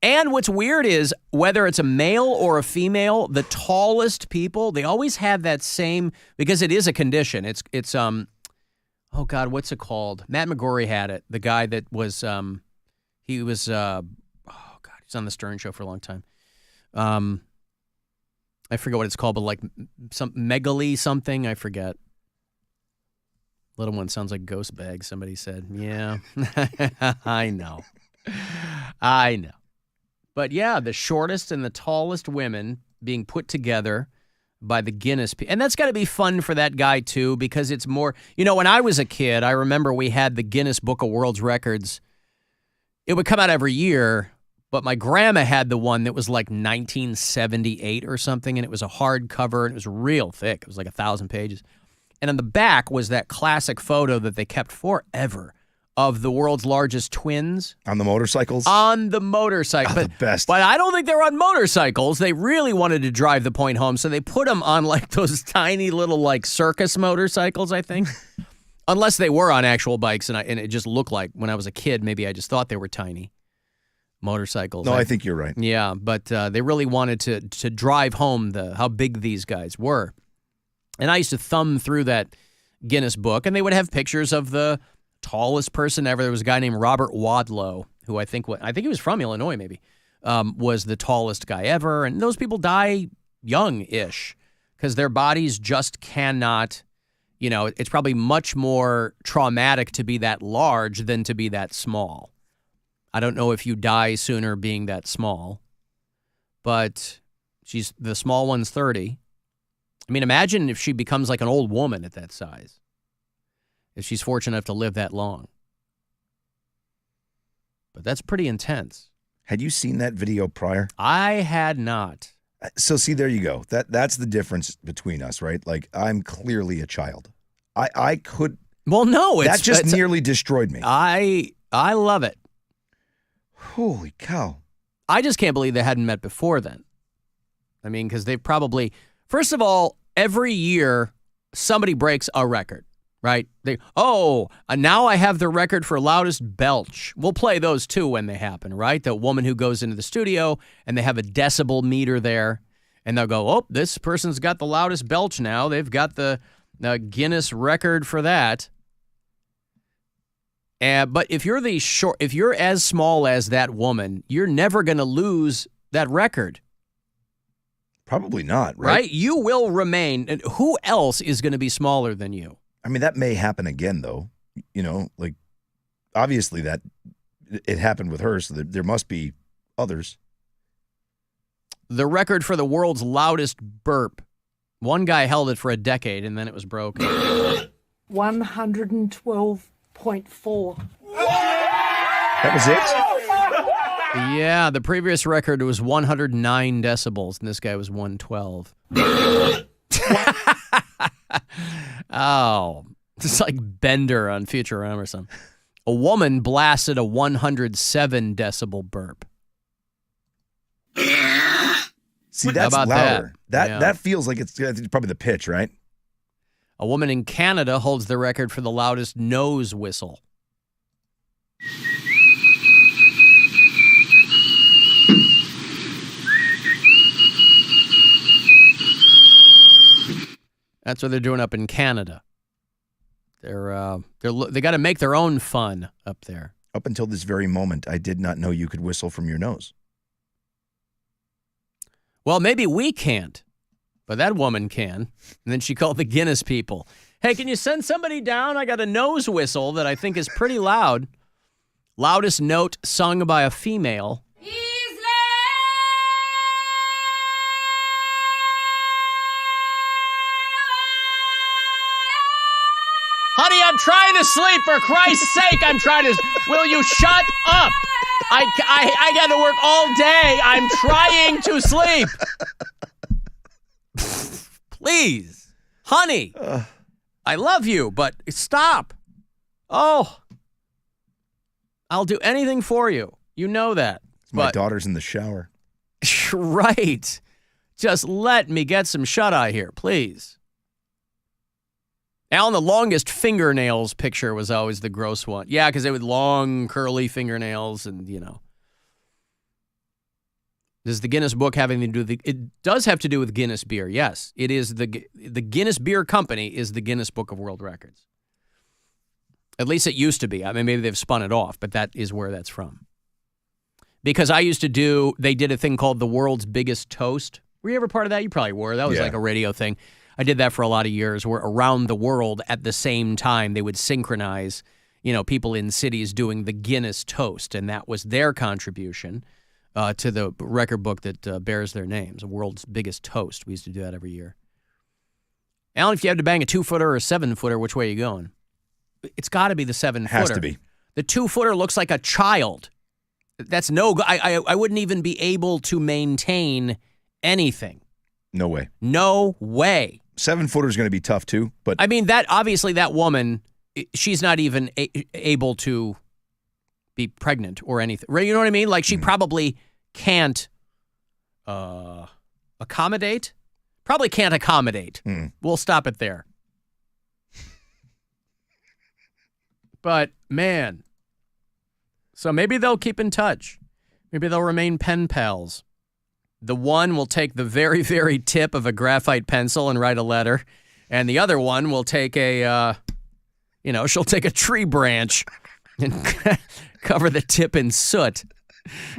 Speaker 9: And what's weird is whether it's a male or a female, the tallest people, they always have that same, because it is a condition. It's oh God, what's it called? Matt McGorry had it. The guy that was, he was on the Stern Show for a long time. I forget what it's called, but like some megaly something, I forget. Little one sounds like ghost bag, somebody said. Yeah, I know. I know. But yeah, the shortest and the tallest women being put together by the Guinness. And that's got to be fun for that guy, too, because it's more, when I was a kid, I remember we had the Guinness Book of World Records. It would come out every year, but my grandma had the one that was like 1978 or something, and it was a hardcover, and it was real thick. It was like 1,000 pages. And on the back was that classic photo that they kept forever of the world's largest twins.
Speaker 2: On the motorcycles?
Speaker 9: On the motorcycle.
Speaker 2: The best.
Speaker 9: But I don't think they were on motorcycles. They really wanted to drive the point home, so they put them on like those tiny little like circus motorcycles, I think. Unless they were on actual bikes, and it just looked like when I was a kid, maybe I just thought they were tiny motorcycles.
Speaker 2: No, I think you're right.
Speaker 9: Yeah, but they really wanted to drive home how big these guys were. And I used to thumb through that Guinness book, and they would have pictures of the tallest person ever. There was a guy named Robert Wadlow, who I think he was from Illinois, maybe, was the tallest guy ever. And those people die young-ish because their bodies just cannot, it's probably much more traumatic to be that large than to be that small. I don't know if you die sooner being that small, but the small one's 30. I mean, imagine if she becomes like an old woman at that size. If she's fortunate enough to live that long. But that's pretty intense.
Speaker 2: Had you seen that video prior?
Speaker 9: I had not.
Speaker 2: So see, there you go. That's the difference between us, right? Like, I'm clearly a child. I could.
Speaker 9: Well, no,
Speaker 2: that just nearly destroyed me.
Speaker 9: I love it.
Speaker 2: Holy cow!
Speaker 9: I just can't believe they hadn't met before then. I mean, because they've probably, first of all, every year somebody breaks a record. Right? Now I have the record for loudest belch. We'll play those too when they happen, right? The woman who goes into the studio and they have a decibel meter there and they'll go, oh, this person's got the loudest belch now. They've got the Guinness record for that. But if you're as small as that woman, you're never going to lose that record.
Speaker 2: Probably not, right?
Speaker 9: You will remain. And who else is going to be smaller than you?
Speaker 2: I mean, that may happen again, though. Like, obviously that it happened with her, so there must be others.
Speaker 9: The record for the world's loudest burp. One guy held it for a decade, and then it was broken.
Speaker 14: 112.4.
Speaker 2: That was it?
Speaker 9: Yeah, the previous record was 109 decibels, and this guy was 112. Oh, it's like Bender on Futurama or something. A woman blasted a 107 decibel burp.
Speaker 2: See, that's
Speaker 9: How about
Speaker 2: louder.
Speaker 9: that?
Speaker 2: That feels like it's probably the pitch, right?
Speaker 9: A woman in Canada holds the record for the loudest nose whistle. That's what they're doing up in Canada. They got to make their own fun up there.
Speaker 2: Up until this very moment, I did not know you could whistle from your nose.
Speaker 9: Well, maybe we can't, but that woman can. And then she called the Guinness people. Hey, can you send somebody down? I got a nose whistle that I think is pretty loud. Loudest note sung by a female. Honey, I'm trying to sleep. For Christ's sake, I'm trying to. Will you shut up? I got to work all day. I'm trying to sleep. Please, honey, I love you, but stop. Oh, I'll do anything for you. You know that.
Speaker 2: My daughter's in the shower.
Speaker 9: Right. Just let me get some shut-eye here, please. Alan, the longest fingernails picture was always the gross one. Yeah, because they had long, curly fingernails and, Does the Guinness book have anything to do with it does have to do with Guinness beer, yes. It is the Guinness Beer Company is the Guinness Book of World Records. At least it used to be. I mean, maybe they've spun it off, but that is where that's from. Because they did a thing called the World's Biggest Toast. Were you ever part of that? You probably were. That was like a radio thing. I did that for a lot of years where around the world at the same time they would synchronize, people in cities doing the Guinness toast, and that was their contribution to the record book that bears their names, the world's biggest toast. We used to do that every year. Alan, if you had to bang a 2-footer or a 7-footer, which way are you going? It's got to be the 7-footer.
Speaker 2: Has to be.
Speaker 9: The 2-footer looks like a child. That's I wouldn't even be able to maintain anything.
Speaker 2: No way.
Speaker 9: No way.
Speaker 2: 7-footer is going to be tough too, but
Speaker 9: I mean, that woman, she's not even able to be pregnant or anything. You know what I mean? Like, she probably can't accommodate. Probably can't accommodate. We'll stop it there. But, man, so maybe they'll keep in touch. Maybe they'll remain pen pals. The one will take the very, very tip of a graphite pencil and write a letter. And the other one will take she'll take a tree branch and cover the tip in soot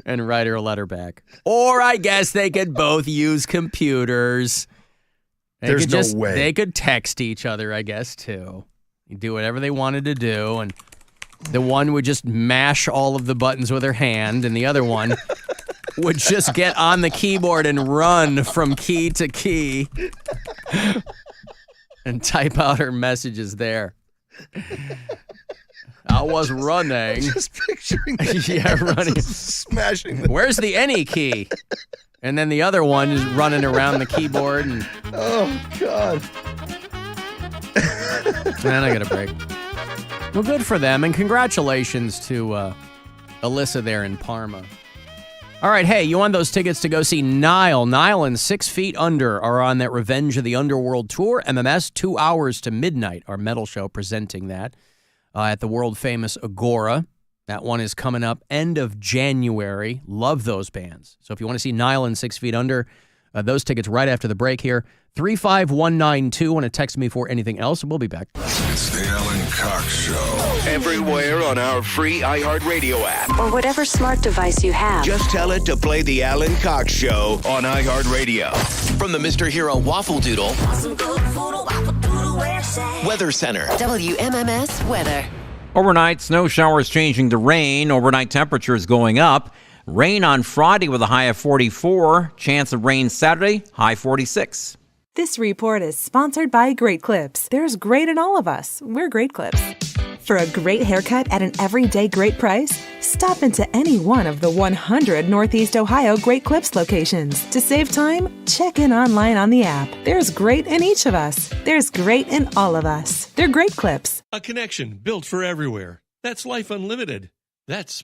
Speaker 9: and write her a letter back. Or I guess they could both use computers.
Speaker 2: There's no way.
Speaker 9: They could text each other, I guess, too. You do whatever they wanted to do, and the one would just mash all of the buttons with her hand, and the other one would just get on the keyboard and run from key to key and type out her messages there. I was running.
Speaker 2: Just picturing that.
Speaker 9: Yeah, running.
Speaker 2: Smashing.
Speaker 9: Where's the any key? And then the other one is running around the keyboard. And
Speaker 2: oh, God.
Speaker 9: Man, I got a break. Well, good for them, and congratulations to Alyssa there in Parma. All right, hey, you want those tickets to go see Nile? Nile and 6 Feet Under are on that Revenge of the Underworld tour. MMS, 2 hours to midnight, our metal show presenting that at the world-famous Agora. That one is coming up end of January. Love those bands. So if you want to see Nile and 6 Feet Under, those tickets right after the break here. 35192. Want to text me for anything else? We'll be back.
Speaker 12: It's the Alan Cox Show.
Speaker 11: Everywhere on our free iHeartRadio app.
Speaker 15: Or whatever smart device you have.
Speaker 11: Just tell it to play the Alan Cox Show on iHeartRadio. From the Mr. Hero Waffle Doodle Weather Center.
Speaker 15: WMMS weather.
Speaker 16: Overnight, snow showers changing to rain. Overnight temperatures going up. Rain on Friday with a high of 44. Chance of rain Saturday, high 46.
Speaker 17: This report is sponsored by Great Clips. There's great in all of us. We're Great Clips. For a great haircut at an everyday great price, stop into any one of the 100 Northeast Ohio Great Clips locations. To save time, check in online on the app. There's great in each of us. There's great in all of us. They're Great Clips.
Speaker 18: A connection built for everywhere. That's Life Unlimited. That's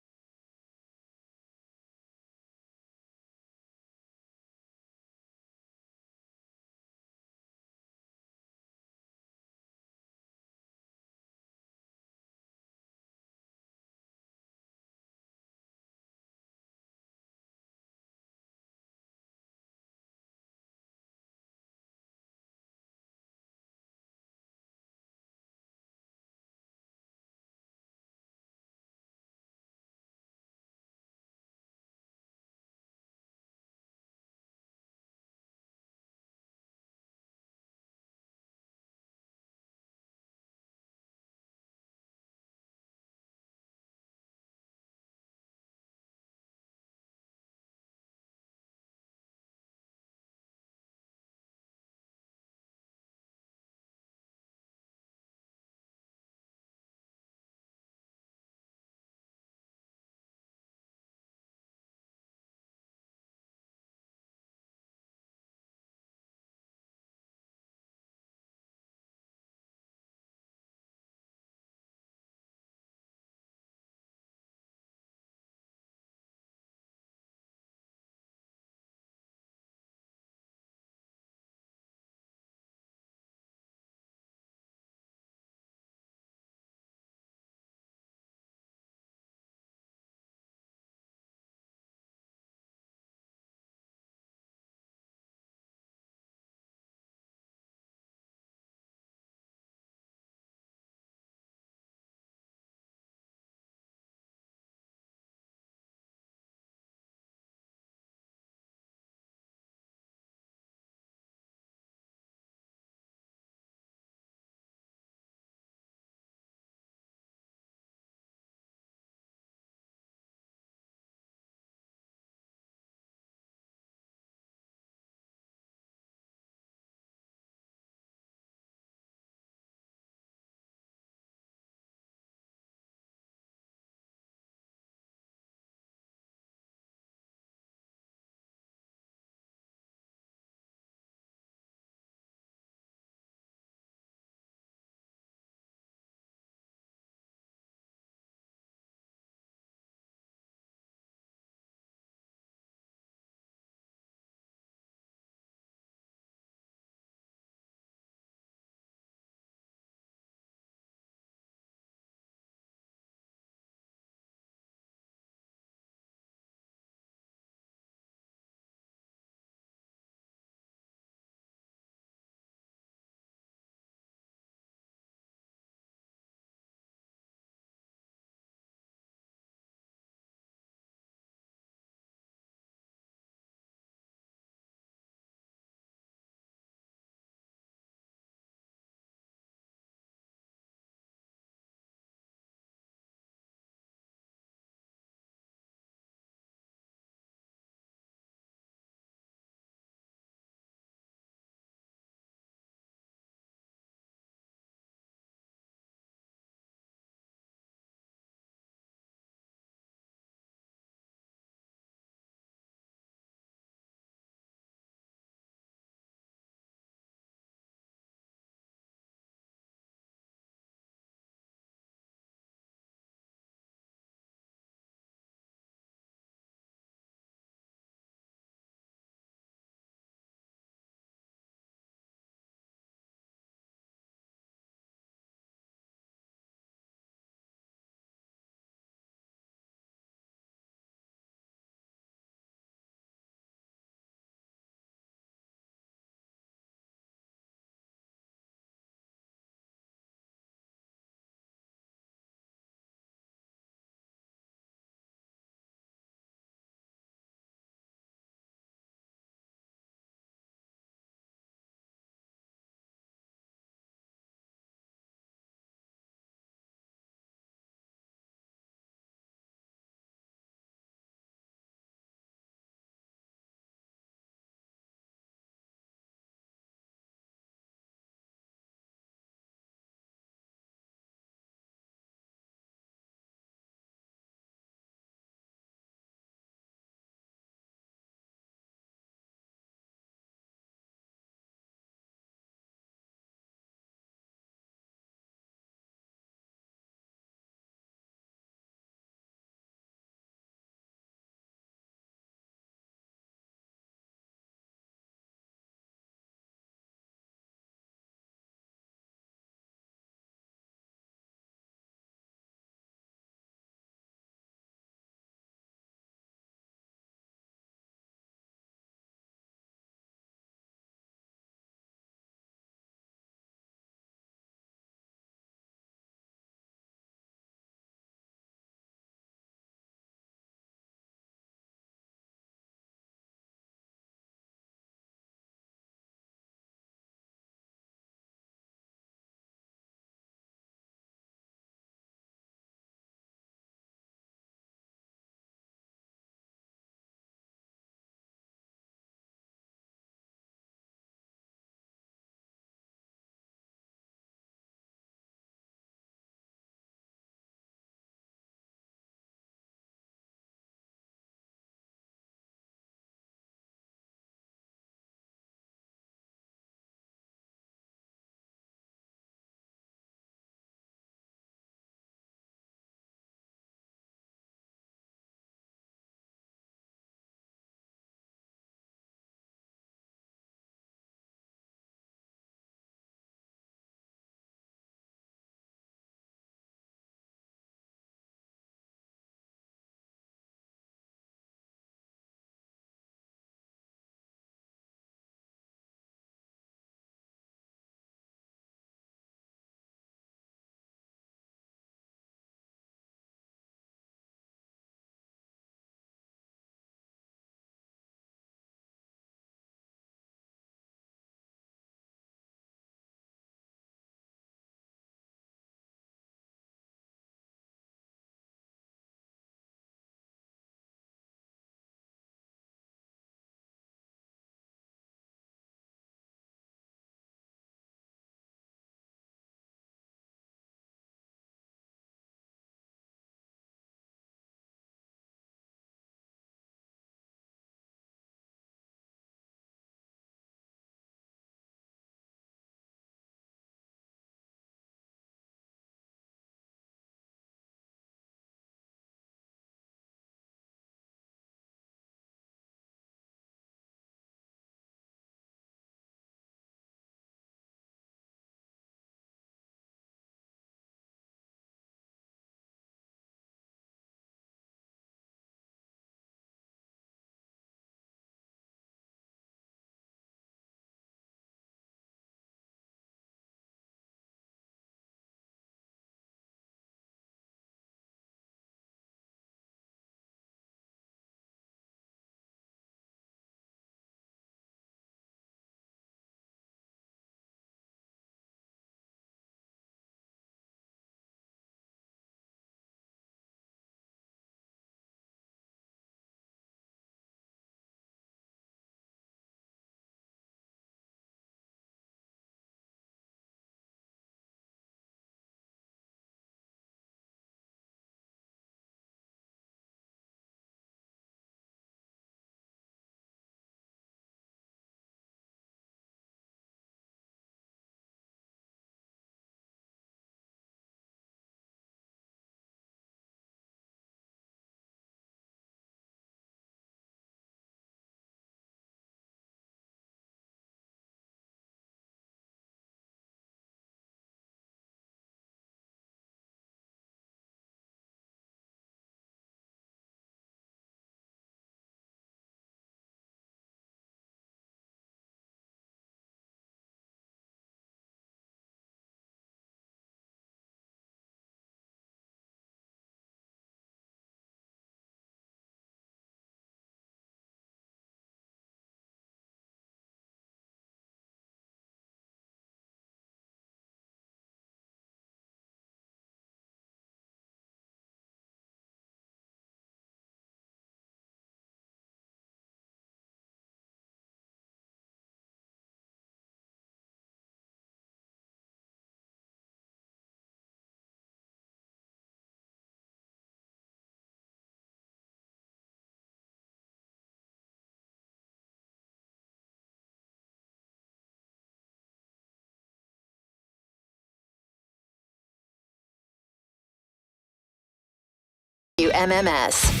Speaker 15: WMMS.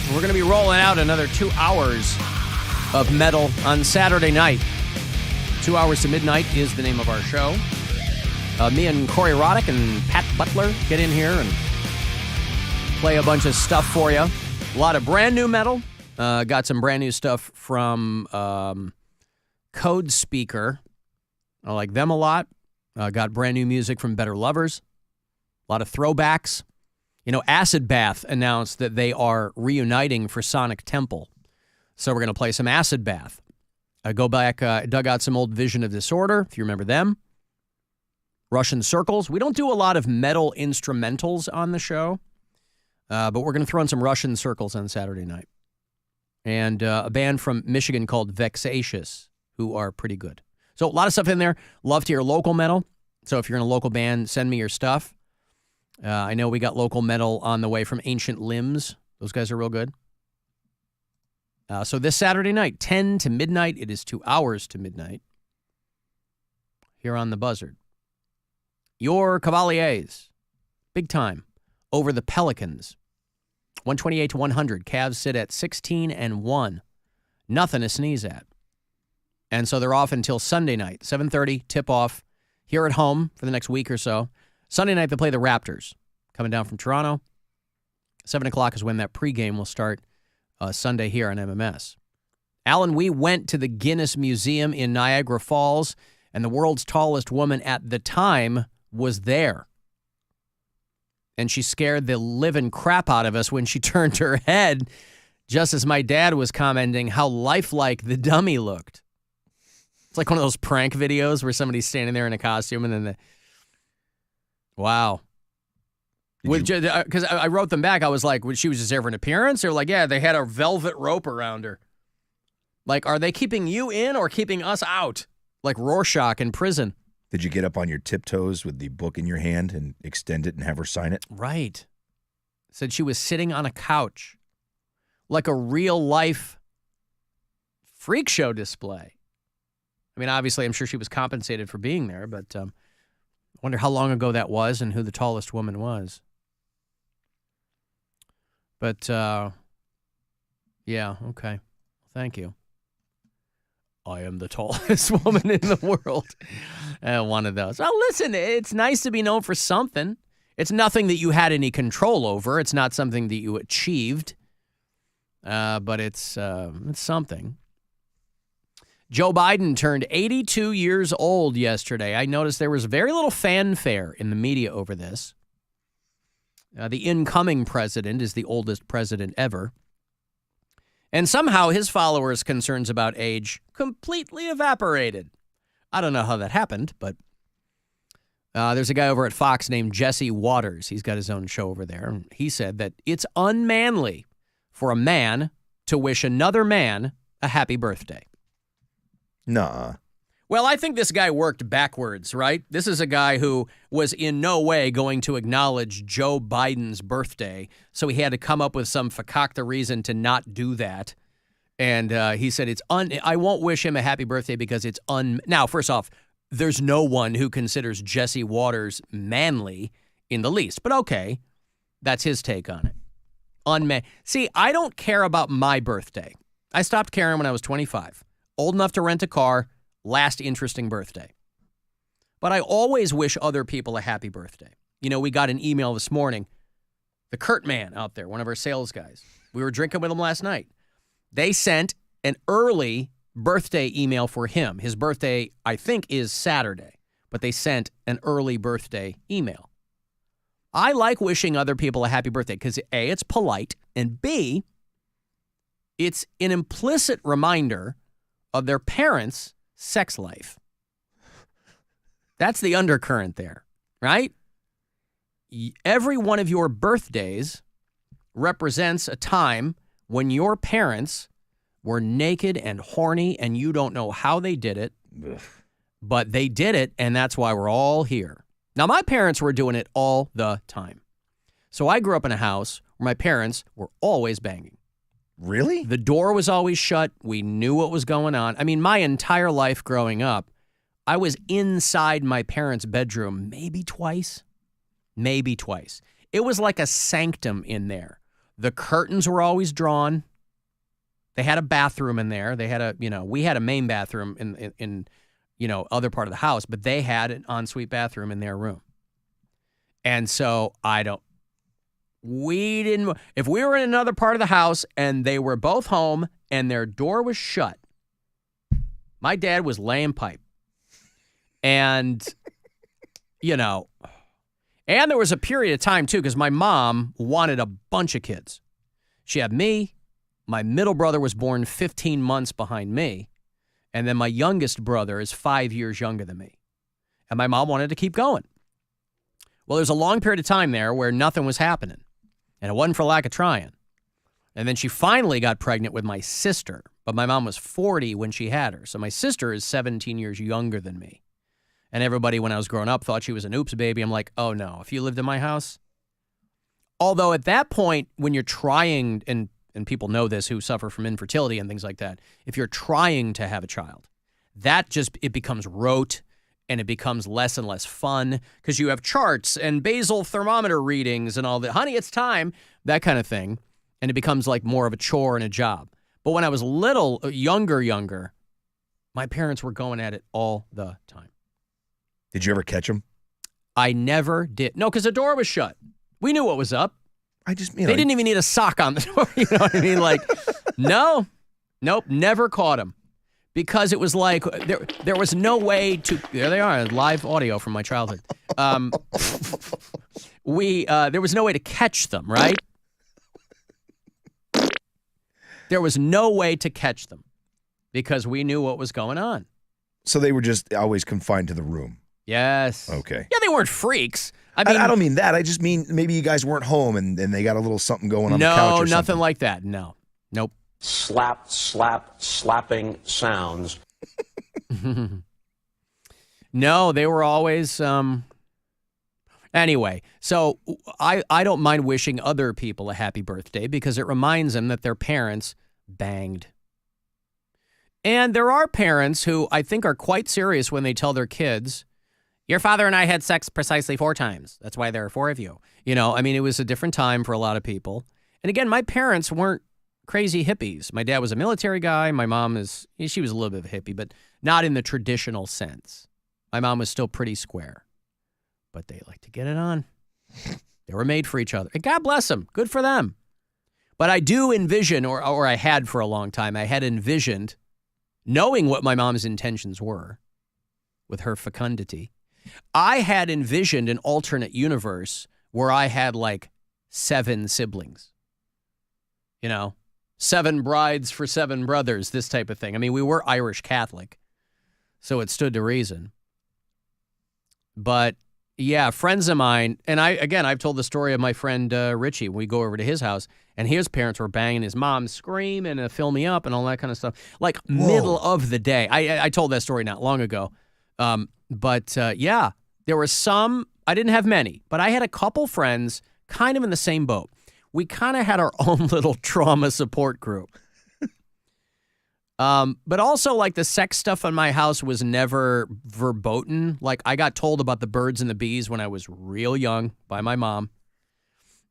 Speaker 9: We're going to be rolling out another 2 hours of metal on Saturday night. 2 hours to midnight is the name of our show. Me and Corey Roddick and Pat Butler get in here and play a bunch of stuff for you. A lot of brand new metal. Got some brand new stuff from Code Speaker. I like them a lot. Got brand new music from Better Lovers. A lot of throwbacks. You know, Acid Bath announced that they are reuniting for Sonic Temple. So we're going to play some Acid Bath. I go back, dug out some old Vision of Disorder, if you remember them. Russian Circles. We don't do a lot of metal instrumentals on the show, but we're going to throw in some Russian Circles on Saturday night. And a band from Michigan called Vexatious, who are pretty good. So a lot of stuff in there. Love to hear local metal. So if you're in a local band, send me your stuff. I know we got local metal on the way from Ancient Limbs. Those guys are real good. So this Saturday night, 10 to midnight, it is 2 hours to midnight, here on the Buzzard. Your Cavaliers, big time, over the Pelicans. 128 to 100. Cavs sit at 16-1. Nothing to sneeze at. And so they're off until Sunday night, 7:30, tip-off here at home for the next week or so. Sunday night, they play the Raptors, coming down from Toronto. 7 o'clock is when that pregame will start Sunday here on MMS. Alan, we went to the Guinness Museum in Niagara Falls, and the world's tallest woman at the time was there. And she scared the living crap out of us when she turned her head, just as my dad was commenting how lifelike the dummy looked. It's like one of those prank videos where somebody's standing there in a costume and then wow. Because I wrote them back. I was like, she was just there for an appearance? They were like, yeah, they had a velvet rope around her. Like, are they keeping you in or keeping us out? Like Rorschach in prison.
Speaker 2: Did you get up on your tiptoes with the book in your hand and extend it and have her sign it?
Speaker 9: Right. Said she was sitting on a couch. Like a real-life freak show display. I mean, obviously, I'm sure she was compensated for being there, but I wonder how long ago that was and who the tallest woman was. But, yeah, okay. Thank you. I am the tallest woman in the world. One of those. Well, listen, it's nice to be known for something. It's nothing that you had any control over. It's not something that you achieved. But it's something. Joe Biden turned 82 years old yesterday. I noticed there was very little fanfare in the media over this. The incoming president is the oldest president ever. And somehow his followers' concerns about age completely evaporated. I don't know how that happened, but there's a guy over at Fox named Jesse Waters. He's got his own show over there. And he said that it's unmanly for a man to wish another man a happy birthday.
Speaker 2: Nuh-uh.
Speaker 9: Well, I think this guy worked backwards, right? This is a guy who was in no way going to acknowledge Joe Biden's birthday, so he had to come up with some fakakta reason to not do that. And he said, I won't wish him a happy birthday because it's Now, first off, there's no one who considers Jesse Waters manly in the least. But okay, that's his take on it. See, I don't care about my birthday. I stopped caring when I was 25. Old enough to rent a car. Last interesting birthday. But I always wish other people a happy birthday. You know, we got an email this morning. The Kurt man out there, one of our sales guys. We were drinking with him last night. They sent an early birthday email for him. His birthday, I think, is Saturday. But they sent an early birthday email. I like wishing other people a happy birthday because A, it's polite, and B, it's an implicit reminder of their parents' sex life. That's the undercurrent there, right? Every one of your birthdays represents a time when your parents were naked and horny and you don't know how they did it, but they did it, and that's why we're all here. Now, my parents were doing it all the time. So I grew up in a house where my parents were always banging.
Speaker 2: Really?
Speaker 9: The door was always shut. We knew what was going on. I mean, my entire life growing up, I was inside my parents' bedroom maybe twice. It was like a sanctum in there. The curtains were always drawn. They had a bathroom in there. They had we had a main bathroom in other part of the house, but they had an ensuite bathroom in their room. And so if we were in another part of the house and they were both home and their door was shut, my dad was laying pipe. And, and there was a period of time, too, because my mom wanted a bunch of kids. She had me. My middle brother was born 15 months behind me. And then my youngest brother is 5 years younger than me. And my mom wanted to keep going. Well, there's a long period of time there where nothing was happening. And it wasn't for lack of trying. And then she finally got pregnant with my sister. But my mom was 40 when she had her. So my sister is 17 years younger than me. And everybody, when I was growing up, thought she was an oops baby. I'm like, oh, no. If you lived in my house. Although at that point, when you're trying, and people know this who suffer from infertility and things like that, if you're trying to have a child, it becomes rote and it becomes less and less fun because you have charts and basal thermometer readings and all that. Honey, it's time, that kind of thing. And it becomes like more of a chore and a job. But when I was younger, my parents were going at it all the time.
Speaker 2: Did you ever catch them?
Speaker 9: I never did. No, because the door was shut. We knew what was up.
Speaker 2: They
Speaker 9: didn't even need a sock on the door. You know what I mean? Like, nope, never caught them. Because it was like, there was no way to, there they are, live audio from my childhood. There was no way to catch them, right? There was no way to catch them because we knew what was going on.
Speaker 2: So they were just always confined to the room.
Speaker 9: Yes.
Speaker 2: Okay.
Speaker 9: Yeah, they weren't freaks.
Speaker 2: I don't mean that. I just mean maybe you guys weren't home and they got a little something going on the couch or something.
Speaker 9: No, nothing like that. No. Nope.
Speaker 19: Slapping sounds.
Speaker 9: No, they were always, anyway, so I don't mind wishing other people a happy birthday because it reminds them that their parents banged. And there are parents who I think are quite serious when they tell their kids, your father and I had sex precisely 4 times. That's why there are 4 of you. It was a different time for a lot of people. And again, my parents weren't crazy hippies. My dad was a military guy. My mom she was a little bit of a hippie, but not in the traditional sense. My mom was still pretty square, but they like to get it on. They were made for each other. And God bless them. Good for them. But I do envision, or I had for a long time, I had envisioned, knowing what my mom's intentions were with her fecundity, I had envisioned an alternate universe where I had like 7 siblings. 7 brides for 7 brothers, this type of thing. I mean, we were Irish Catholic, so it stood to reason. But yeah, friends of mine, and I've told the story of my friend Richie when we go over to his house, and his parents were banging, his mom screaming and fill me up and all that kind of stuff. Like middle of the day. I told that story not long ago. But yeah, there were some, I didn't have many, but I had a couple friends kind of in the same boat. We kind of had our own little trauma support group. But also, like, the sex stuff in my house was never verboten. Like, I got told about the birds and the bees when I was real young by my mom.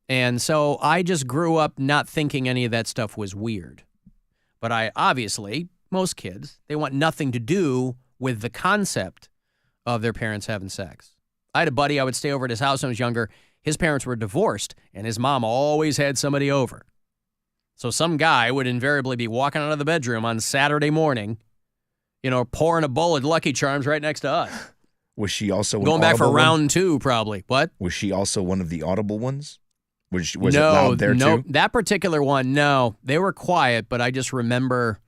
Speaker 9: And so I just grew up not thinking any of that stuff was weird. But obviously, most kids, they want nothing to do with the concept of their parents having sex. I had a buddy, I would stay over at his house when I was younger. His parents were divorced, and his mom always had somebody over. So some guy would invariably be walking out of the bedroom on Saturday morning, pouring a bowl of Lucky Charms right next to us.
Speaker 2: Was she also
Speaker 9: going back for round 2, probably? What?
Speaker 2: Was she also one of the audible ones? Was it loud there too?
Speaker 9: No, that particular one, no. They were quiet, but I just remember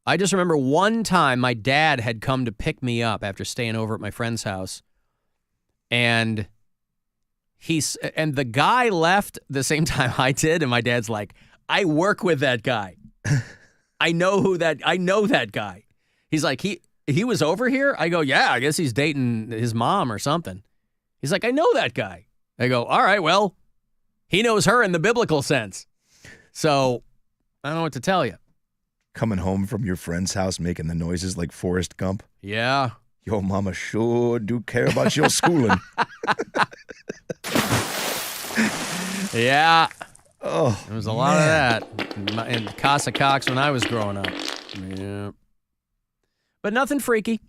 Speaker 9: one time my dad had come to pick me up after staying over at my friend's house, and the guy left the same time I did, and my dad's like, I work with that guy. I know that guy. He's like, he was over here? I go, yeah, I guess he's dating his mom or something. He's like, I know that guy. I go, all right, well, he knows her in the biblical sense. So I don't know what to tell you.
Speaker 2: coming home from your friend's house making the noises like Forrest Gump.
Speaker 9: Yeah.
Speaker 2: Yo, mama sure do care about your schooling.
Speaker 9: Yeah.
Speaker 2: Oh,
Speaker 9: there was a lot of that in Casa Cox when I was growing up. Yeah. But nothing freaky.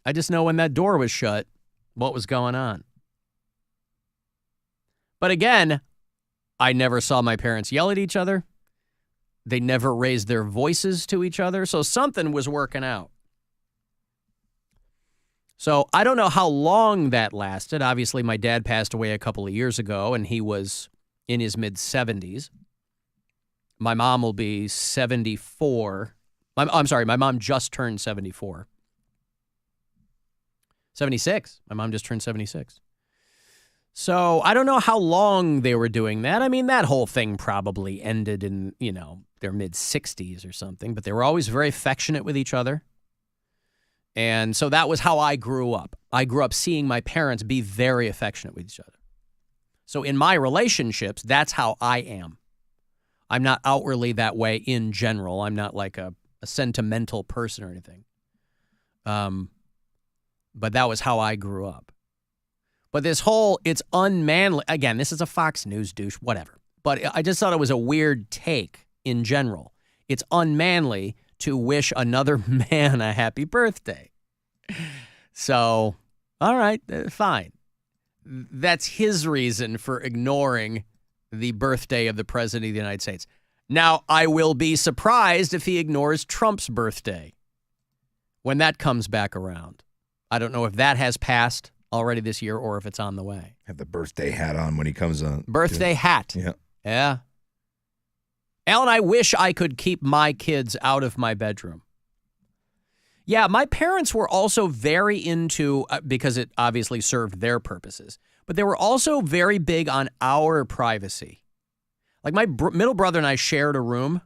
Speaker 9: I just know when that door was shut, what was going on. But again, I never saw my parents yell at each other. They never raised their voices to each other, so something was working out. So I don't know how long that lasted. Obviously, my dad passed away a couple of years ago, and he was in his mid-70s. My mom will be 74. I'm sorry, my mom just turned 74. 76. My mom just turned 76. So I don't know how long they were doing that. I mean, that whole thing probably ended in, their mid-60s or something, but they were always very affectionate with each other. And so that was how I grew up. I grew up seeing my parents be very affectionate with each other. So in my relationships, that's how I am. I'm not outwardly that way in general. I'm not like a sentimental person or anything. But that was how I grew up. But this whole, it's unmanly, again, this is a Fox News douche, whatever. But I just thought it was a weird take in general. It's unmanly to wish another man a happy birthday. So, all right, fine. That's his reason for ignoring the birthday of the President of the United States. Now, I will be surprised if he ignores Trump's birthday when that comes back around. I don't know if that has passed already this year or if it's on the way.
Speaker 2: Have the birthday hat on when he comes on.
Speaker 9: Birthday hat.
Speaker 2: Yeah.
Speaker 9: Yeah. Alan, I wish I could keep my kids out of my bedroom. Yeah, my parents were also very into, because it obviously served their purposes, but they were also very big on our privacy. Like my middle brother and I shared a room,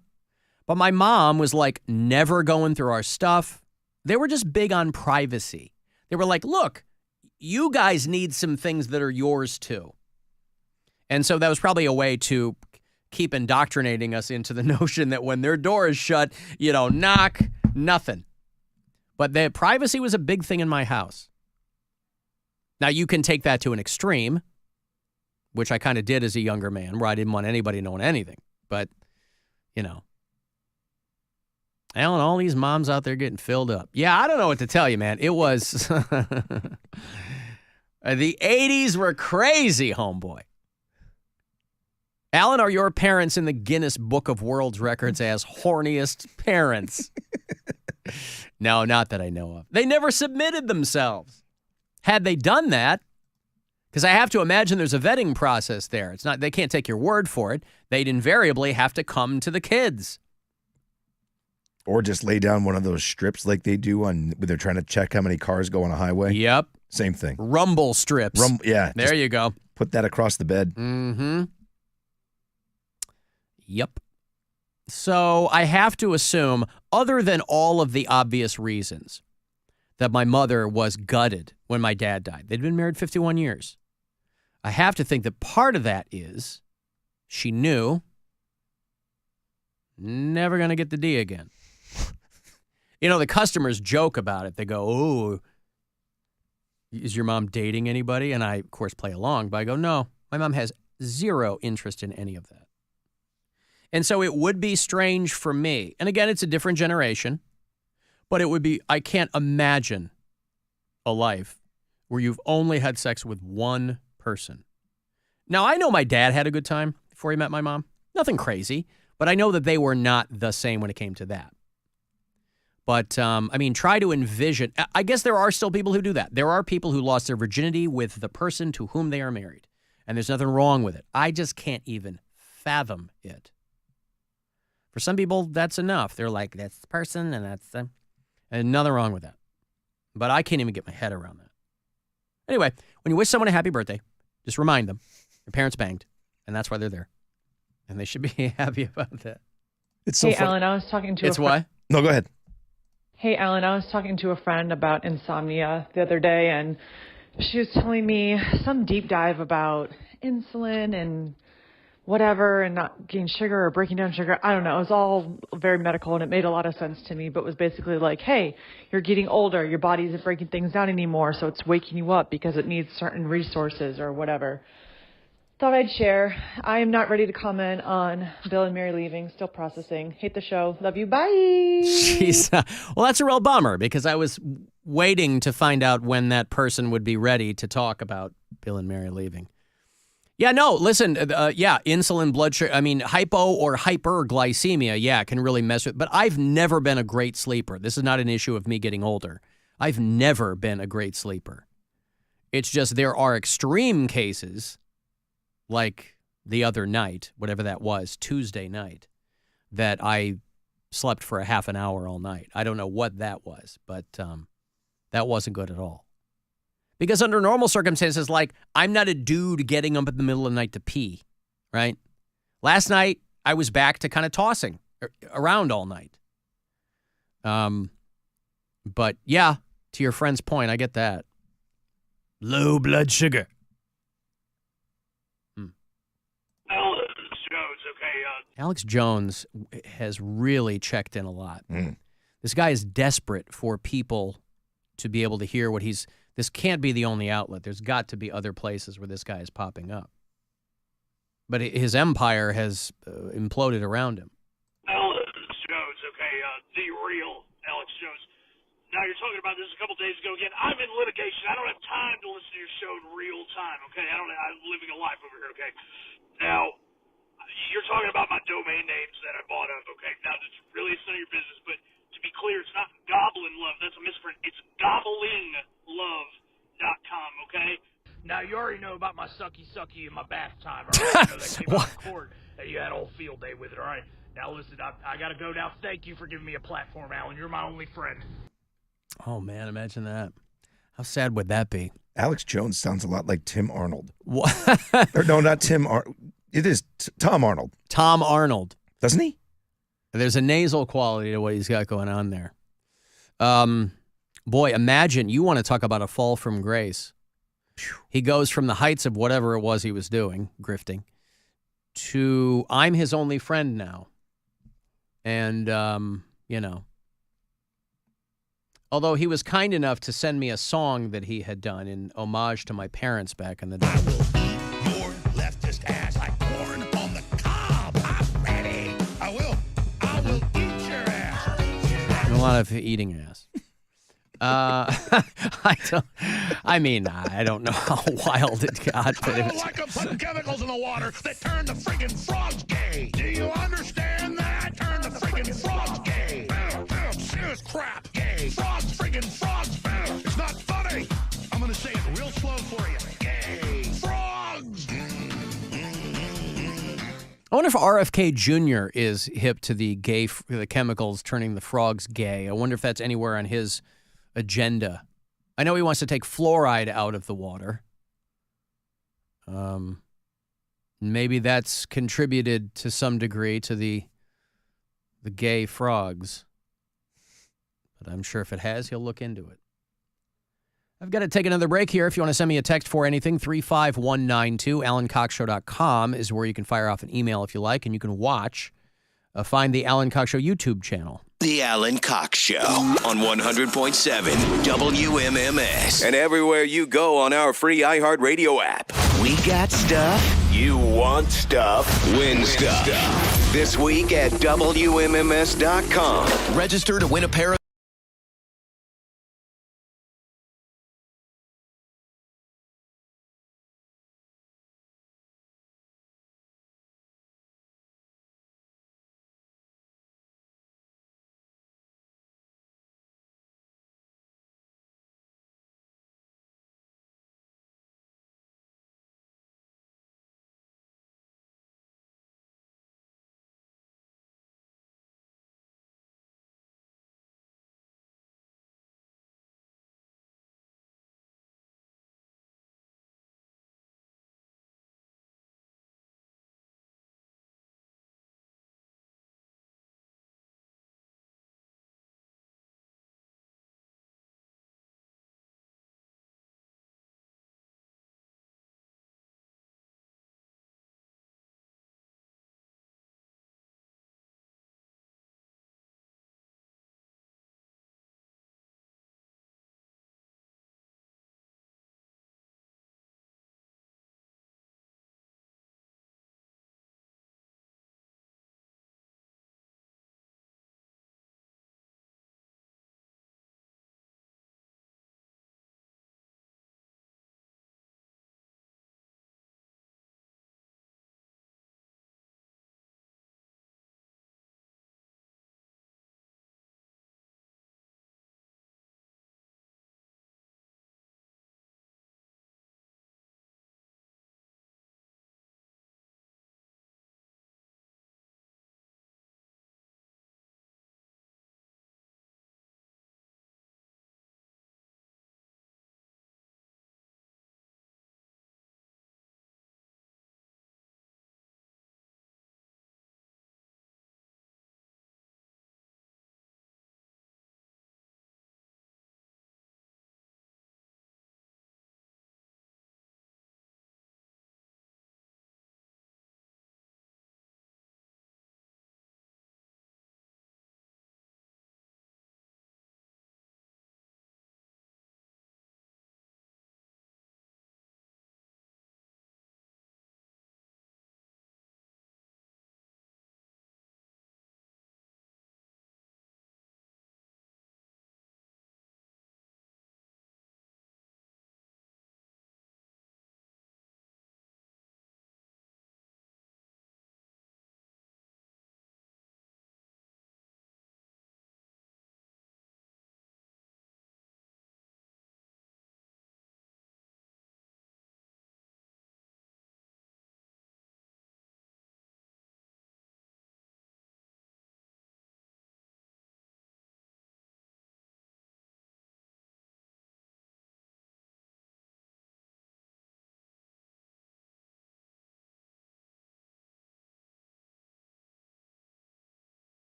Speaker 9: but my mom was like never going through our stuff. They were just big on privacy. They were like, look, you guys need some things that are yours too. And so that was probably a way to keep indoctrinating us into the notion that when their door is shut, knock, nothing. But the privacy was a big thing in my house. Now, you can take that to an extreme, which I kind of did as a younger man, where I didn't want anybody knowing anything. But, Alan, all these moms out there getting filled up. Yeah, I don't know what to tell you, man. It was the 80s were crazy, homeboy. Alan, are your parents in the Guinness Book of World Records as horniest parents? No, not that I know of. They never submitted themselves. Had they done that, because I have to imagine there's a vetting process there. It's not, they can't take your word for it. They'd invariably have to come to the kids.
Speaker 2: Or just lay down one of those strips like they do when they're trying to check how many cars go on a highway.
Speaker 9: Yep.
Speaker 2: Same thing.
Speaker 9: Rumble strips.
Speaker 2: Yeah.
Speaker 9: There you go.
Speaker 2: Put that across the bed.
Speaker 9: Mm-hmm. Yep. So I have to assume, other than all of the obvious reasons, that my mother was gutted when my dad died. They'd been married 51 years. I have to think that part of that is she knew never going to get the D again. The customers joke about it. They go, oh, is your mom dating anybody? And I, of course, play along, but I go, no, my mom has zero interest in any of that. And so it would be strange for me. And again, it's a different generation, but it would be, I can't imagine a life where you've only had sex with one person. Now, I know my dad had a good time before he met my mom. Nothing crazy, but I know that they were not the same when it came to that. But, try to envision. I guess there are still people who do that. There are people who lost their virginity with the person to whom they are married. And there's nothing wrong with it. I just can't even fathom it. For some people, that's enough. They're like, that's the person, and that's them. And nothing wrong with that. But I can't even get my head around that. Anyway, when you wish someone a happy birthday, just remind them your parents banged, and that's why they're there. And they should be happy about that.
Speaker 2: It's so
Speaker 19: Hey,
Speaker 2: fun.
Speaker 19: Alan, I was talking to
Speaker 9: It's what?
Speaker 2: No, go ahead.
Speaker 19: Hey, Alan, I was talking to a friend about insomnia the other day, and she was telling me some deep dive about insulin and whatever and not getting sugar or breaking down sugar. I don't know. It was all very medical and it made a lot of sense to me, but it was basically like, hey, you're getting older. Your body isn't breaking things down anymore, so it's waking you up because it needs certain resources or whatever. Thought I'd share. I am not ready to comment on Bill and Mary leaving. Still processing. Hate the show. Love you. Bye.
Speaker 9: Jeez. Well, that's a real bummer because I was waiting to find out when that person would be ready to talk about Bill and Mary leaving. Yeah, no, listen, insulin, blood sugar, hypo or hyperglycemia, can really mess with, but I've never been a great sleeper. This is not an issue of me getting older. I've never been a great sleeper. It's just there are extreme cases, like the other night, whatever that was, Tuesday night, that I slept for a half an hour all night. I don't know what that was, but that wasn't good at all. Because under normal circumstances, like, I'm not a dude getting up in the middle of the night to pee, right? Last night, I was back to kind of tossing around all night. But, yeah, to your friend's point, I get that. Low blood sugar. Alex Jones has really checked in a lot. This guy is desperate for people to be able to hear what he's... This can't be the only outlet. There's got to be other places where this guy is popping up. But his empire has imploded around him.
Speaker 20: Alex Jones, the real Alex Jones. Now, you're talking about this a couple days ago again. I'm in litigation. I don't have time to listen to your show in real time, okay? I'm living a life over here, okay? Now, you're talking about my domain names that I bought up, okay? Now, it's none of your business, but to be clear, it's not Goblin Love. That's a misprint. It's gobblinglove.com, okay? Now, you already know about my sucky in my bath time, all right? You know that came out of court, and you had a whole field day with it, all right? Now, listen, I got to go now. Thank you for giving me a platform, Alan. You're my only friend.
Speaker 9: Oh, man, imagine that. How sad would that be?
Speaker 2: Alex Jones sounds a lot like Tim Arnold.
Speaker 9: What?
Speaker 2: Or no, not Tim Arnold. It is Tom Arnold.
Speaker 9: Tom Arnold.
Speaker 2: Doesn't he?
Speaker 9: There's a nasal quality to what he's got going on there. Boy, imagine, you want to talk about a fall from grace. He goes from the heights of whatever it was he was doing, grifting, to I'm his only friend now. And, although he was kind enough to send me a song that he had done in homage to my parents back in the day.
Speaker 5: Your leftist ass like corn on the cob. I'm ready. I will eat your ass.
Speaker 9: A lot of eating ass. I don't know how wild it got, but it
Speaker 5: I don't
Speaker 9: was...
Speaker 5: like them putting chemicals in the water that turn the friggin' frogs gay. Do you understand that? Turn the friggin' frogs gay. Serious crap. Gay. Frogs, friggin' frogs. It's not funny. I'm gonna say it real slow for you. Gay. Frogs.
Speaker 9: I wonder if RFK Jr. is hip to the chemicals turning the frogs gay. I wonder if that's anywhere on his agenda. I know he wants to take fluoride out of the water. Maybe that's contributed to some degree to the gay frogs. But I'm sure if it has, he'll look into it. I've got to take another break here. If you want to send me a text for anything, 35192, AlanCoxShow.com is where you can fire off an email if you like, and you can watch. Find the Alan Cox Show YouTube channel.
Speaker 11: The Alan Cox Show on 100.7 WMMS. And everywhere you go on our free iHeartRadio app. We got stuff. You want stuff. Win stuff. This week at WMMS.com. Register to win a pair of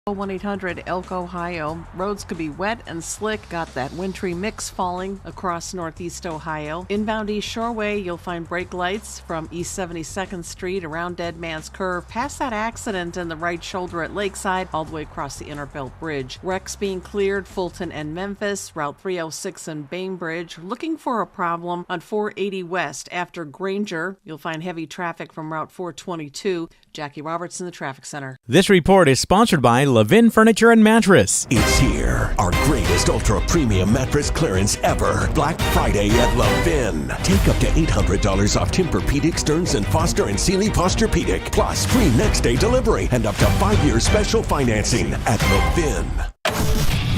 Speaker 1: 1-800-ELK Ohio. Roads could be wet and slick. Got that wintry mix falling across northeast Ohio. Inbound East Shoreway, you'll find brake lights from East 72nd Street around Dead Man's Curve, past that accident in the right shoulder at Lakeside, all the way across the Inner Belt Bridge. Wrecks being cleared, Fulton and Memphis, Route 306 and Bainbridge. Looking for a problem on 480 West after Granger. You'll find heavy traffic from Route 422. Jackie Robertson, the Traffic Center.
Speaker 21: This report is sponsored by Levin Furniture and Mattress.
Speaker 22: It's here, our greatest ultra premium mattress clearance ever. Black Friday at Levin. Take up to $800 off Tempur-Pedic, Stearns & Foster, and Sealy Posturepedic. Plus free next day delivery and up to 5 years special financing at Levin.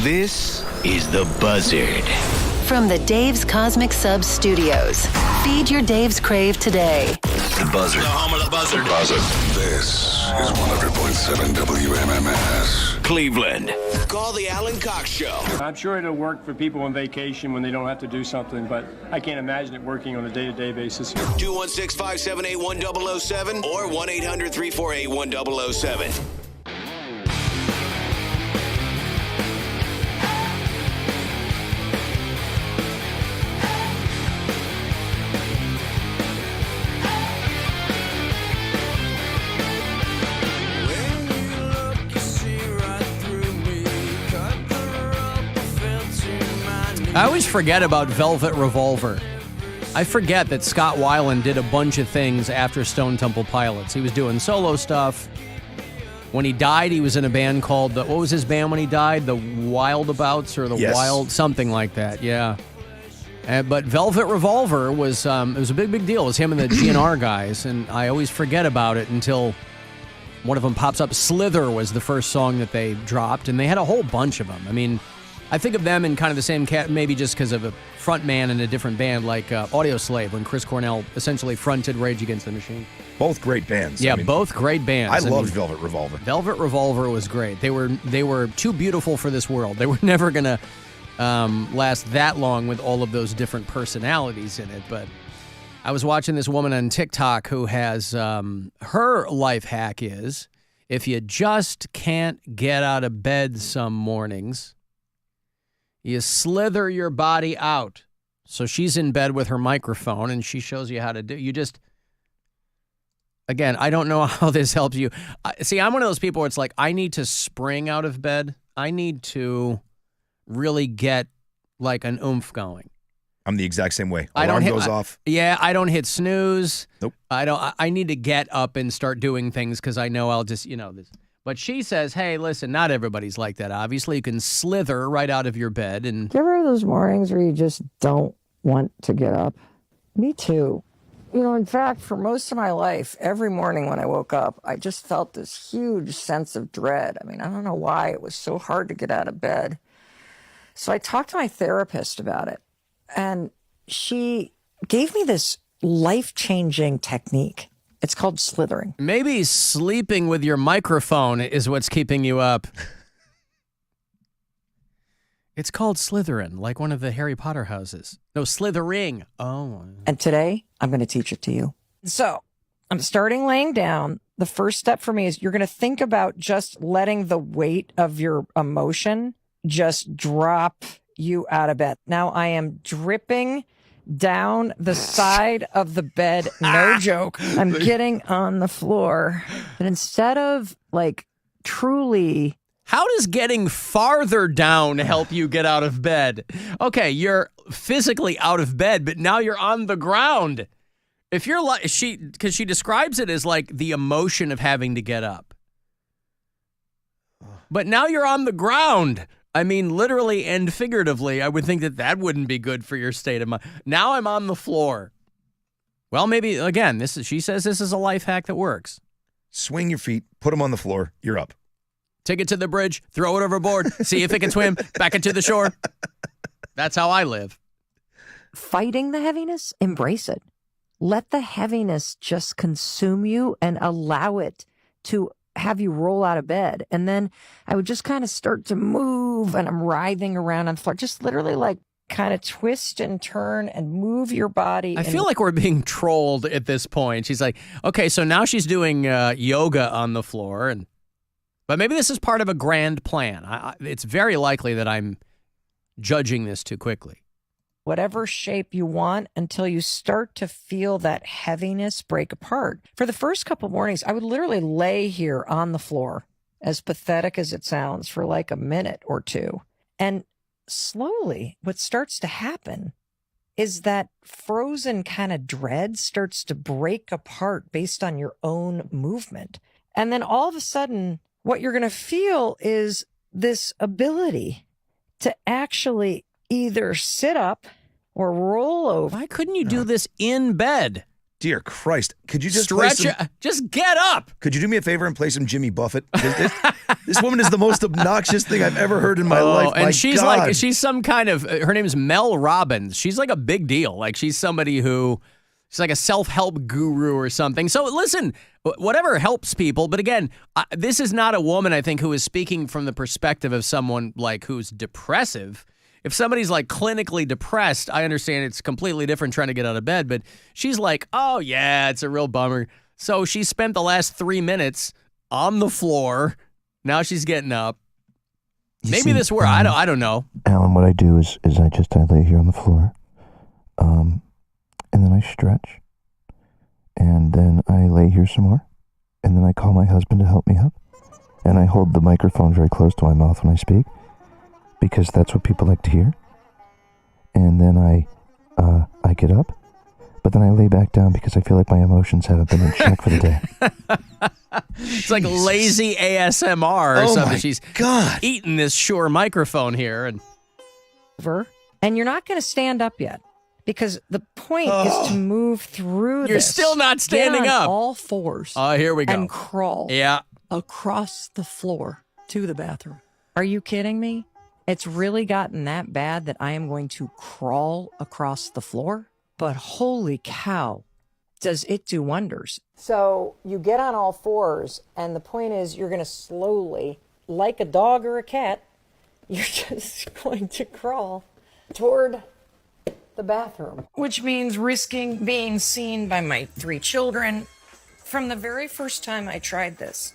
Speaker 11: This is the Buzzard.
Speaker 15: From the Dave's Cosmic Sub Studios. Feed your Dave's Crave today.
Speaker 11: The Buzzard. The home of the Buzzard.
Speaker 12: Buzzard. This is 100.7 WMMS.
Speaker 11: Cleveland. Call the Alan Cox Show.
Speaker 23: I'm sure it'll work for people on vacation when they don't have to do something, but I can't imagine it working on a day-to-day basis.
Speaker 11: 216-578-1007 or 1-800-348-1007.
Speaker 9: I always forget about Velvet Revolver. I forget that Scott Weiland did a bunch of things after Stone Temple Pilots. He was doing solo stuff. When he died, he was in a band called, what was his band when he died? The Wildabouts or the Wild, something like that, yeah. But Velvet Revolver was, it was a big deal. It was him and the GNR guys, and I always forget about it until one of them pops up. Slither was the first song that they dropped, and they had a whole bunch of them. I mean, I think of them in kind of the same cat, maybe just because of a front man in a different band, like Audio Slave, when Chris Cornell essentially fronted Rage Against the Machine.
Speaker 2: Both great bands.
Speaker 9: Yeah, both great bands.
Speaker 2: I loved Velvet Revolver.
Speaker 9: Velvet Revolver was great. They were too beautiful for this world. They were never going to last that long with all of those different personalities in it. But I was watching this woman on TikTok who has, her life hack is, if you just can't get out of bed some mornings, you slither your body out. So she's in bed with her microphone, and she shows you how to do. You just, again, I don't know how this helps you. See, I'm one of those people where it's like, I need to spring out of bed. I need to really get like an oomph going.
Speaker 2: I'm the exact same way.
Speaker 9: Alarm
Speaker 2: goes off.
Speaker 9: Yeah, I don't hit snooze.
Speaker 2: Nope.
Speaker 9: I need to get up and start doing things because I know I'll just, this. But she says, hey, listen, not everybody's like that. Obviously, you can slither right out of your bed. And
Speaker 24: Do you ever have those mornings where you just don't want to get up? Me too. In fact, for most of my life, every morning when I woke up, I just felt this huge sense of dread. I mean, I don't know why it was so hard to get out of bed. So I talked to my therapist about it, and she gave me this life-changing technique. It's called slithering.
Speaker 9: Maybe sleeping with your microphone is what's keeping you up. It's called Slytherin, like one of the Harry Potter houses. No, slithering. Oh.
Speaker 24: And today, I'm going to teach it to you. So I'm starting laying down. The first step for me is you're going to think about just letting the weight of your emotion just drop you out of bed. Now I am dripping down the side of the bed. No joke. I'm getting on the floor. And instead of truly...
Speaker 9: How does getting farther down help you get out of bed? Okay, you're physically out of bed, but now you're on the ground. If you're like, because she describes it as like the emotion of having to get up. But now you're on the ground. I mean, literally and figuratively, I would think that wouldn't be good for your state of mind. Now I'm on the floor. Well, maybe, again, she says this is a life hack that works.
Speaker 2: Swing your feet, put them on the floor, you're up.
Speaker 9: Take it to the bridge, throw it overboard, see if it can swim, back into the shore. That's how I live.
Speaker 24: Fighting the heaviness, embrace it. Let the heaviness just consume you and allow it to have you roll out of bed. And then I would just kind of start to move, and I'm writhing around on the floor. Just literally kind of twist and turn and move your body.
Speaker 9: I feel like we're being trolled at this point. She's like, okay, so now she's doing yoga on the floor, and But maybe this is part of a grand plan. It's very likely that I'm judging this too quickly.
Speaker 24: Whatever shape you want until you start to feel that heaviness break apart. For the first couple mornings, I would literally lay here on the floor, as pathetic as it sounds, for like a minute or two. And slowly, what starts to happen is that frozen kind of dread starts to break apart based on your own movement. And then all of a sudden, what you're going to feel is this ability to actually either sit up or roll over.
Speaker 9: Why couldn't you do this in bed?
Speaker 2: Dear Christ. Could you just
Speaker 9: Stretch just get up.
Speaker 2: Could you do me a favor and play some Jimmy Buffett? This woman is the most obnoxious thing I've ever heard in my life.
Speaker 9: And
Speaker 2: My
Speaker 9: she's
Speaker 2: God.
Speaker 9: she's some kind of, her name is Mel Robbins. She's like a big deal. Like she's somebody who, she's like a self-help guru or something. So listen, whatever helps people. But again, this is not a woman, I think, who is speaking from the perspective of someone like who's depressive. If somebody's like clinically depressed, I understand it's completely different trying to get out of bed. But she's like, oh, yeah, it's a real bummer. So she spent the last 3 minutes on the floor. Now she's getting up. Maybe this works. I don't know.
Speaker 3: Alan, what I do is I lay here on the floor, and then I stretch, and then I lay here some more, and then I call my husband to help me up, and I hold the microphone very close to my mouth when I speak, because that's what people like to hear. And then I get up, but then I lay back down because I feel like my emotions haven't been in check for the day.
Speaker 9: It's like lazy ASMR or something. She's eating this Shure microphone here.
Speaker 24: And you're not going to stand up yet because the point is to move through this.
Speaker 9: You're still not standing
Speaker 24: Get on
Speaker 9: up.
Speaker 24: all fours.
Speaker 9: Oh, here we go.
Speaker 24: And crawl.
Speaker 9: Yeah.
Speaker 24: Across the floor to the bathroom. Are you kidding me? It's really gotten that bad that I am going to crawl across the floor? But holy cow, does it do wonders. So you get on all fours, and the point is you're going to slowly, like a dog or a cat, you're just going to crawl toward the bathroom. Which means risking being seen by my 3 children. From the very first time I tried this,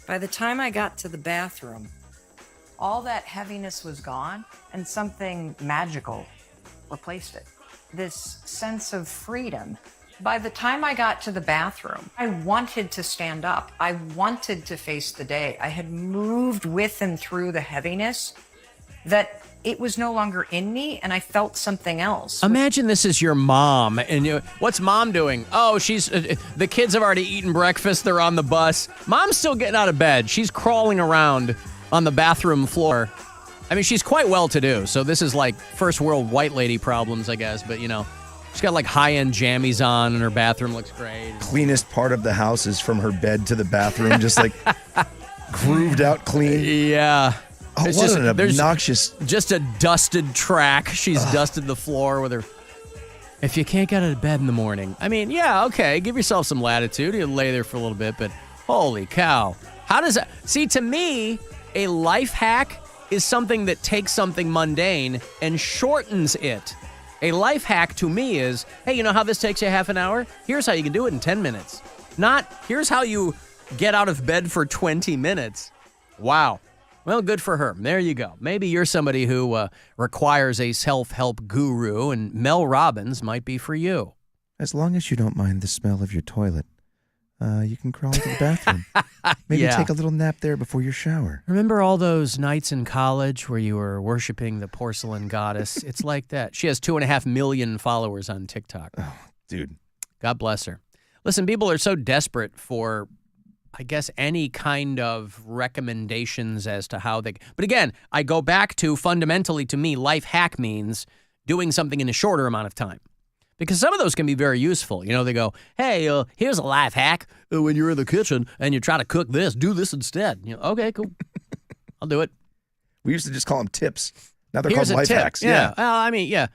Speaker 24: by the time I got to the bathroom, all that heaviness was gone, and something magical replaced it. This sense of freedom. By the time I got to the bathroom, I wanted to stand up. I wanted to face the day. I had moved with and through the heaviness that it was no longer in me, and I felt something else.
Speaker 9: Imagine this is your mom, and what's mom doing? Oh, she's the kids have already eaten breakfast. They're on the bus. Mom's still getting out of bed. She's crawling around on the bathroom floor. I mean, she's quite well-to-do, so this is like first world white lady problems, I guess. But, she's got like high-end jammies on, and her bathroom looks great.
Speaker 2: Cleanest part of the house is from her bed to the bathroom, just like grooved out clean.
Speaker 9: Yeah.
Speaker 2: Oh, what an obnoxious...
Speaker 9: Just a dusted track. She's dusted the floor with her... If you can't get out of bed in the morning, I mean, yeah, okay, give yourself some latitude. You lay there for a little bit, but holy cow. How does that... See, to me, a life hack is something that takes something mundane and shortens it. A life hack to me is, hey, you know how this takes you half an hour? Here's how you can do it in 10 minutes. Not, here's how you get out of bed for 20 minutes. Wow. Well, good for her. There you go. Maybe you're somebody who requires a self-help guru, and Mel Robbins might be for you.
Speaker 2: As long as you don't mind the smell of your toilet, you can crawl into the bathroom. Maybe take a little nap there before your shower.
Speaker 9: Remember all those nights in college where you were worshiping the porcelain goddess? It's like that. She has 2.5 million followers on TikTok.
Speaker 2: Oh, dude.
Speaker 9: God bless her. Listen, people are so desperate for, I guess, any kind of recommendations as to how they... But again, I go back to, fundamentally to me, life hack means doing something in a shorter amount of time. Because some of those can be very useful. They go, hey, here's a life hack. When you're in the kitchen and you try to cook this, do this instead. Okay, cool. I'll do it.
Speaker 2: We used to just call them tips. Now they're
Speaker 9: Here's
Speaker 2: called life
Speaker 9: tip.
Speaker 2: hacks.
Speaker 9: Yeah. Well, I mean, yeah.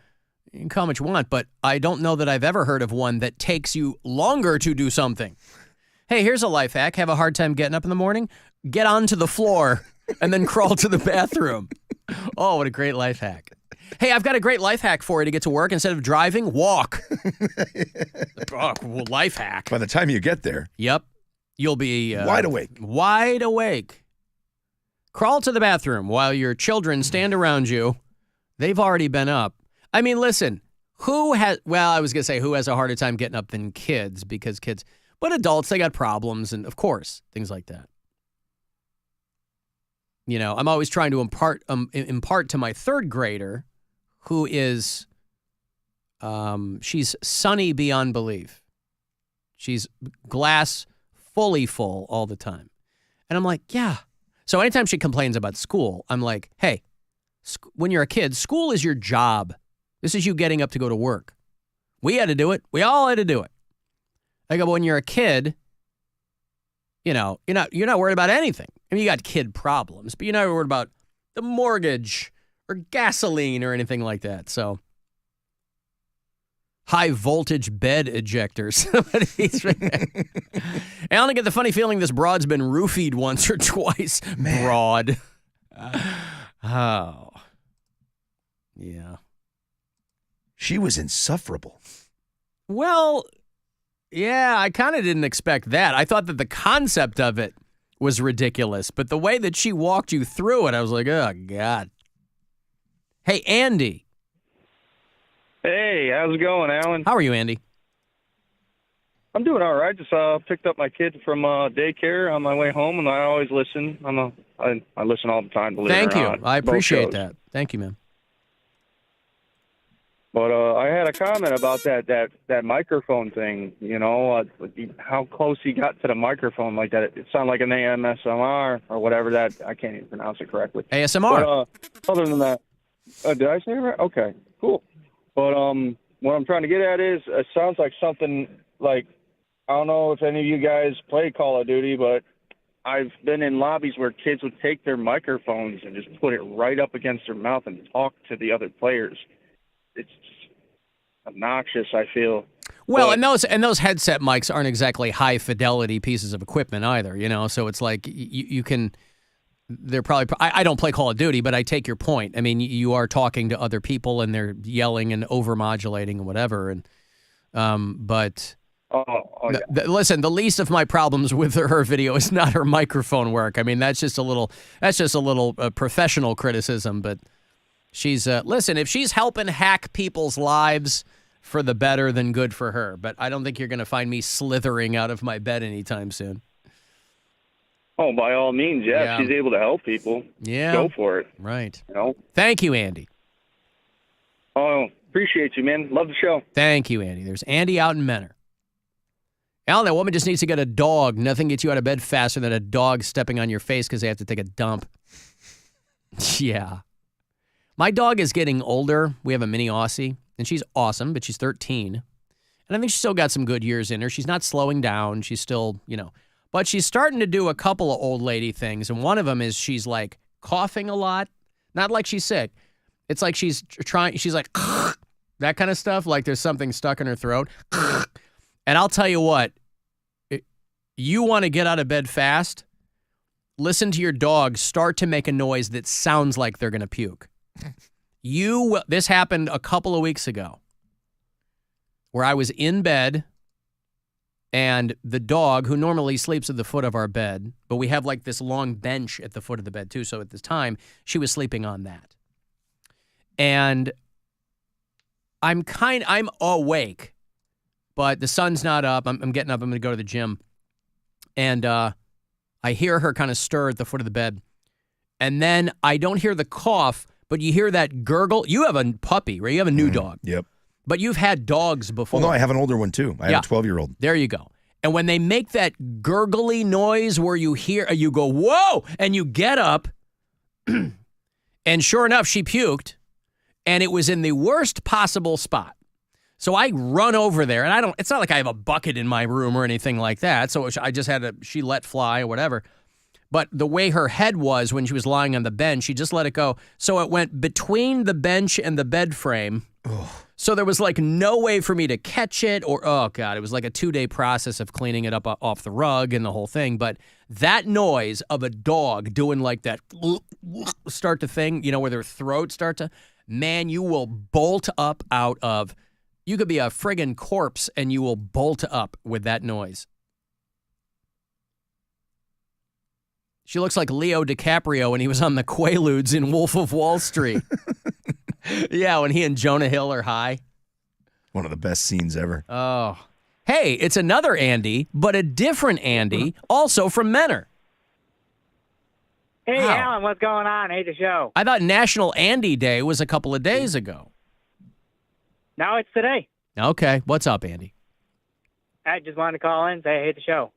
Speaker 9: You can call them what you want, but I don't know that I've ever heard of one that takes you longer to do something. Hey, here's a life hack. Have a hard time getting up in the morning? Get onto the floor and then crawl to the bathroom. Oh, what a great life hack. Hey, I've got a great life hack for you to get to work. Instead of driving, walk. Life hack.
Speaker 2: By the time you get there.
Speaker 9: Yep. You'll be...
Speaker 2: wide awake.
Speaker 9: Wide awake. Crawl to the bathroom while your children stand around you. They've already been up. I mean, listen, who has a harder time getting up than kids, because kids, but adults, they got problems, and of course, things like that. You know, I'm always trying to impart to my third grader, who is, she's sunny beyond belief. She's glass fully full all the time. And I'm like, yeah. So anytime she complains about school, I'm like, hey, when you're a kid, school is your job. This is you getting up to go to work. We had to do it. We all had to do it. I go, but when you're a kid, you know, you're not worried about anything. I mean, you got kid problems, but you're not worried about the mortgage or gasoline or anything like that. So high voltage bed ejectors. I only get the funny feeling this broad's been roofied once or twice. Man. Broad. Oh. Yeah.
Speaker 2: She was insufferable.
Speaker 9: Well, yeah, I kind of didn't expect that. I thought that the concept of it was ridiculous, but the way that she walked you through it, I was like, oh, God. Hey, Andy.
Speaker 4: Hey, how's it going, Alan?
Speaker 9: How are you, Andy?
Speaker 4: I'm doing all right. Just picked up my kid from daycare on my way home, and I always listen. I listen all the time.
Speaker 9: Thank you. I appreciate that. Thank you, man.
Speaker 4: But I had a comment about that microphone thing. You know, how close he got to the microphone like that. It sounded like an AMSMR or whatever that. I can't even pronounce it correctly.
Speaker 9: ASMR.
Speaker 4: But, other than that, did I say it right? Okay, cool. But what I'm trying to get at is, it sounds like something like, I don't know if any of you guys play Call of Duty, but I've been in lobbies where kids would take their microphones and just put it right up against their mouth and talk to the other players. It's obnoxious, I feel.
Speaker 9: Well, and those headset mics aren't exactly high fidelity pieces of equipment either, you know. So it's like you can. They're probably. I don't play Call of Duty, but I take your point. I mean, you are talking to other people and they're yelling and overmodulating and whatever. And but. Listen, the least of my problems with her video is not her microphone work. I mean, that's just a little professional criticism. But she's listen, if she's helping hack people's lives for the better, then good for her. But I don't think you're going to find me slithering out of my bed anytime soon.
Speaker 4: Oh, by all means, yeah. If she's able to help people, go for it.
Speaker 9: Right.
Speaker 4: You know.
Speaker 9: Thank you, Andy.
Speaker 4: Oh, appreciate you, man. Love the show.
Speaker 9: Thank you, Andy. There's Andy out in Menor. Alan, that woman just needs to get a dog. Nothing gets you out of bed faster than a dog stepping on your face because they have to take a dump. Yeah. My dog is getting older. We have a mini Aussie, and she's awesome, but she's 13. And I think she's still got some good years in her. She's not slowing down. She's still, but she's starting to do a couple of old lady things, and one of them is she's, like, coughing a lot. Not like she's sick. It's like she's like, that kind of stuff, like there's something stuck in her throat. And I'll tell you what, you want to get out of bed fast, listen to your dog start to make a noise that sounds like they're going to puke. This happened a couple of weeks ago where I was in bed and the dog, who normally sleeps at the foot of our bed, but we have like this long bench at the foot of the bed too, so at this time, she was sleeping on that. And I'm awake. But the sun's not up. I'm getting up. I'm going to go to the gym. And I hear her kind of stir at the foot of the bed. And then I don't hear the cough, but you hear that gurgle. You have a puppy, right? You have a new dog.
Speaker 2: Yep.
Speaker 9: But you've had dogs before.
Speaker 2: Well, no, I have an older one, too. I have a 12-year-old.
Speaker 9: There you go. And when they make that gurgly noise where you go, whoa, and you get up, and sure enough, she puked, and it was in the worst possible spot. So I run over there, and it's not like I have a bucket in my room or anything like that. So I just she let fly or whatever. But the way her head was when she was lying on the bench, she just let it go. So it went between the bench and the bed frame. Ugh. So there was like no way for me to catch it oh God, it was like a 2-day process of cleaning it up off the rug and the whole thing. But that noise of a dog doing like that start to thing, where their throat start to, man, you will bolt up out of. You could be a friggin' corpse and you will bolt up with that noise. She looks like Leo DiCaprio when he was on the Quaaludes in Wolf of Wall Street. Yeah, when he and Jonah Hill are high.
Speaker 2: One of the best scenes ever.
Speaker 9: Oh. Hey, it's another Andy, but a different Andy, also from Menor.
Speaker 6: Hey,
Speaker 9: Wow.
Speaker 6: Alan, what's going on? Hey, the show.
Speaker 9: I thought National Andy Day was a couple of days ago.
Speaker 6: No, it's today.
Speaker 9: Okay, what's up, Andy?
Speaker 6: I just wanted to call in and say, hey, the show.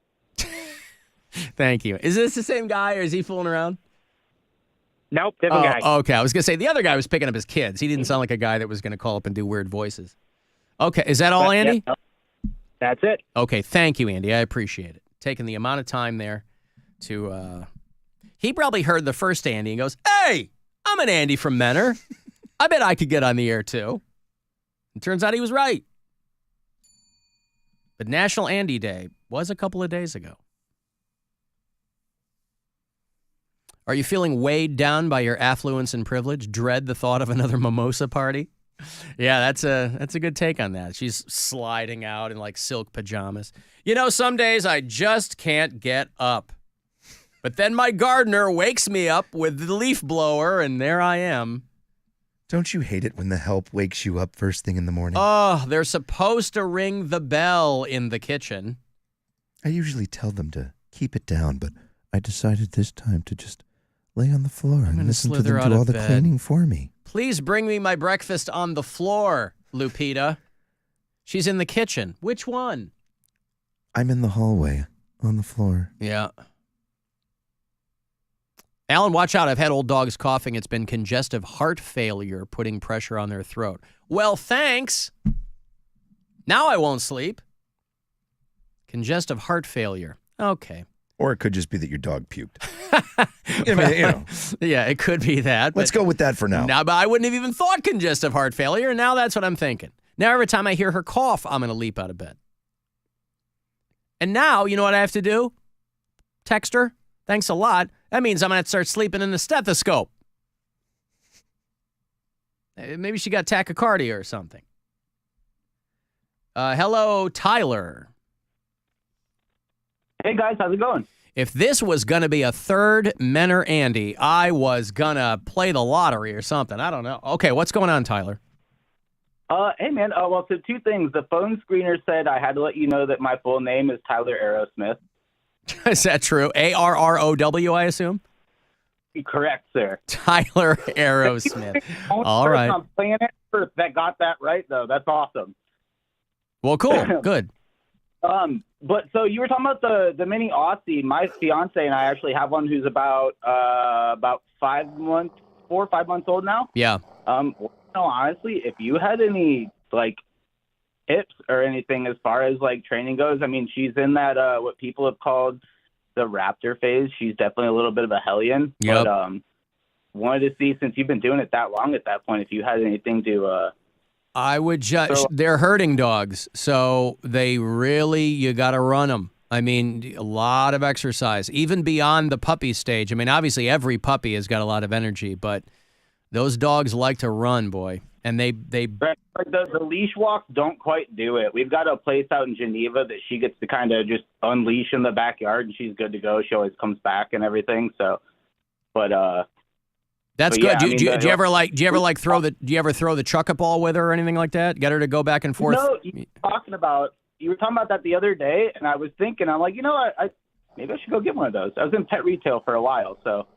Speaker 9: Thank you. Is this the same guy, or is he fooling around?
Speaker 6: Nope, different guy.
Speaker 9: Okay, I was going to say, the other guy was picking up his kids. He didn't sound like a guy that was going to call up and do weird voices. Okay, is that all, Andy?
Speaker 6: Yeah, that's it.
Speaker 9: Okay, thank you, Andy. I appreciate it. Taking the amount of time there to, he probably heard the first Andy and goes, hey, I'm an Andy from Menor. I bet I could get on the air, too. And turns out he was right. But National Andy Day was a couple of days ago. Are you feeling weighed down by your affluence and privilege? Dread the thought of another mimosa party? Yeah, that's a good take on that. She's sliding out in like silk pajamas. You know, some days I just can't get up. But then my gardener wakes me up with the leaf blower, and there I am.
Speaker 2: Don't you hate it when the help wakes you up first thing in the morning?
Speaker 9: Oh, they're supposed to ring the bell in the kitchen.
Speaker 3: I usually tell them to keep it down, but I decided this time to just lay on the floor and listen to them do all the cleaning for me.
Speaker 9: Please bring me my breakfast on the floor, Lupita. She's in the kitchen. Which one?
Speaker 3: I'm in the hallway, on the floor.
Speaker 9: Yeah. Alan, watch out. I've had old dogs coughing. It's been congestive heart failure putting pressure on their throat. Well, thanks. Now I won't sleep. Congestive heart failure. Okay.
Speaker 2: Or it could just be that your dog puked. I mean, you know.
Speaker 9: Yeah, it could be that.
Speaker 2: Let's go with that for now.
Speaker 9: Now, but I wouldn't have even thought congestive heart failure, and now that's what I'm thinking. Now every time I hear her cough, I'm going to leap out of bed. And now, you know what I have to do? Text her. Thanks a lot. That means I'm going to start sleeping in the stethoscope. Maybe she got tachycardia or something. Hello, Tyler.
Speaker 7: Hey, guys. How's it going?
Speaker 9: If this was going to be a third Menor Andy, I was going to play the lottery or something. I don't know. Okay, what's going on, Tyler?
Speaker 7: Hey, man. Well, so two things. The phone screener said I had to let you know that my full name is Tyler Aerosmith.
Speaker 9: Is that true? ARROW, I assume?
Speaker 7: Correct, sir.
Speaker 9: Tyler Aerosmith. All right.
Speaker 7: On planet Earth that got that right, though. That's awesome.
Speaker 9: Well, cool. Good.
Speaker 7: But so you were talking about the mini Aussie. My fiance and I actually have one who's about 4 or 5 months old now.
Speaker 9: Yeah.
Speaker 7: No, honestly, if you had any like tips or anything as far as like training goes, I mean, she's in that what people have called the raptor phase. She's definitely a little bit of a hellion.
Speaker 9: Yep.
Speaker 7: But wanted to see, since you've been doing it that long at that point, if you had anything to
Speaker 9: I would just, they're herding dogs, so you got to run them. I mean, a lot of exercise, even beyond the puppy stage. I mean, obviously every puppy has got a lot of energy, but those dogs like to run, boy. And they
Speaker 7: the leash walks don't quite do it. We've got a place out in Geneva that she gets to kind of just unleash in the backyard, and she's good to go. She always comes back and everything. So,
Speaker 9: that's
Speaker 7: but
Speaker 9: good.
Speaker 7: Yeah,
Speaker 9: Do you ever throw the chuck-a ball with her or anything like that? Get her to go back and forth?
Speaker 7: No, you were talking about that the other day, and I was thinking, I'm like, you know what, maybe I should go get one of those. I was in pet retail for a while, so.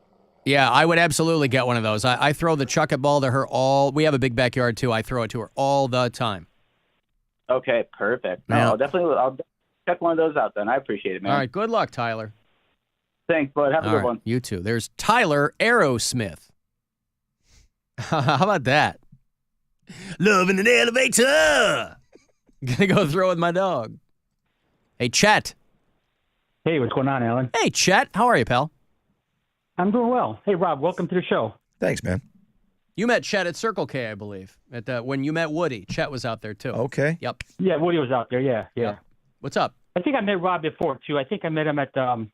Speaker 9: Yeah, I would absolutely get one of those. I throw the chuck-a ball to her we have a big backyard too. I throw it to her all the time.
Speaker 7: Okay, perfect. No,
Speaker 9: Yeah.
Speaker 7: I'll check one of those out then. I appreciate it, man.
Speaker 9: All right, good luck, Tyler.
Speaker 7: Thanks, bud. Have a
Speaker 9: All
Speaker 7: good
Speaker 9: right,
Speaker 7: one.
Speaker 9: You too. There's Tyler Aerosmith. How about that? Love in an elevator. Gonna go throw with my dog. Hey, Chet.
Speaker 8: Hey, what's going on, Alan?
Speaker 9: Hey, Chet. How are you, pal?
Speaker 8: I'm doing well. Hey, Rob, welcome to the show.
Speaker 2: Thanks, man.
Speaker 9: You met Chet at Circle K, I believe. When you met Woody, Chet was out there too.
Speaker 2: Okay.
Speaker 9: Yep.
Speaker 8: Yeah, Woody was out there. Yeah.
Speaker 9: What's up?
Speaker 8: I think I met Rob before too. I think I met him at one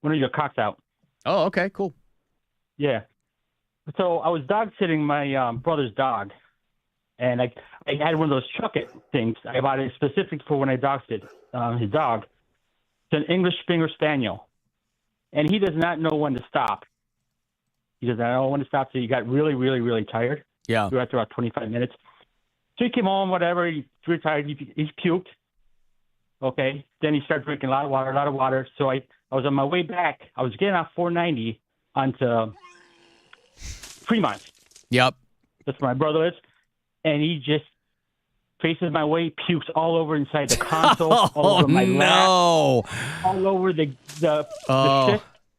Speaker 8: of your Cox out.
Speaker 9: Oh, okay, cool.
Speaker 8: Yeah. So I was dog sitting my brother's dog, and I had one of those chuck it things. I bought it specific for when I dog sit his dog. It's an English Springer Spaniel. and he does not know when to stop. He does not know when to stop, so he got really, really, really tired.
Speaker 9: Yeah.
Speaker 8: We were after about 25 minutes. So he came home, whatever. He's retired. He puked. Okay. Then he started drinking a lot of water. So I was on my way back. I was getting off 490 onto Fremont.
Speaker 9: Yep.
Speaker 8: That's where my brother is. And he just faces my way, pukes all over inside the console, all over my lap, all over the shift,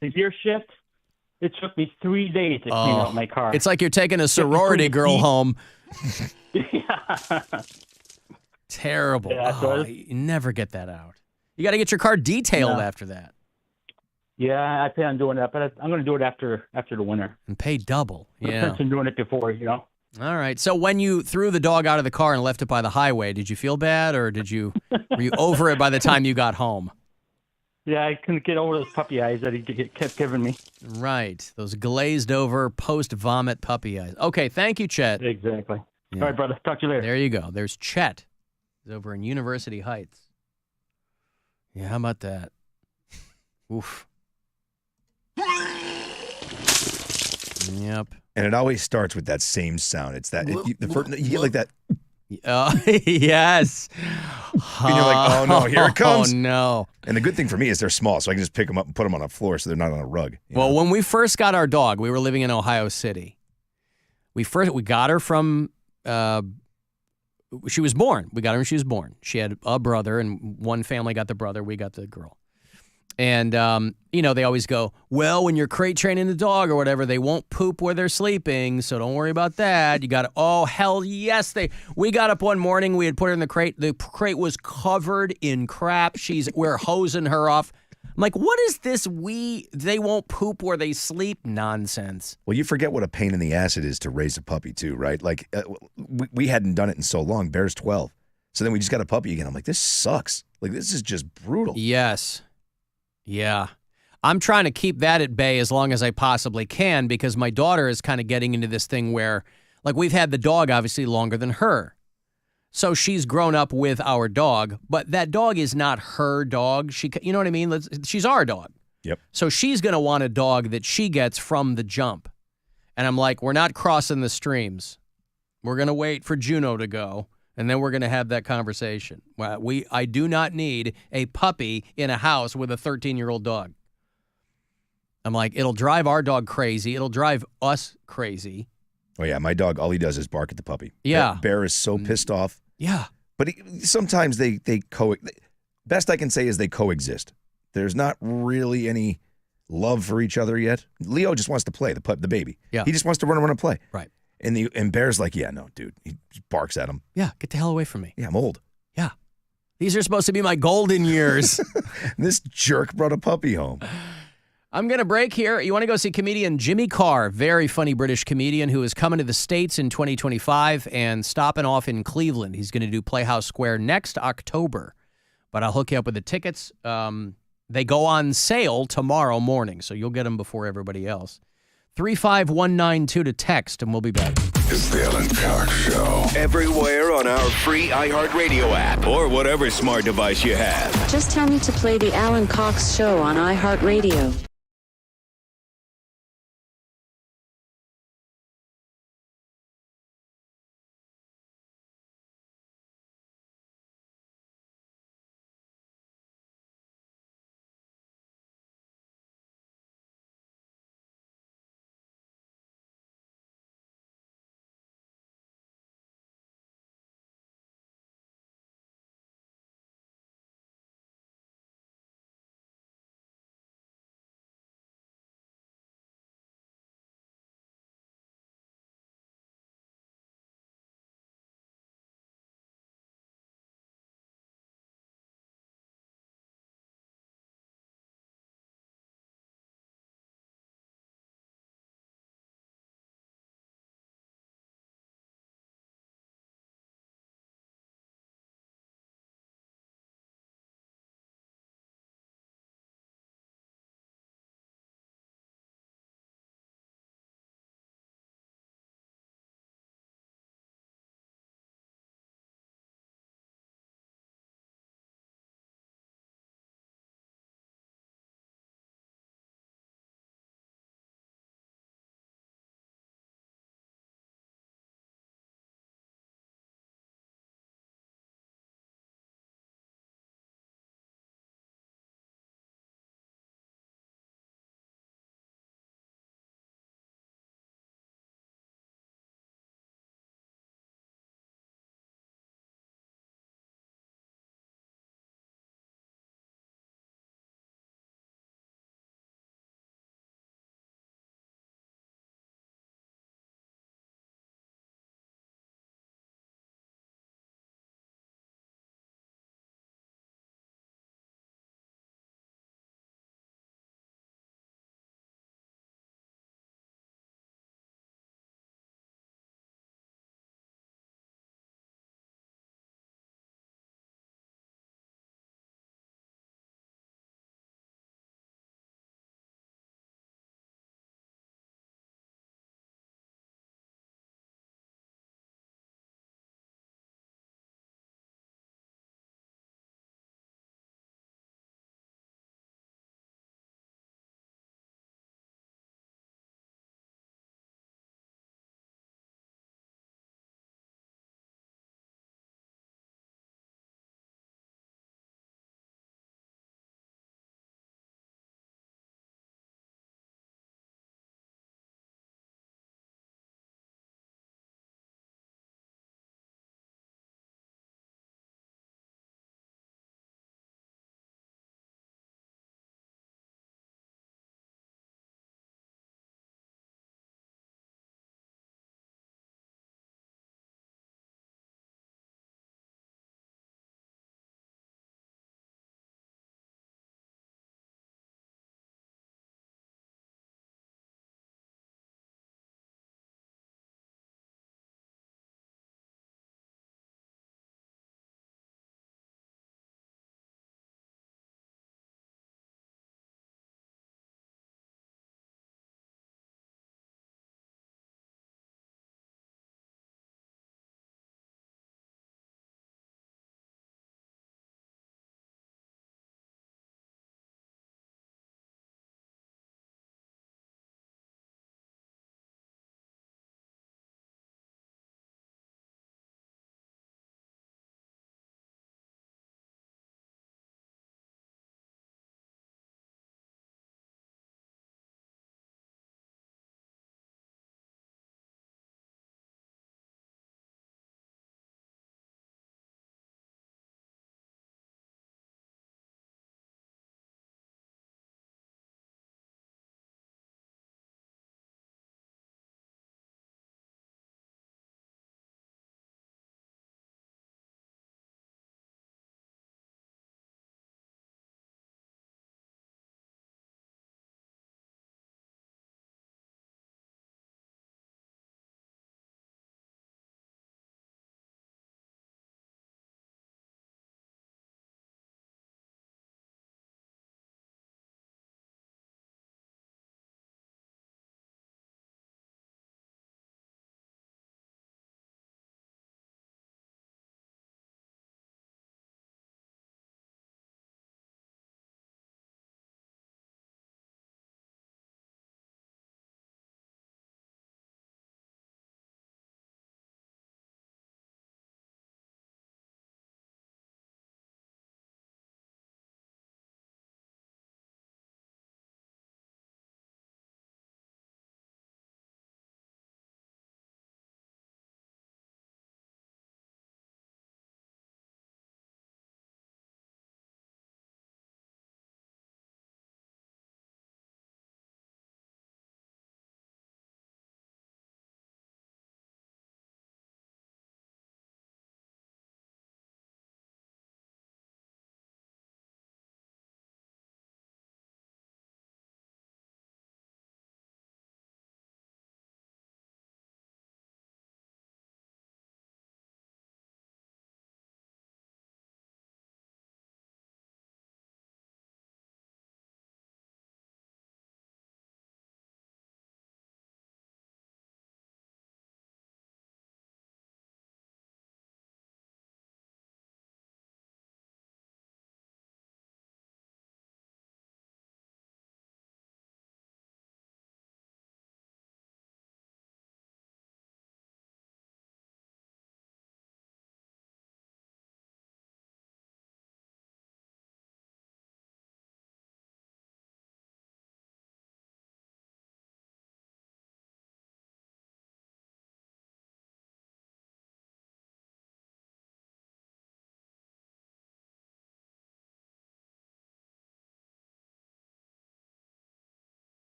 Speaker 8: the gear shift. It took me 3 days to clean out my car.
Speaker 9: It's like you're taking a sorority girl home.
Speaker 8: Yeah.
Speaker 9: Terrible.
Speaker 8: Yeah,
Speaker 9: you never get that out. You got to get your car detailed after that.
Speaker 8: Yeah, I plan on doing that, but I'm going to do it after the winter.
Speaker 9: And pay double.
Speaker 8: I've been doing it before,
Speaker 9: All right. So when you threw the dog out of the car and left it by the highway, did you feel bad, or were you over it by the time you got home?
Speaker 8: Yeah, I couldn't get over those puppy eyes that he kept giving me.
Speaker 9: Right. Those glazed over post-vomit puppy eyes. Okay. Thank you, Chet.
Speaker 8: Exactly.
Speaker 9: Yeah.
Speaker 8: All right, brother. Talk to you later.
Speaker 9: There you go. There's Chet. He's over in University Heights. Yeah, how about that? Oof. Yep.
Speaker 2: And it always starts with that same sound. It's that you get like that.
Speaker 9: Yes.
Speaker 2: And you're like, oh no, here it comes.
Speaker 9: Oh no.
Speaker 2: And the good thing for me is they're small, so I can just pick them up and put them on a floor so they're not on a rug.
Speaker 9: Well, when we first got our dog, we were living in Ohio City. We got her from she was born. We got her when she was born. She had a brother, and one family got the brother. We got the girl. And, they always go, well, when you're crate training the dog or whatever, they won't poop where they're sleeping, so don't worry about that. You got to, oh, hell yes. We got up one morning, we had put her in the crate. The crate was covered in crap. We're hosing her off. I'm like, what is this they won't poop where they sleep nonsense?
Speaker 2: Well, you forget what a pain in the ass it is to raise a puppy too, right? Like, we hadn't done it in so long. Bear's 12. So then we just got a puppy again. I'm like, this sucks. Like, this is just brutal.
Speaker 9: Yes. Yeah. I'm trying to keep that at bay as long as I possibly can because my daughter is kind of getting into this thing where, like, we've had the dog obviously longer than her. So she's grown up with our dog, but that dog is not her dog. You know what I mean? She's our dog.
Speaker 2: Yep.
Speaker 9: So she's going to want a dog that she gets from the jump. And I'm like, we're not crossing the streams. We're going to wait for Juno to go. And then we're going to have that conversation. I do not need a puppy in a house with a 13-year-old dog. I'm like, it'll drive our dog crazy. It'll drive us crazy.
Speaker 2: Oh, yeah. My dog, all he does is bark at the puppy.
Speaker 9: Yeah.
Speaker 2: Bear is so pissed off.
Speaker 9: Yeah.
Speaker 2: But sometimes they best I can say is they coexist. There's not really any love for each other yet. Leo just wants to play, the baby.
Speaker 9: Yeah.
Speaker 2: He just wants to run around and play.
Speaker 9: Right.
Speaker 2: And Bear's like, yeah, no, dude. He barks at him.
Speaker 9: Yeah, get the hell away from me.
Speaker 2: Yeah, I'm old.
Speaker 9: Yeah. These are supposed to be my golden years.
Speaker 2: This jerk brought a puppy home.
Speaker 9: I'm going to break here. You want to go see comedian Jimmy Carr, very funny British comedian who is coming to the States in 2025 and stopping off in Cleveland. He's going to do Playhouse Square next October, but I'll hook you up with the tickets. They go on sale tomorrow morning, so you'll get them before everybody else. 35192 to text, and we'll be back.
Speaker 12: It's the Alan Cox Show.
Speaker 11: Everywhere on our free iHeartRadio app or whatever smart device you have.
Speaker 10: Just tell me to play the Alan Cox Show on iHeartRadio.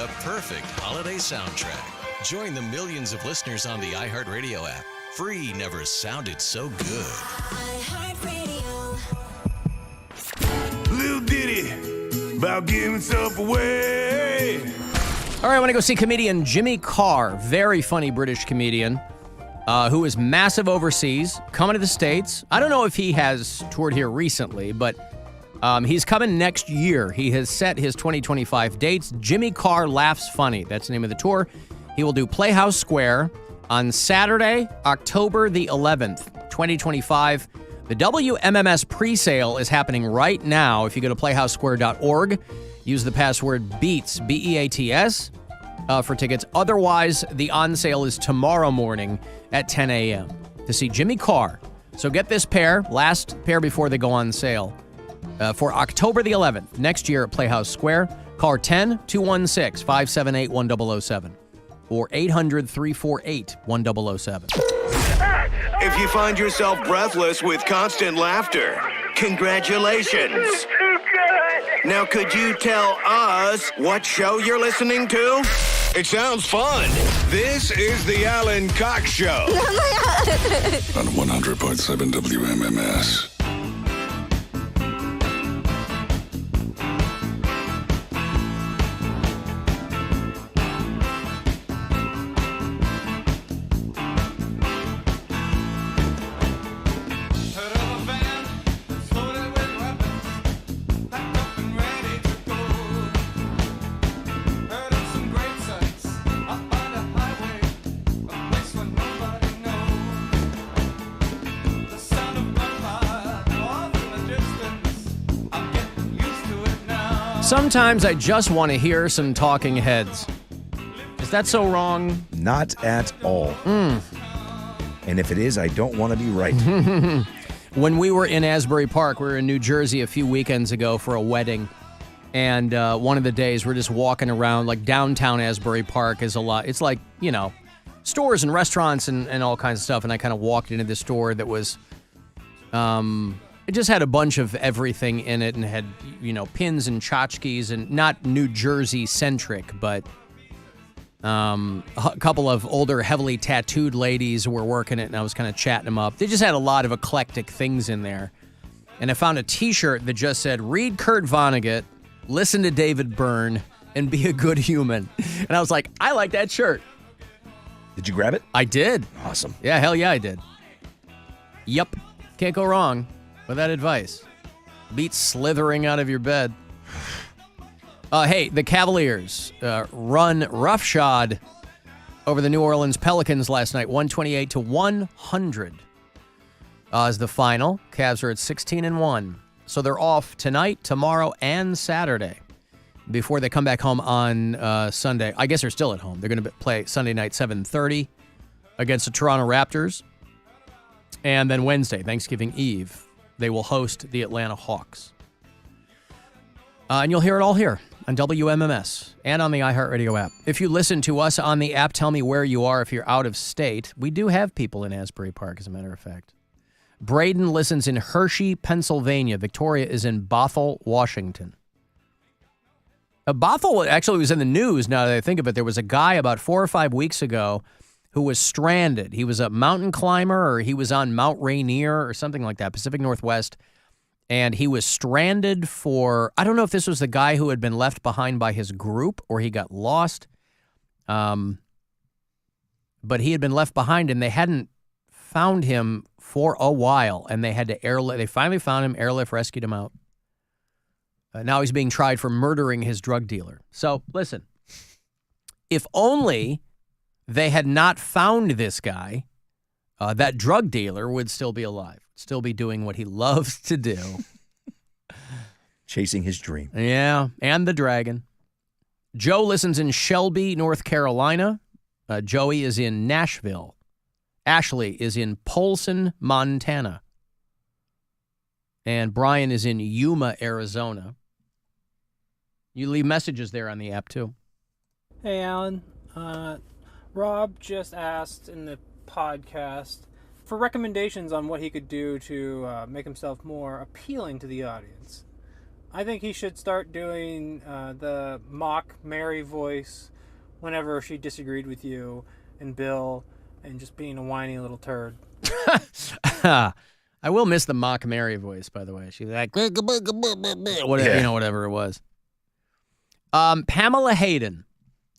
Speaker 11: the perfect holiday soundtrack. Join the millions of listeners on the iHeartRadio app. Free never sounded so good.
Speaker 5: Lil Diddy, about giving himself away.
Speaker 9: All right, I want to go see comedian Jimmy Carr, very funny British comedian, who is massive overseas, coming to the States. I don't know if he has toured here recently, but he's coming next year. He has set his 2025 dates. Jimmy Carr Laughs Funny. That's the name of the tour. He will do Playhouse Square on Saturday, October the 11th, 2025. The WMMS presale is happening right now. If you go to playhousesquare.org, use the password BEATS, B-E-A-T-S, for tickets. Otherwise, the on sale is tomorrow morning at 10 a.m. to see Jimmy Carr. So get this pair, last pair before they go on sale, for October the 11th, next year at Playhouse Square. Call 10-216-578-1007 or 800-348-1007.
Speaker 13: If you find yourself breathless with constant laughter, congratulations. Now, could you tell us what show you're listening to?
Speaker 11: It sounds fun. This is the Alan Cox Show.
Speaker 12: On 100.7 WMMS.
Speaker 9: Sometimes I just want to hear some talking heads. Is that so wrong?
Speaker 2: Not at all. And if it is, I don't want to be right.
Speaker 9: When we were in Asbury Park, we were in New Jersey a few weekends ago for a wedding. And one of the days, we're just walking around, like downtown Asbury Park is a lot. It's like, you know, stores and restaurants and all kinds of stuff. And I kind of walked into this store that was, it just had a bunch of everything in it and had, you know, pins and tchotchkes and not New Jersey centric, but a couple of older, heavily tattooed ladies were working it, and I was kind of chatting them up. They just had a lot of eclectic things in there. And I found a T-shirt that just said, read Kurt Vonnegut, listen to David Byrne, and be a good human. And I was like, I like that shirt.
Speaker 2: Did you grab it?
Speaker 9: I did.
Speaker 2: Awesome.
Speaker 9: Yeah, hell yeah, I did. Yup. Can't go wrong with that advice. Beats slithering out of your bed. Hey, the Cavaliers run roughshod over the New Orleans Pelicans last night, 128-100 is the final. Cavs are at 16-1. So they're off tonight, tomorrow, and Saturday before they come back home on Sunday. I guess they're still at home. They're going to play Sunday night, 7:30 against the Toronto Raptors. And then Wednesday, Thanksgiving Eve, they will host the Atlanta Hawks. And you'll hear it all here on WMMS and on the iHeartRadio app. If you listen to us on the app, tell me where you are if you're out of state. We do have people in Asbury Park, as a matter of fact. Braden listens in Hershey, Pennsylvania. Victoria is in Bothell, Washington. Bothell actually was in the news, now that I think of it. There was a guy about 4 or 5 weeks ago who was stranded. He was a mountain climber, or he was on Mount Rainier or something like that, Pacific Northwest. And he was stranded for, I don't know if this was the guy who had been left behind by his group or he got lost. But he had been left behind and they hadn't found him for a while. And they had to they finally found him, airlift rescued him out. Now he's being tried for murdering his drug dealer. So listen, if only they had not found this guy, that drug dealer would still be alive. Still be doing what he loves to do.
Speaker 2: Chasing his dream.
Speaker 9: Yeah, and the dragon. Joe listens in Shelby, North Carolina. Joey is in Nashville. Ashley is in Polson, Montana. And Brian is in Yuma, Arizona. You leave messages there on the app, too.
Speaker 14: Hey, Alan. Rob just asked in the podcast for recommendations on what he could do to make himself more appealing to the audience. I think he should start doing the mock Mary voice whenever she disagreed with you and Bill, and just being a whiny little turd.
Speaker 9: I will miss the mock Mary voice, by the way. She's like, whatever, whatever it was. Pamela Hayden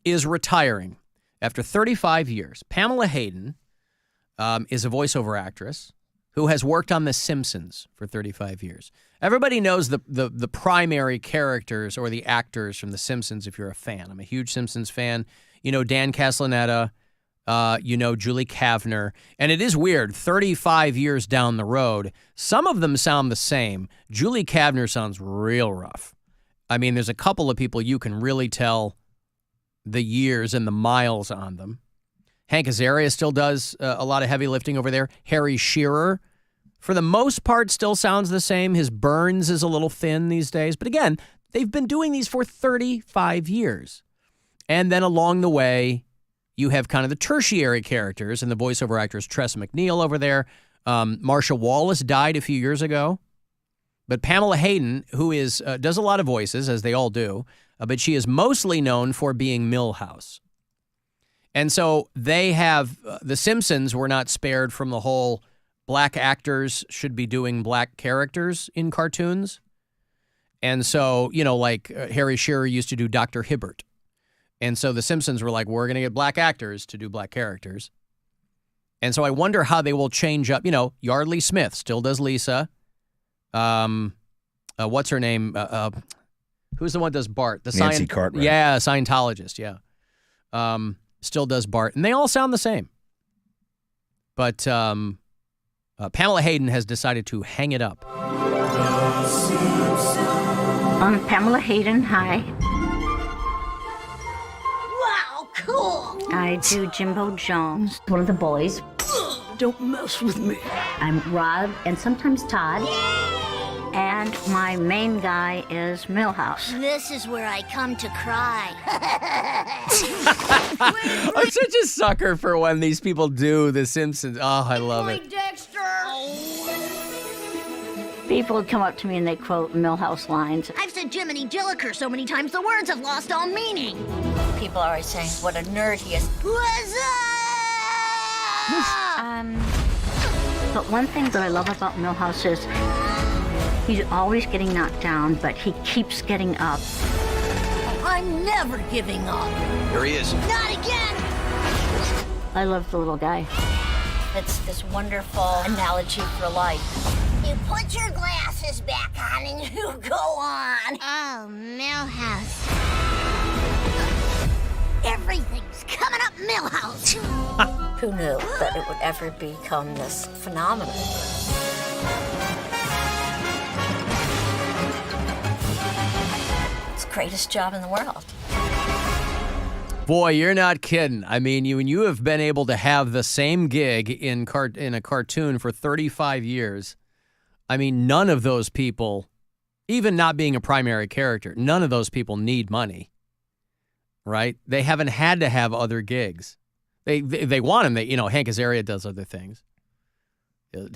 Speaker 9: is retiring after 35 years. Pamela Hayden is a voiceover actress who has worked on The Simpsons for 35 years. Everybody knows the primary characters or the actors from The Simpsons if you're a fan. I'm a huge Simpsons fan. You know Dan Castellaneta, you know Julie Kavner. And it is weird, 35 years down the road, some of them sound the same. Julie Kavner sounds real rough. I mean, there's a couple of people you can really tell the years and the miles on them. Hank Azaria still does a lot of heavy lifting over there. Harry Shearer, for the most part, still sounds the same. His Burns is a little thin these days. But again, they've been doing these for 35 years. And then along the way, you have kind of the tertiary characters and the voiceover actress Tressa McNeil over there. Marsha Wallace died a few years ago. But Pamela Hayden, who is does a lot of voices, as they all do, but she is mostly known for being Milhouse. And so they have, The Simpsons were not spared from the whole black actors should be doing black characters in cartoons. And so, like Harry Shearer used to do Dr. Hibbert. And so The Simpsons were like, we're going to get black actors to do black characters. And so I wonder how they will change up. Yardley Smith still does Lisa. What's her name? Who's the one that does Bart?
Speaker 2: Nancy Cartwright.
Speaker 9: Yeah, Scientologist, yeah. Still does Bart. And they all sound the same. But Pamela Hayden has decided to hang it up.
Speaker 16: I'm Pamela Hayden. Hi.
Speaker 17: Wow, cool.
Speaker 16: I do Jimbo Jones, one of the boys.
Speaker 17: Don't mess with me.
Speaker 16: I'm Rod and sometimes Todd. And my main guy is Milhouse.
Speaker 17: This is where I come to cry.
Speaker 9: I'm such a sucker for when these people do The Simpsons. Oh, I love it.
Speaker 17: Dexter!
Speaker 16: People come up to me and they quote Milhouse lines.
Speaker 17: I've said Jiminy Jilliker so many times the words have lost all meaning. People are always saying what a nerd he is. What's up?
Speaker 16: But one thing that I love about Milhouse is he's always getting knocked down, but he keeps getting up.
Speaker 17: I'm never giving up.
Speaker 11: Here he is.
Speaker 17: Not again!
Speaker 16: I love the little guy.
Speaker 17: It's this wonderful analogy for life. You put your glasses back on and you go on. Oh, Milhouse. Everything's coming up Milhouse.
Speaker 16: Who knew that it would ever become this phenomenon?
Speaker 17: It's the greatest job in the world.
Speaker 9: Boy, you're not kidding. I mean, you have been able to have the same gig in a cartoon for 35 years. I mean, none of those people, even not being a primary character, none of those people need money, right? They haven't had to have other gigs. They want them. Hank Azaria does other things.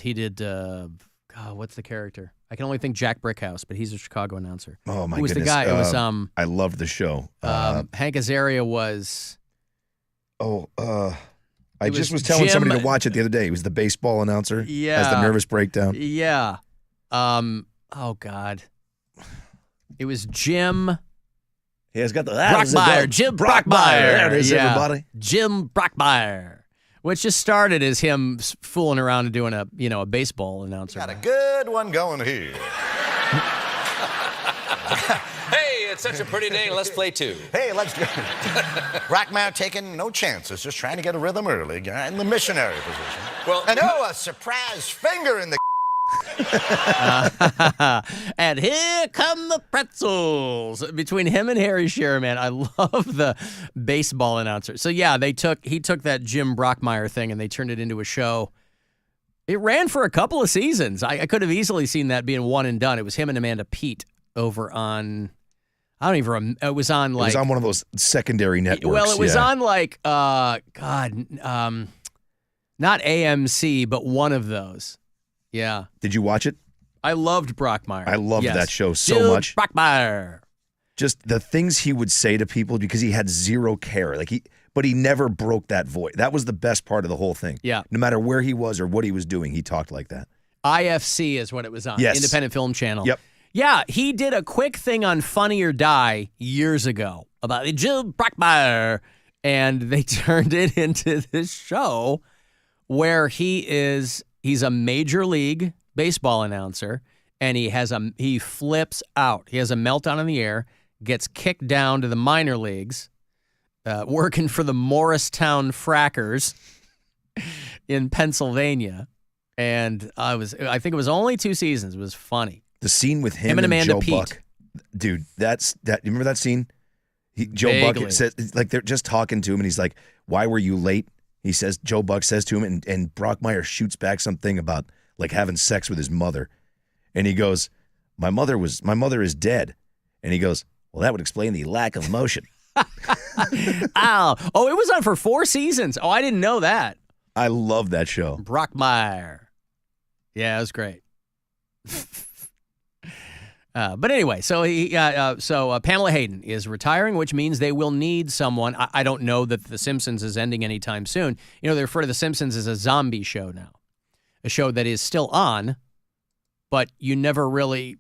Speaker 9: He did, what's the character? I can only think Jack Brickhouse, but he's a Chicago announcer.
Speaker 2: Oh, my
Speaker 9: Who was
Speaker 2: goodness.
Speaker 9: the guy? It was,
Speaker 2: I loved the show.
Speaker 9: Hank Azaria was...
Speaker 2: I just was telling somebody to watch it the other day. He was the baseball announcer.
Speaker 9: Yeah.
Speaker 2: Has the nervous breakdown.
Speaker 9: Yeah. Oh, God. It was Jim...
Speaker 2: He has got the...
Speaker 9: Brockmeyer. Jim Brockmeyer.
Speaker 2: There it is, everybody.
Speaker 9: Jim Brockmeyer. Which just started as him fooling around and doing a baseball announcer.
Speaker 18: Got a good one going here.
Speaker 11: Hey, it's such a pretty day. Let's play two.
Speaker 18: Hey, let's go. Brockmeyer taking no chances, just trying to get a rhythm early, guy in the missionary position.
Speaker 11: Well,
Speaker 18: and a surprise finger in the...
Speaker 9: And here come the pretzels. Between him and Harry Shearer, man, I love the baseball announcer. So yeah, he took that Jim Brockmeyer thing and they turned it into a show. It ran for a couple of seasons. I could have easily seen that being one and done. It was him and Amanda Peet over on... it was on like...
Speaker 2: It was on one of those secondary networks.
Speaker 9: Well, it was on like, not AMC, but one of those. Yeah.
Speaker 2: Did you watch it?
Speaker 9: I loved Brockmire.
Speaker 2: I loved
Speaker 9: Yes.
Speaker 2: that show so
Speaker 9: Dude,
Speaker 2: much.
Speaker 9: Brockmire.
Speaker 2: Just the things he would say to people because he had zero care. But he never broke that voice. That was the best part of the whole thing.
Speaker 9: Yeah.
Speaker 2: No matter where he was or what he was doing, he talked like that.
Speaker 9: IFC is what it was on.
Speaker 2: Yes.
Speaker 9: Independent Film Channel.
Speaker 2: Yep.
Speaker 9: Yeah, he did a quick thing on Funny or Die years ago about Jill Brockmire, and they turned it into this show where he's a major league baseball announcer, and he flips out. He has a meltdown in the air, gets kicked down to the minor leagues, working for the Morristown Frackers in Pennsylvania. And I think it was only 2 seasons. It was funny.
Speaker 2: The scene with him
Speaker 9: and Amanda
Speaker 2: Joe
Speaker 9: Pete.
Speaker 2: Buck. Dude, you remember that scene? Joe
Speaker 9: Vaguely.
Speaker 2: Buck says, like, they're just talking to him, and he's like, "Why were you late?" Joe Buck says to him, and Brockmire shoots back something about like having sex with his mother. And he goes, my mother is dead. And he goes, well, that would explain the lack of emotion.
Speaker 9: Ow. Oh, it was on for 4 seasons. Oh, I didn't know that.
Speaker 2: I love that show.
Speaker 9: Brockmire. Yeah, it was great. But anyway, so Pamela Hayden is retiring, which means they will need someone. I don't know that The Simpsons is ending anytime soon. They refer to The Simpsons as a zombie show now, a show that is still on, but you never really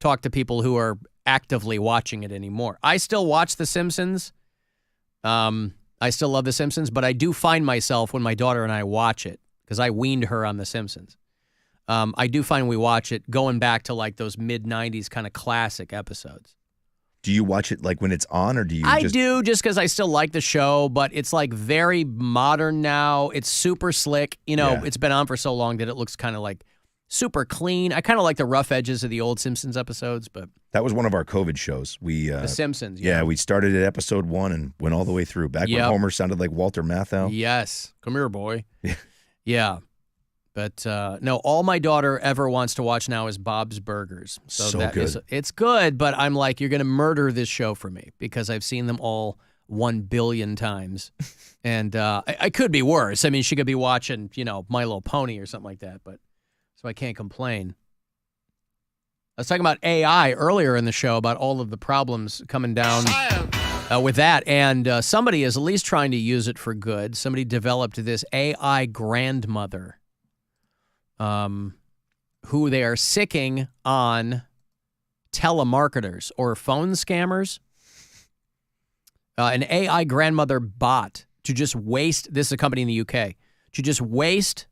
Speaker 9: talk to people who are actively watching it anymore. I still watch The Simpsons. I still love The Simpsons, but I do find myself when my daughter and I watch it, because I weaned her on The Simpsons. I do find we watch it going back to like those mid-'90s kind of classic episodes.
Speaker 2: Do you watch it like when it's on, or do you
Speaker 9: I do, just because I still like the show, but it's like very modern now. It's super slick. It's been on for so long that it looks kind of like super clean. I kind of like the rough edges of the old Simpsons episodes, but
Speaker 2: That was one of our COVID shows.
Speaker 9: The Simpsons,
Speaker 2: Yeah, we started at episode 1 and went all the way through. Back when Homer sounded like Walter Matthau.
Speaker 9: Yes. Come here, boy. Yeah. But no, all my daughter ever wants to watch now is Bob's Burgers.
Speaker 2: So
Speaker 9: that
Speaker 2: good.
Speaker 9: It's good, but I'm like, you're going to murder this show for me because I've seen them all 1 billion times. And I could be worse. I mean, she could be watching, My Little Pony or something like that, but so I can't complain. I was talking about AI earlier in the show about all of the problems coming down with that, and somebody is at least trying to use it for good. Somebody developed this AI grandmother who they are sicking on telemarketers or phone scammers. An AI grandmother bot to just waste, this is a company in the UK, to just waste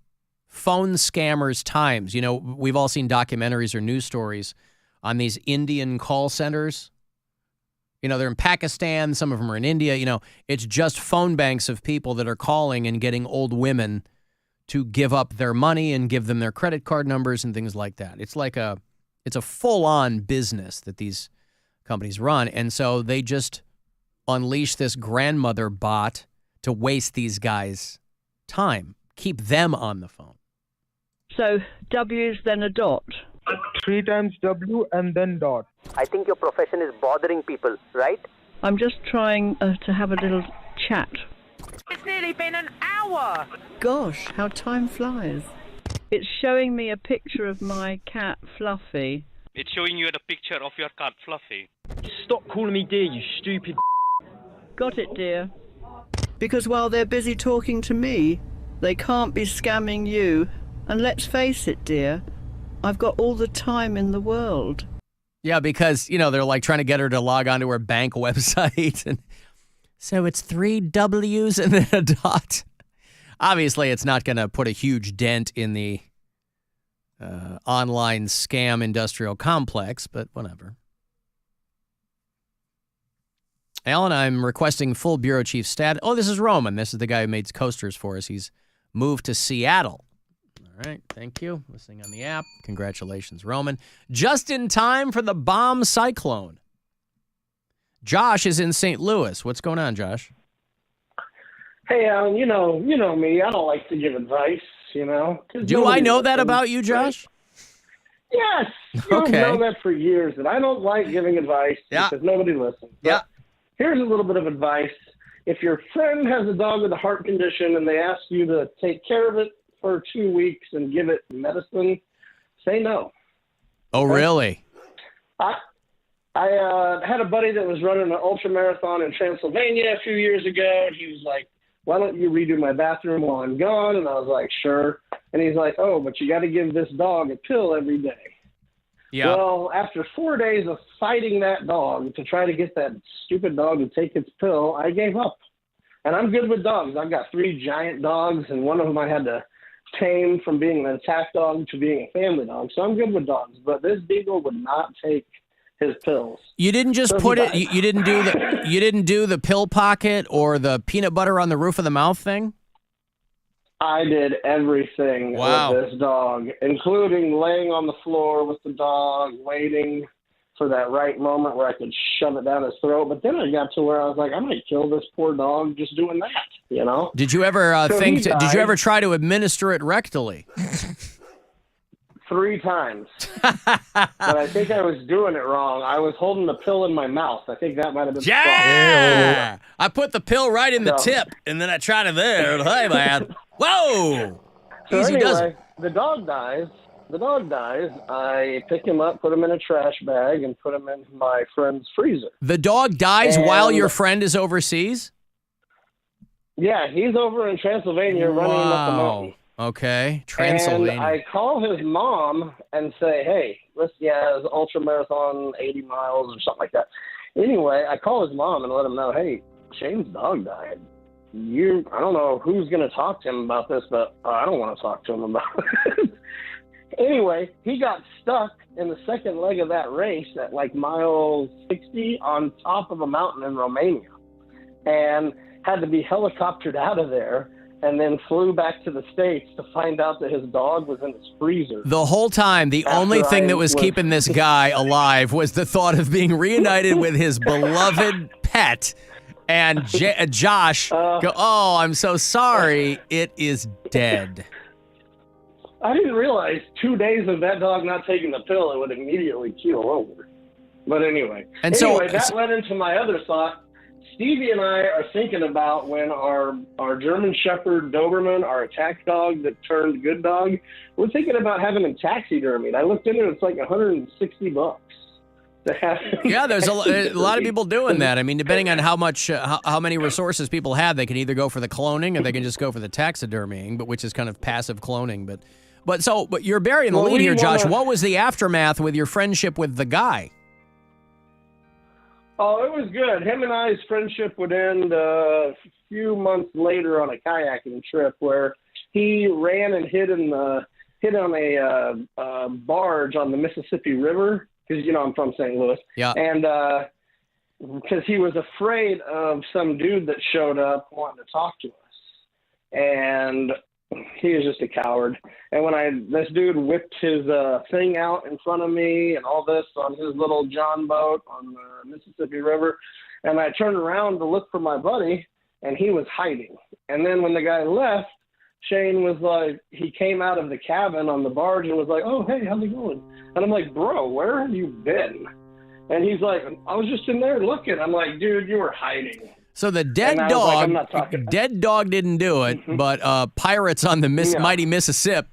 Speaker 9: phone scammers' times. We've all seen documentaries or news stories on these Indian call centers. They're in Pakistan. Some of them are in India. It's just phone banks of people that are calling and getting old women to give up their money and give them their credit card numbers and things like that. It's a full-on business that these companies run. And so they just unleash this grandmother bot to waste these guys' time, keep them on the phone.
Speaker 1: So W's then a dot.
Speaker 19: 3 times W and then dot.
Speaker 1: I think your profession is bothering people, right? I'm just trying to have a little chat.
Speaker 20: It's nearly been an hour.
Speaker 1: Gosh, how time flies. It's showing me a picture of my cat, Fluffy.
Speaker 20: It's showing you the picture of your cat, Fluffy.
Speaker 19: Stop calling me dear, you stupid.
Speaker 1: Got it, dear. Because while they're busy talking to me, they can't be scamming you. And let's face it, dear, I've got all the time in the world.
Speaker 9: Yeah, because, they're like trying to get her to log onto her bank website. And so it's 3 W's and then a dot. Obviously, it's not going to put a huge dent in the online scam industrial complex, but whatever. Alan, I'm requesting full bureau chief status. Oh, this is Roman. This is the guy who made coasters for us. He's moved to Seattle. All right, thank you. Listening on the app. Congratulations, Roman. Just in time for the bomb cyclone. Josh is in St. Louis. What's going on, Josh?
Speaker 21: Hey, Alan, you know me. I don't like to give advice, 'cause
Speaker 9: Do I know that
Speaker 21: listens.
Speaker 9: about you, Josh?
Speaker 21: Yes.
Speaker 9: Okay.
Speaker 21: You've known that for years, that I don't like giving advice because nobody listens. But here's a little bit of advice. If your friend has a dog with a heart condition and they ask you to take care of it for 2 weeks and give it medicine, say no.
Speaker 9: Oh, really?
Speaker 21: I had a buddy that was running an ultra marathon in Transylvania a few years ago, and he was like, "Why don't you redo my bathroom while I'm gone?" And I was like, "Sure." And he's like, "Oh, but you got to give this dog a pill every day."
Speaker 9: Yeah.
Speaker 21: Well, after 4 days of fighting that dog to try to get that stupid dog to take its pill, I gave up. And I'm good with dogs. I've got 3 giant dogs, and one of them I had to tame from being an attack dog to being a family dog. So I'm good with dogs. But this beagle would not take his pills.
Speaker 9: You didn't just put it. You didn't do the. You didn't do the pill pocket or the peanut butter on the roof of the mouth thing.
Speaker 21: I did everything
Speaker 9: Wow.
Speaker 21: with this dog, including laying on the floor with the dog, waiting for that right moment where I could shove it down his throat. But then I got to where I was like, I might kill this poor dog just doing that, you know?
Speaker 9: Did you ever
Speaker 21: So
Speaker 9: think?
Speaker 21: he
Speaker 9: Did you
Speaker 21: died
Speaker 9: ever try to administer it rectally?
Speaker 21: 3 times. But I think I was doing it wrong. I was holding the pill in my mouth. I think that might have been
Speaker 9: Yeah. I put the pill right in the
Speaker 21: So-
Speaker 9: tip, and then I tried it there. Hey, man. Whoa.
Speaker 21: So
Speaker 9: Easy does
Speaker 21: anyway,
Speaker 9: it.
Speaker 21: the dog dies. I pick him up, put him in a trash bag, and put him in my friend's freezer.
Speaker 9: The dog dies
Speaker 21: And-
Speaker 9: while your friend is overseas?
Speaker 21: Yeah, he's over in Transylvania running him up the mountain.
Speaker 9: Okay. Transylvania.
Speaker 21: And I call his mom and say, hey, listen, it's ultra marathon, 80 miles or something like that. Anyway, I call his mom and let him know, hey, Shane's dog died. I don't know who's going to talk to him about this, but I don't want to talk to him about it. Anyway, he got stuck in the second leg of that race at like mile 60 on top of a mountain in Romania and had to be helicoptered out of there and then flew back to the States to find out that his dog was in his freezer.
Speaker 9: The whole time, the only thing that was keeping this guy alive was the thought of being reunited with his beloved pet. And Josh go, oh, I'm so sorry. It is dead.
Speaker 21: I didn't realize 2 days of that dog not taking the pill, it would immediately keel over. But anyway.
Speaker 9: And so-
Speaker 21: that led into my other thought. Stevie and I are thinking about when our German Shepherd Doberman, our attack dog that turned good dog, we're thinking about having him taxidermied. I looked into it, it's like $160 to have him.
Speaker 9: Yeah, there's a lot of people doing that. I mean, depending on how much, how many resources people have, they can either go for the cloning or they can just go for the taxidermying, but which is kind of passive cloning. But you're burying the lead here, Josh. What was the aftermath with your friendship with the guy?
Speaker 21: Oh, it was good. Him and I's friendship would end a few months later on a kayaking trip where he ran and hid on a barge on the Mississippi River because, I'm from St. Louis.
Speaker 9: Yeah.
Speaker 21: And because he was afraid of some dude that showed up wanting to talk to us. And he was just a coward. And when this dude whipped his thing out in front of me and all this on his little John boat on the Mississippi River, and I turned around to look for my buddy, and he was hiding. And then when the guy left, Shane was like, he came out of the cabin on the barge and was like, oh, hey, how's it going? And I'm like, bro, where have you been? And he's like, I was just in there looking. I'm like, dude, you were hiding.
Speaker 9: So the dead
Speaker 21: And I was like,
Speaker 9: dog,
Speaker 21: I'm not talking.
Speaker 9: dead dog didn't do it, but pirates on the mighty Mississippi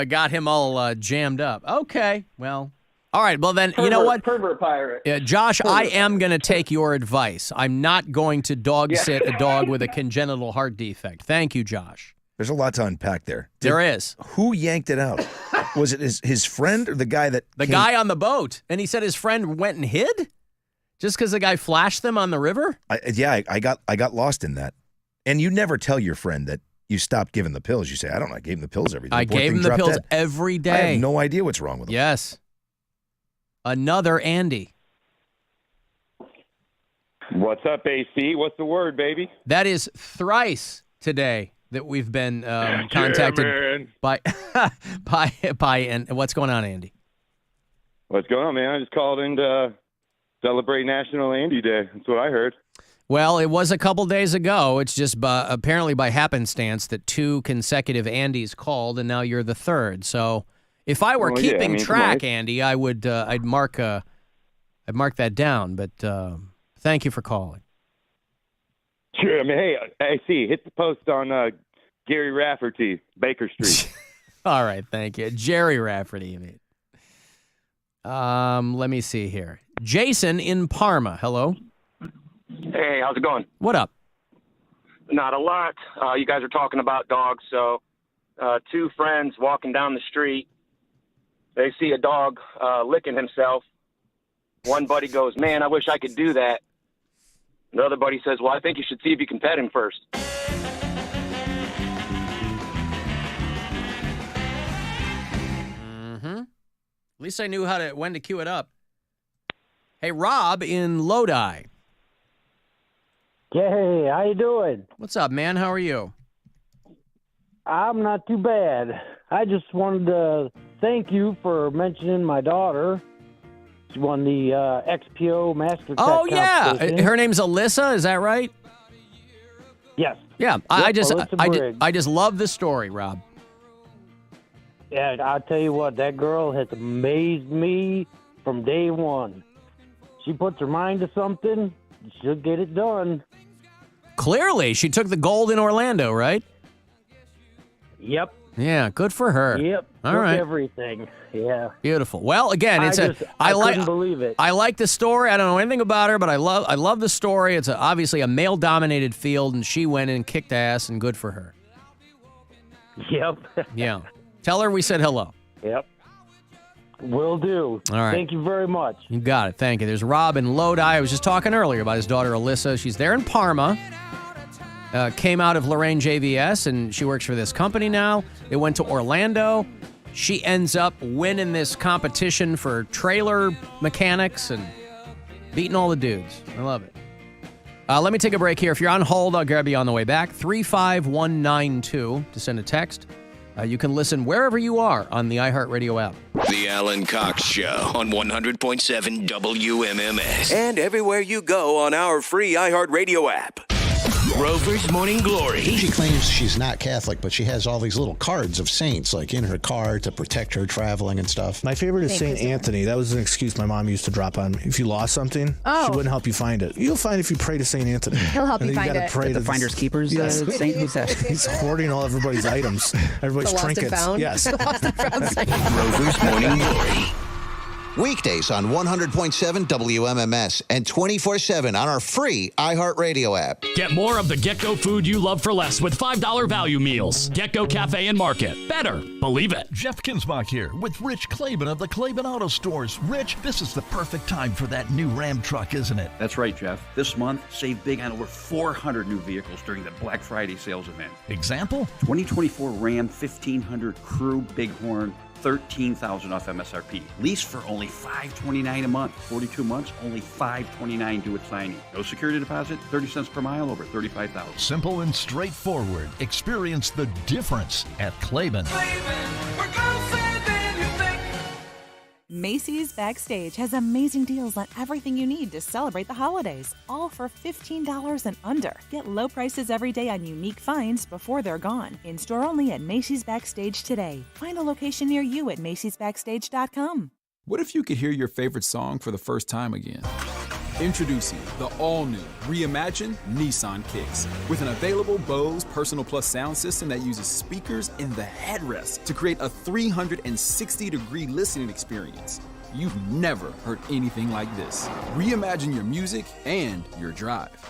Speaker 9: got him all jammed up. Okay, well, all right. Well, then you know what,
Speaker 21: Pervert pirate.
Speaker 9: Josh, I am going to take your advice. I'm not going to dog sit a dog with a congenital heart defect. Thank you, Josh.
Speaker 2: There's a lot to unpack there.
Speaker 9: There is.
Speaker 2: Who yanked it out? Was it his friend or the guy that
Speaker 9: The guy on the boat, and he said his friend went and hid. Just because the guy flashed them on the river?
Speaker 2: I got lost in that. And you never tell your friend that you stopped giving the pills. You say, I gave him the pills every day.
Speaker 9: I gave him the pills every day.
Speaker 2: I have no idea what's wrong with him.
Speaker 9: Yes. Another Andy.
Speaker 15: What's up, AC? What's the word, baby?
Speaker 9: That is thrice today that we've been contacted by and what's going on, Andy?
Speaker 15: What's going on, man? I just called in to celebrate National Andy Day. That's what I heard.
Speaker 9: Well, it was a couple days ago. It's just apparently by happenstance that 2 consecutive Andys called, and now you're the third. So if I were keeping track, Andy, I would I'd mark that down. But thank you for calling.
Speaker 15: Sure. I mean, hey, AC, hit the post on Gary Rafferty, Baker Street.
Speaker 9: All right, thank you, Jerry Rafferty. You mean? Let me see here. Jason in Parma. Hello.
Speaker 4: Hey, how's it going?
Speaker 9: What up?
Speaker 4: Not a lot. You guys are talking about dogs, so two friends walking down the street, they see a dog licking himself. One buddy goes, "Man, I wish I could do that." The other buddy says, "Well, I think you should see if you can pet him first."
Speaker 9: Mm-hmm. At least I knew when to cue it up. Hey, Rob in Lodi.
Speaker 22: Hey, how you doing?
Speaker 9: What's up, man? How are you?
Speaker 22: I'm not too bad. I just wanted to thank you for mentioning my daughter. She won the XPO Master
Speaker 9: Oh,
Speaker 22: Tech
Speaker 9: yeah.
Speaker 22: competition.
Speaker 9: Her name's Alyssa. Is that right?
Speaker 22: Yes.
Speaker 9: Yeah. I
Speaker 22: Alyssa
Speaker 9: just love the story, Rob.
Speaker 22: Yeah, I'll tell you what, that girl has amazed me from day one. She puts her mind to something, she'll get it done.
Speaker 9: Clearly, she took the gold in Orlando, right?
Speaker 22: Yep.
Speaker 9: Yeah, good for her.
Speaker 22: Yep.
Speaker 9: All
Speaker 22: took
Speaker 9: right.
Speaker 22: everything. Yeah.
Speaker 9: Beautiful. Well, again,
Speaker 22: I couldn't believe it.
Speaker 9: I like the story. I don't know anything about her, but I love the story. It's obviously a male-dominated field, and she went in and kicked ass, and good for her.
Speaker 22: Yep.
Speaker 9: Yeah. Tell her we said hello.
Speaker 22: Yep. Will do.
Speaker 9: All right.
Speaker 22: Thank you very much.
Speaker 9: You got it. Thank you. There's Rob in Lodi. I was just talking earlier about his daughter, Alyssa. She's there in Parma. Came out of Lorraine JVS, and she works for this company now. They went to Orlando. She ends up winning this competition for trailer mechanics and beating all the dudes. I love it. Let me take a break here. If you're on hold, I'll grab you on the way back. 35192 to send a text. You can listen wherever you are on the iHeartRadio app.
Speaker 11: The Alan Cox Show on 100.7 WMMS.
Speaker 13: And everywhere you go on our free iHeartRadio app. Rover's Morning Glory.
Speaker 23: She claims she's not Catholic, but she has all these little cards of saints, like in her car to protect her traveling and stuff.
Speaker 24: My favorite is St. Anthony. That was an excuse my mom used to drop on me. If you lost something, she wouldn't help you find it. You'll find if you pray to St. Anthony.
Speaker 25: He'll help you find
Speaker 24: gotta
Speaker 25: it.
Speaker 24: pray
Speaker 25: The
Speaker 24: to
Speaker 25: Finders Keepers saint? Who's that?
Speaker 24: He's hoarding all everybody's items, everybody's
Speaker 25: The lost and
Speaker 24: trinkets.
Speaker 25: found?
Speaker 24: Yes.
Speaker 25: The lost and found saint.
Speaker 13: Rover's Morning Glory.
Speaker 18: Weekdays on 100.7 WMMS and 24/7 on our free iHeartRadio app.
Speaker 26: Get more of the Get-Go food you love for less with $5 value meals. Get-Go Cafe and Market. Better. Believe it.
Speaker 27: Jeff Kinsbach here with Rich Klaben of the Klaben Auto Stores. Rich, this is the perfect time for that new Ram truck, isn't it?
Speaker 28: That's right, Jeff. This month, save big on over 400 new vehicles during the Black Friday sales event.
Speaker 27: Example?
Speaker 28: 2024 Ram 1500 Crew Bighorn, $13,000 off MSRP. Lease for only $529 a month. 42 months, only $529 due at signing. No security deposit, 30 cents per mile, over $35,000.
Speaker 27: Simple and straightforward. Experience the difference at Klaben.
Speaker 29: Macy's Backstage has amazing deals on everything you need to celebrate the holidays, all for $15 and under. Get low prices every day on unique finds before they're gone. In-store only at Macy's Backstage today. Find a location near you at macy'sbackstage.com.
Speaker 30: What if you could hear your favorite song for the first time again? Introducing the all-new, reimagined Nissan Kicks. With an available Bose Personal Plus sound system that uses speakers in the headrest to create a 360-degree listening experience. You've never heard anything like this. Reimagine your music and your drive.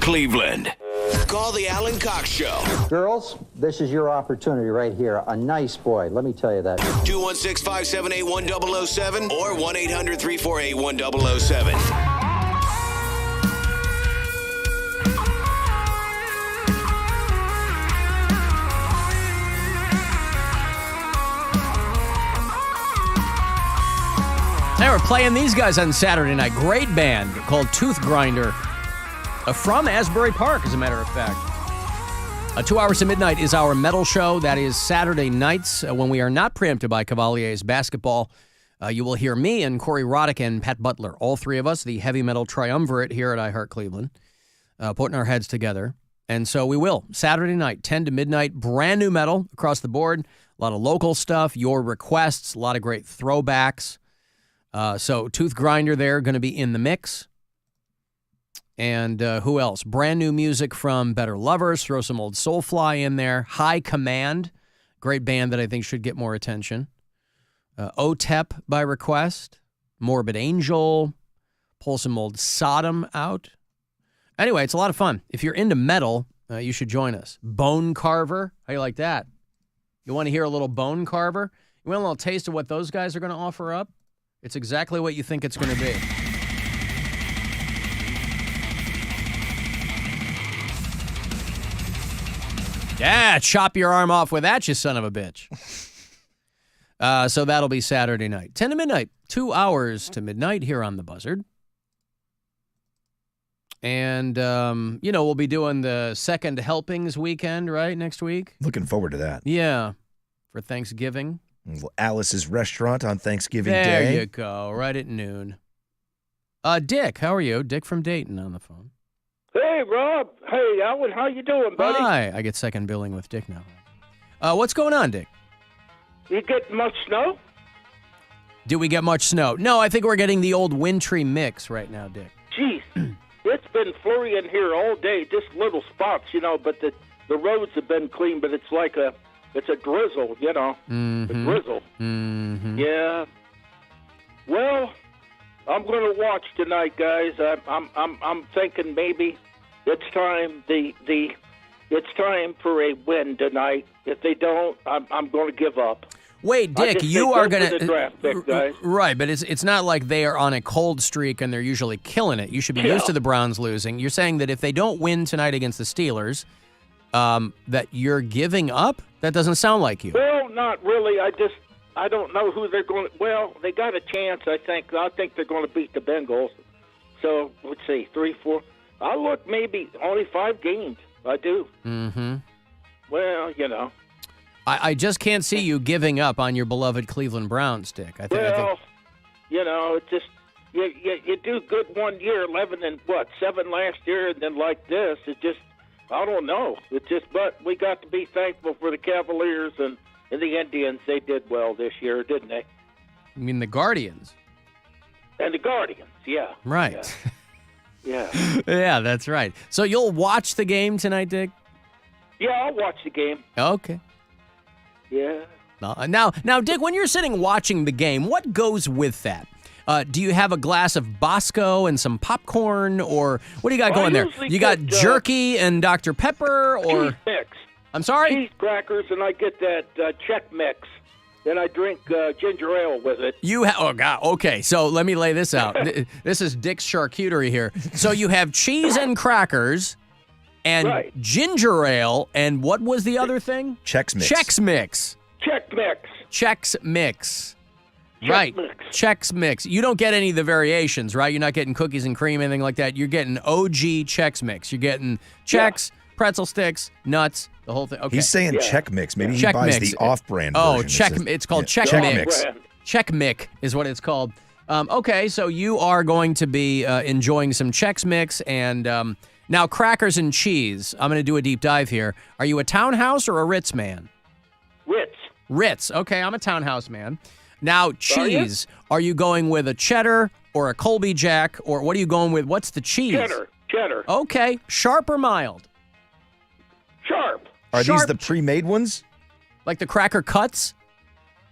Speaker 13: Cleveland. Call the Alan Cox Show.
Speaker 3: Girls, this is your opportunity right here. A nice boy, let me tell you that.
Speaker 13: 216-578-1007 or 1-800-348-1007.
Speaker 9: They were playing these guys on Saturday night. Great band called Tooth Grinder from Asbury Park, as a matter of fact. 2 hours to midnight is our metal show. That is Saturday nights when we are not preempted by Cavalier's basketball. You will hear me and Corey Roddick and Pat Butler, all three of us, the heavy metal triumvirate here at iHeart Cleveland, putting our heads together. And so we will. Saturday night, 10 to midnight, brand new metal across the board. A lot of local stuff, your requests, a lot of great throwbacks. So Tooth Grinder there, going to be in the mix. And who else? Brand new music from Better Lovers. Throw some old Soulfly in there. High Command, great band that I think should get more attention. OTEP by request. Morbid Angel. Pull some old Sodom out. Anyway, it's a lot of fun. If you're into metal, you should join us. Bone Carver. How you like that? You want to hear a little Bone Carver? You want a little taste of what those guys are going to offer up? It's exactly what you think it's going to be. Yeah, chop your arm off with that, you son of a bitch. So that'll be Saturday night. 10 to midnight, 2 hours to midnight here on the Buzzard. And, we'll be doing the second helpings weekend, right, next week?
Speaker 2: Looking forward to that.
Speaker 9: Yeah, for Thanksgiving.
Speaker 2: Alice's Restaurant on Thanksgiving
Speaker 9: Day.
Speaker 2: Day.
Speaker 9: There you go, right at noon. Dick, how are you? Dick from Dayton on the phone.
Speaker 5: Hey, Rob. Hey, Alan. How you doing, buddy?
Speaker 9: Hi. I get second billing with Dick now. What's going on, Dick?
Speaker 5: You get much snow?
Speaker 9: Do we get much snow? No, I think we're getting the old wintry mix right now, Dick.
Speaker 5: Jeez. It's been flurrying here all day, just little spots, but the roads have been clean, but it's like it's a drizzle,
Speaker 9: Mm-hmm.
Speaker 5: A drizzle.
Speaker 9: Mm-hmm.
Speaker 5: Yeah. Well, I'm going to watch tonight, guys. I'm thinking maybe it's time it's time for a win tonight. If they don't, I'm going to give up.
Speaker 9: Wait, Dick, you are going
Speaker 5: to draft pick, guys.
Speaker 9: Right, but it's not like they are on a cold streak and they're usually killing it. You should be used to the Browns losing. You're saying that if they don't win tonight against the Steelers, that you're giving up? That doesn't sound like you.
Speaker 5: Well, not really. I don't know who they're going to. Well, they got a chance, I think. I think they're going to beat the Bengals. So, let's see, 3, 4. I look maybe only 5 games. I do.
Speaker 9: Mm-hmm.
Speaker 5: Well,
Speaker 9: I just can't see you giving up on your beloved Cleveland Browns, Dick. I think.
Speaker 5: It's just you do good one year, 11 and 7 last year, and then like this, it just I don't know. But we got to be thankful for the Cavaliers and the Indians. They did well this year, didn't they?
Speaker 9: You mean the Guardians?
Speaker 5: And the Guardians, yeah.
Speaker 9: Right.
Speaker 5: Yeah.
Speaker 9: Yeah, that's right. So you'll watch the game tonight, Dick?
Speaker 5: Yeah, I'll watch the game.
Speaker 9: Okay.
Speaker 5: Yeah.
Speaker 9: Now, Dick, when you're sitting watching the game, what goes with that? Do you have a glass of Bosco and some popcorn, or what do you got going there? You got jerky and Dr. Pepper, or
Speaker 5: cheese mix.
Speaker 9: I'm sorry?
Speaker 5: Cheese crackers, and I get that Czech mix. Then I drink ginger ale with it.
Speaker 9: Oh, God. Okay, so let me lay this out. This is Dick's charcuterie here. So you have cheese and crackers and ginger ale, and what was the other thing?
Speaker 2: Chex Mix.
Speaker 9: Chex Mix.
Speaker 5: Chex Mix.
Speaker 9: Chex Mix. Right. Chex Mix. You don't get any of the variations, right? You're not getting cookies and cream, anything like that. You're getting OG Chex Mix. You're getting Chex, pretzel sticks, nuts, the whole thing. Okay.
Speaker 2: He's saying Check Mix. Maybe he buys the off-brand version.
Speaker 9: It's called Check Mix. Check Mix is what it's called. Okay, so you are going to be enjoying some Chex Mix and now crackers and cheese. I'm going to do a deep dive here. Are you a Townhouse or a Ritz man?
Speaker 5: Ritz.
Speaker 9: Ritz. Okay, I'm a Townhouse man. Now, cheese. Are you going with a cheddar or a Colby Jack, or what are you going with? What's the cheese?
Speaker 5: Cheddar.
Speaker 9: Okay. Sharp or mild?
Speaker 5: Sharp.
Speaker 2: Are these the pre-made ones?
Speaker 9: Like the cracker cuts?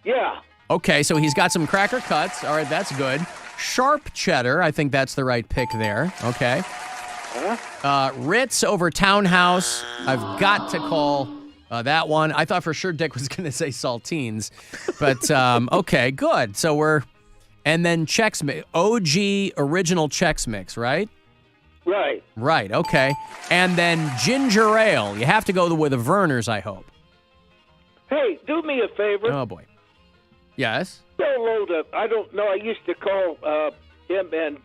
Speaker 5: Yeah.
Speaker 9: Okay, so he's got some cracker cuts. All right, that's good. Sharp cheddar. I think that's the right pick there. Okay. Ritz over Townhouse. I've got to call that one. I thought for sure Dick was going to say saltines. But, okay, good. So and then Chex Mix. OG original Chex Mix, right?
Speaker 5: Right.
Speaker 9: Right, okay. And then ginger ale. You have to go with the Vernors, I hope.
Speaker 5: Hey, do me a favor.
Speaker 9: Oh, boy. Yes?
Speaker 5: Tell Loda, I don't know, I used to call him and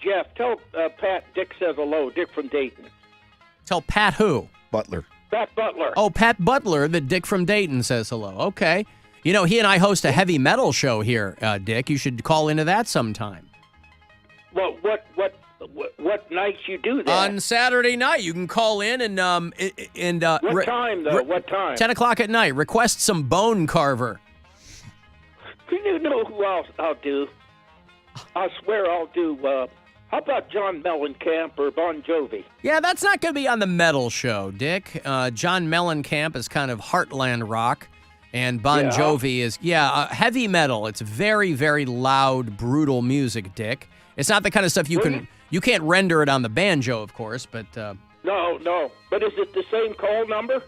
Speaker 5: Jeff. Tell Pat Dick says hello, Dick from Dayton.
Speaker 9: Tell Pat who?
Speaker 2: Butler.
Speaker 5: Pat Butler.
Speaker 9: Oh, Pat Butler, that Dick from Dayton says hello. Okay. You know, he and I host a heavy metal show here, Dick. You should call into that sometime.
Speaker 5: Well, what nights you do that?
Speaker 9: On Saturday night, you can call in and
Speaker 5: what time though? What time?
Speaker 9: 10 o'clock at night. Request some bone carver.
Speaker 5: You know who else I'll do? I swear I'll do. How about John Mellencamp or Bon Jovi?
Speaker 9: Yeah, that's not going to be on the metal show, Dick. John Mellencamp is kind of heartland rock, and Bon Jovi is heavy metal. It's very, very loud, brutal music, Dick. It's not the kind of stuff you can't render it on the banjo, of course, but
Speaker 5: no. But is it the same call number?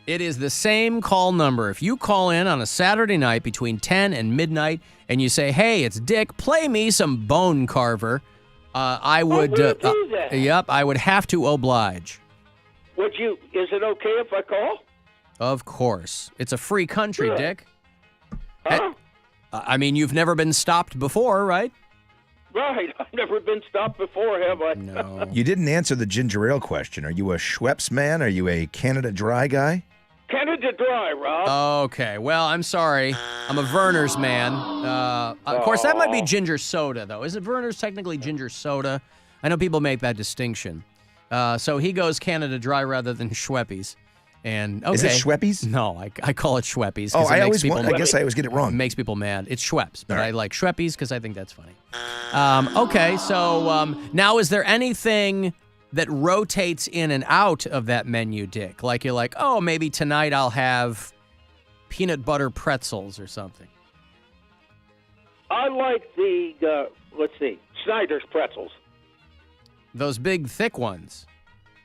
Speaker 9: It is the same call number. If you call in on a Saturday night between 10 and midnight and you say, "Hey, it's Dick, play me some Bone Carver," I would
Speaker 5: do that.
Speaker 9: Yep, I would have to oblige.
Speaker 5: Would you? Is it okay if I call?
Speaker 9: Of course. It's a free country, Dick.
Speaker 5: Huh?
Speaker 9: I mean, you've never been stopped before, right?
Speaker 5: Right. I've never been stopped before, have I?
Speaker 9: No.
Speaker 2: You didn't answer the ginger ale question. Are you a Schweppes man? Are you a Canada Dry guy?
Speaker 5: Canada Dry, Rob.
Speaker 9: Okay. Well, I'm sorry. I'm a Vernors man. Of course, that might be ginger soda, though. Is it Vernors technically ginger soda? I know people make that distinction. So he goes Canada Dry rather than Schweppes. And okay.
Speaker 2: Is it Schweppes?
Speaker 9: No, I call it Schweppes.
Speaker 2: Oh, I guess I always get it wrong.
Speaker 9: It makes people mad. It's Schweppes, but I like Schweppes because I think that's funny. Okay, so now is there anything that rotates in and out of that menu, Dick? Like you're like, oh, maybe tonight I'll have peanut butter pretzels or something.
Speaker 5: I like the, Snyder's pretzels.
Speaker 9: Those big, thick ones.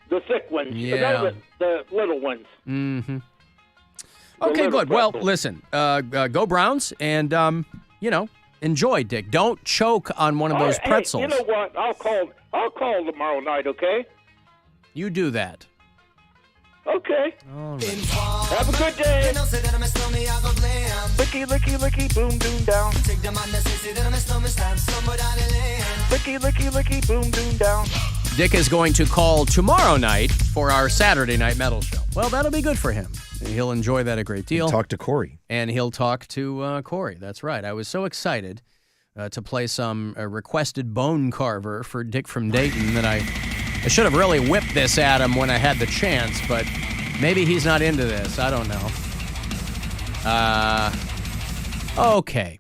Speaker 5: The thick ones.
Speaker 9: Yeah.
Speaker 5: The little ones.
Speaker 9: Mm-hmm. Okay, good. Well, listen, go Browns and, enjoy, Dick. Don't choke on one of those pretzels.
Speaker 5: Hey, you know what? I'll call tomorrow night, okay?
Speaker 9: You do that.
Speaker 5: Okay.
Speaker 9: All right.
Speaker 5: Have a good day. Licky, licky, licky, boom, boom, down. Licky, licky, licky, boom, boom, down.
Speaker 9: Dick is going to call tomorrow night for our Saturday Night Metal Show. Well, that'll be good for him. He'll enjoy that a great deal.
Speaker 2: Talk to Corey.
Speaker 9: And he'll talk to Corey. That's right. I was so excited to play some requested bone carver for Dick from Dayton that I should have really whipped this at him when I had the chance, but maybe he's not into this. I don't know. Okay.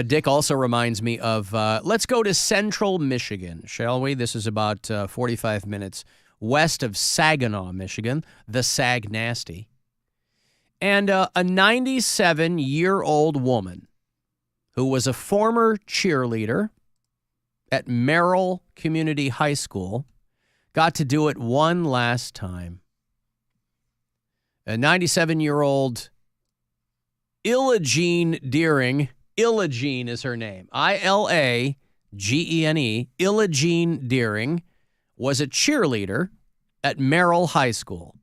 Speaker 9: Dick also reminds me of, let's go to Central Michigan, shall we? This is about 45 minutes west of Saginaw, Michigan, the Sag Nasty. And a 97-year-old woman who was a former cheerleader at Merrill Community High School got to do it one last time. A 97-year-old Ilagene Deering. Ilagene is her name. Ilagene. Ilagene Deering was a cheerleader at Merrill High School.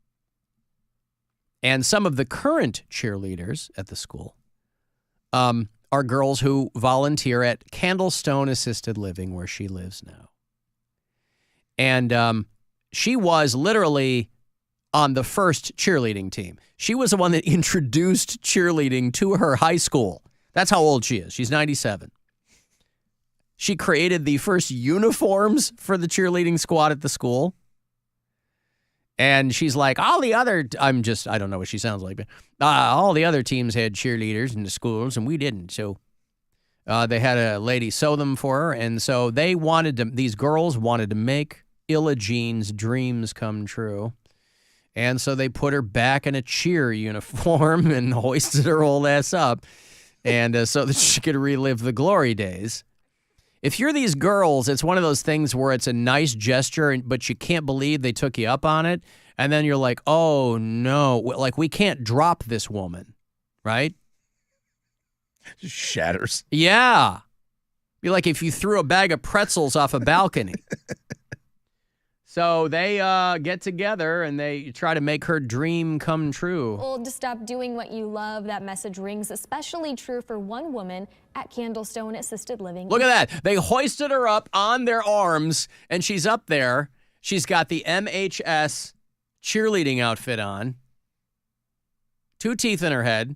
Speaker 9: And some of the current cheerleaders at the school are girls who volunteer at Candlestone Assisted Living, where she lives now. And she was literally on the first cheerleading team. She was the one that introduced cheerleading to her high school. That's how old she is. She's 97. She created the first uniforms for the cheerleading squad at the school. And she's like, I don't know what she sounds like, but all the other teams had cheerleaders in the schools and we didn't. So they had a lady sew them for her. And so these girls wanted to make Ilagene's dreams come true. And so they put her back in a cheer uniform and hoisted her old ass up. And so that she could relive the glory days. If you're these girls, it's one of those things where it's a nice gesture, but you can't believe they took you up on it. And then you're like, oh, no. Like, we can't drop this woman, right?
Speaker 2: Just shatters.
Speaker 9: Yeah. Be like if you threw a bag of pretzels off a balcony. So they get together and they try to make her dream come true.
Speaker 6: Well, to stop doing what you love, that message rings especially true for one woman at Candlestone Assisted Living.
Speaker 9: Look at that. They hoisted her up on their arms, and she's up there. She's got the MHS cheerleading outfit on, 2 teeth in her head,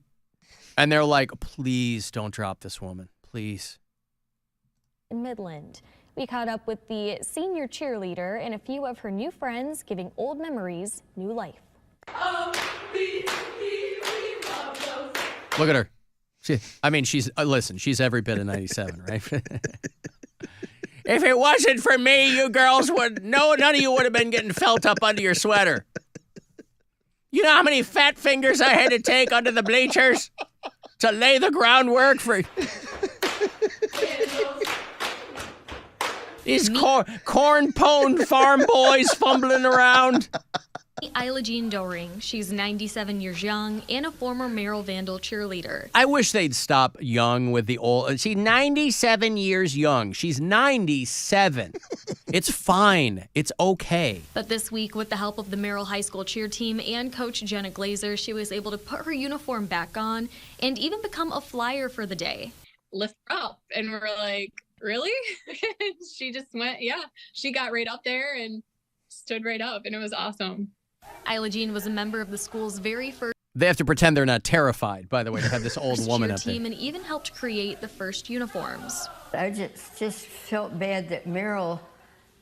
Speaker 9: and they're like, please don't drop this woman, please.
Speaker 6: In Midland. We caught up with the senior cheerleader and a few of her new friends, giving old memories new life.
Speaker 9: Look at her. She's every bit of 97, right? If it wasn't for me, you girls none of you would have been getting felt up under your sweater. You know how many fat fingers I had to take under the bleachers to lay the groundwork for... These corn-pwned farm boys fumbling around.
Speaker 6: Isla Jean Doring. She's 97 years young and a former Merrill Vandal cheerleader.
Speaker 9: I wish they'd stop young with the old. She's 97 years young. She's 97. It's fine. It's okay.
Speaker 6: But this week, with the help of the Merrill High School cheer team and coach Jenna Glazer, she was able to put her uniform back on and even become a flyer for the day.
Speaker 7: Lift her up. And we're like, really? She just went, yeah. She got right up there and stood right up, and it was awesome.
Speaker 6: Isla Jean was a member of the school's very first...
Speaker 9: They have to pretend they're not terrified, by the way, to have this old woman up there.
Speaker 6: ...team and even helped create the first uniforms.
Speaker 8: I just felt bad that Merrill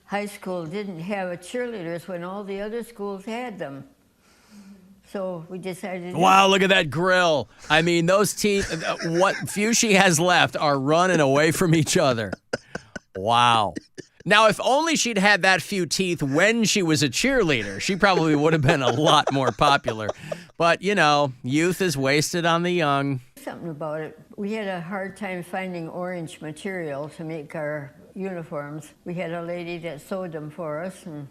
Speaker 8: High School didn't have cheerleaders when all the other schools had them. So we decided...
Speaker 9: Wow, look at that grill. I mean, those teeth, what few she has left are running away from each other. Wow. Now, if only she'd had that few teeth when she was a cheerleader, she probably would have been a lot more popular. But, you know, youth is wasted on the young.
Speaker 8: Something about it. We had a hard time finding orange material to make our uniforms. We had a lady that sewed them for us, and...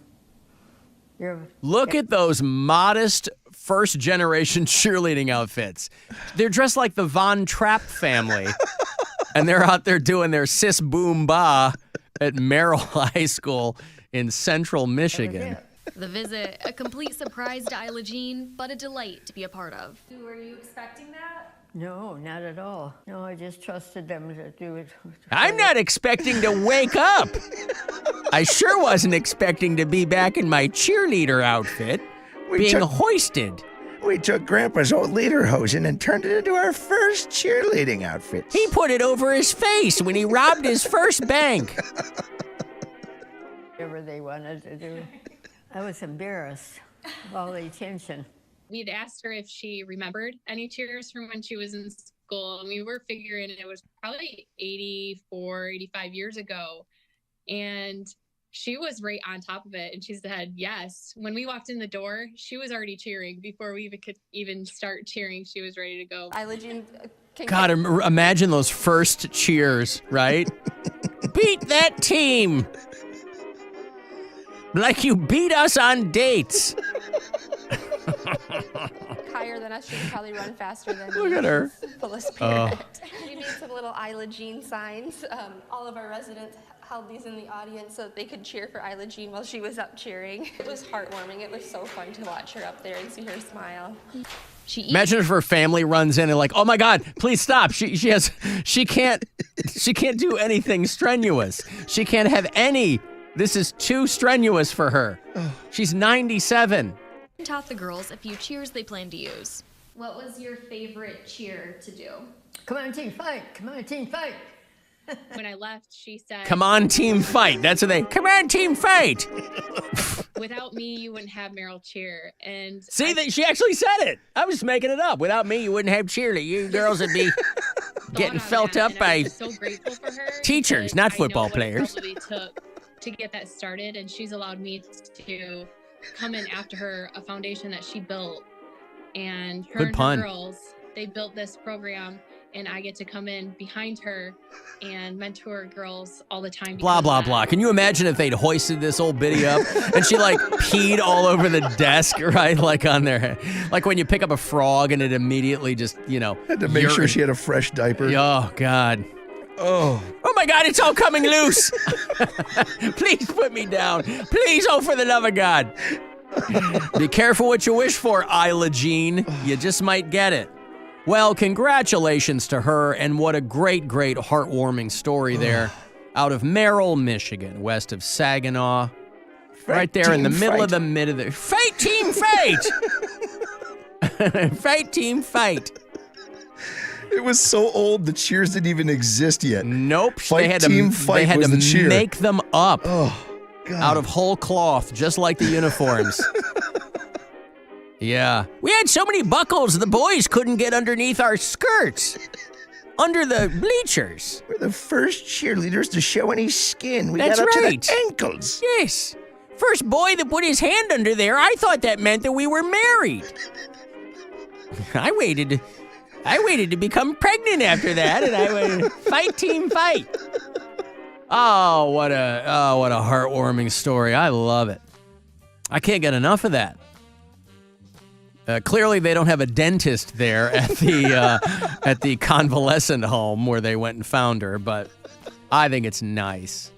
Speaker 9: Look at those modest first-generation cheerleading outfits. They're dressed like the Von Trapp family, and they're out there doing their sis boom ba at Merrill High School in central Michigan.
Speaker 6: The visit, a complete surprise to Isla Jean, but a delight to be a part of. Were you expecting that?
Speaker 8: No, not at all. No, I just trusted them to do it.
Speaker 9: I'm not expecting to wake up. I sure wasn't expecting to be back in my cheerleader outfit, being hoisted.
Speaker 2: We took Grandpa's old lederhosen and turned it into our first cheerleading outfit.
Speaker 9: He put it over his face when he robbed his first bank.
Speaker 8: Whatever they wanted to do. I was embarrassed of all the attention.
Speaker 7: We'd asked her if she remembered any cheers from when she was in school, and we were figuring it was probably 84, 85 years ago. And she was right on top of it, and she said yes. When we walked in the door, she was already cheering. Before we could even start cheering, she was ready to go.
Speaker 6: Isla Jean,
Speaker 9: God, imagine those first cheers, right? Beat that team! Like you beat us on dates.
Speaker 10: Higher than us, she could probably run faster than
Speaker 9: Look at her.
Speaker 10: Full of spirit. We made some little Isla Jean signs. All of our residents held these in the audience so that they could cheer for Isla Jean while she was up cheering. It was heartwarming. It was so fun to watch her up there and see her smile.
Speaker 9: Imagine if her family runs in and like, oh my God, please stop. She can't do anything strenuous. She can't have any. This is too strenuous for her. She's 97.
Speaker 6: Taught the girls a few cheers they plan to use. What was your favorite cheer to do?
Speaker 8: Come on, team, fight. Come on, team, fight.
Speaker 7: When I left, she said,
Speaker 9: come on, team, fight. That's what come on, team, fight.
Speaker 7: Without me, you wouldn't have Merrill cheer. And
Speaker 9: see, she actually said it. I was just making it up. Without me, you wouldn't have cheerleading. You girls would be getting felt up by
Speaker 7: so grateful for her
Speaker 9: teachers, not football players.
Speaker 7: It probably took to get that started, and she's allowed me to come in after her, a foundation that she built, and her and her girls, they built this program, and I get to come in behind her and mentor girls all the time.
Speaker 9: Blah, blah, blah. Can you imagine if they'd hoisted this old biddy up and she like peed all over the desk, right? Like on there. Like when you pick up a frog and it immediately just,
Speaker 2: Had to make sure she had a fresh diaper.
Speaker 9: Oh, God. Oh my God, it's all coming loose. Please put me down. Please, oh, for the love of God. Be careful what you wish for, Isla Jean. You just might get it. Well, congratulations to her, and what a great, great heartwarming story there out of Merrill, Michigan, west of Saginaw. Right there in the middle of the Fight Team Fight! Fight Team Fight.
Speaker 2: It was so old, the cheers didn't even exist yet.
Speaker 9: Nope.
Speaker 2: They had to
Speaker 9: make them up
Speaker 2: God.
Speaker 9: out of whole cloth, just like the uniforms. Yeah. We had so many buckles, the boys couldn't get underneath our skirts. Under the bleachers.
Speaker 2: We're the first cheerleaders to show any skin. We
Speaker 9: That's
Speaker 2: got up
Speaker 9: right.
Speaker 2: to the ankles.
Speaker 9: Yes. First boy that put his hand under there, I thought that meant that we were married. I waited to become pregnant after that, and I went, Fight Team Fight. Oh, what a heartwarming story. I love it. I can't get enough of that. Clearly, they don't have a dentist there at the convalescent home where they went and found her, but I think it's nice.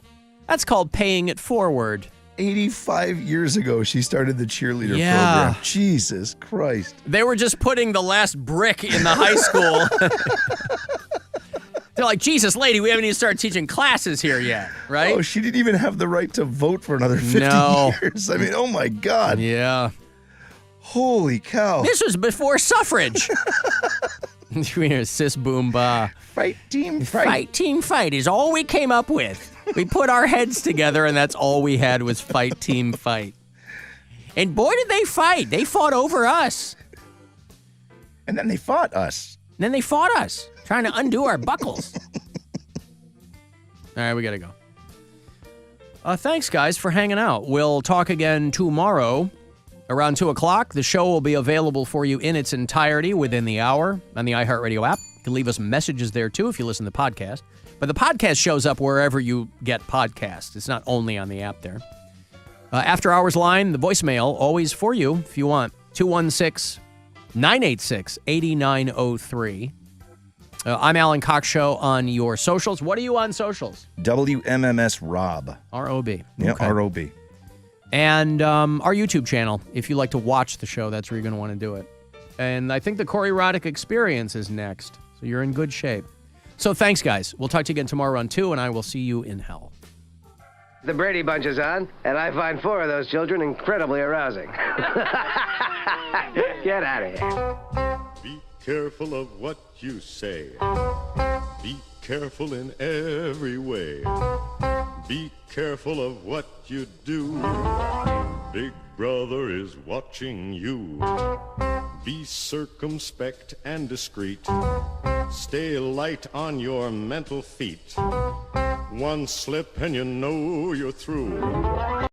Speaker 9: That's called paying it forward.
Speaker 2: 85 years ago, she started the cheerleader program. Jesus Christ.
Speaker 9: They were just putting the last brick in the high school. They're like, Jesus, lady, we haven't even started teaching classes here yet, right?
Speaker 2: Oh, she didn't even have the right to vote for another 50 years. I mean, oh my God.
Speaker 9: Yeah.
Speaker 2: Holy cow.
Speaker 9: This was before suffrage. Sis boom ba.
Speaker 2: Fight Team Fight.
Speaker 9: Fight Team Fight is all we came up with. We put our heads together, and that's all we had was Fight Team Fight. And boy, did they fight. They fought over us.
Speaker 2: And then they fought us.
Speaker 9: Trying to undo our buckles. All right, we got to go. Thanks, guys, for hanging out. We'll talk again tomorrow around 2 o'clock. The show will be available for you in its entirety within the hour on the iHeartRadio app. You can leave us messages there, too, if you listen to the podcast. But the podcast shows up wherever you get podcasts. It's not only on the app there. After Hours line, the voicemail, always for you if you want. 216-986-8903. I'm Alan Cox Show on your socials. What are you on socials?
Speaker 2: WMMS Rob.
Speaker 9: R-O-B.
Speaker 2: Yeah,
Speaker 9: Okay.
Speaker 2: R-O-B.
Speaker 9: And our YouTube channel. If you like to watch the show, that's where you're going to want to do it. And I think the Corey Roddick Experience is next. So you're in good shape. So thanks, guys. We'll talk to you again tomorrow around 2, and I will see you in hell.
Speaker 1: The Brady Bunch is on, and I find 4 of those children incredibly arousing. Get out of here.
Speaker 4: Be careful of what you say. Be careful in every way. Be careful of what you do. Big Brother is watching you. Be circumspect and discreet. Stay light on your mental feet. One slip and you know you're through.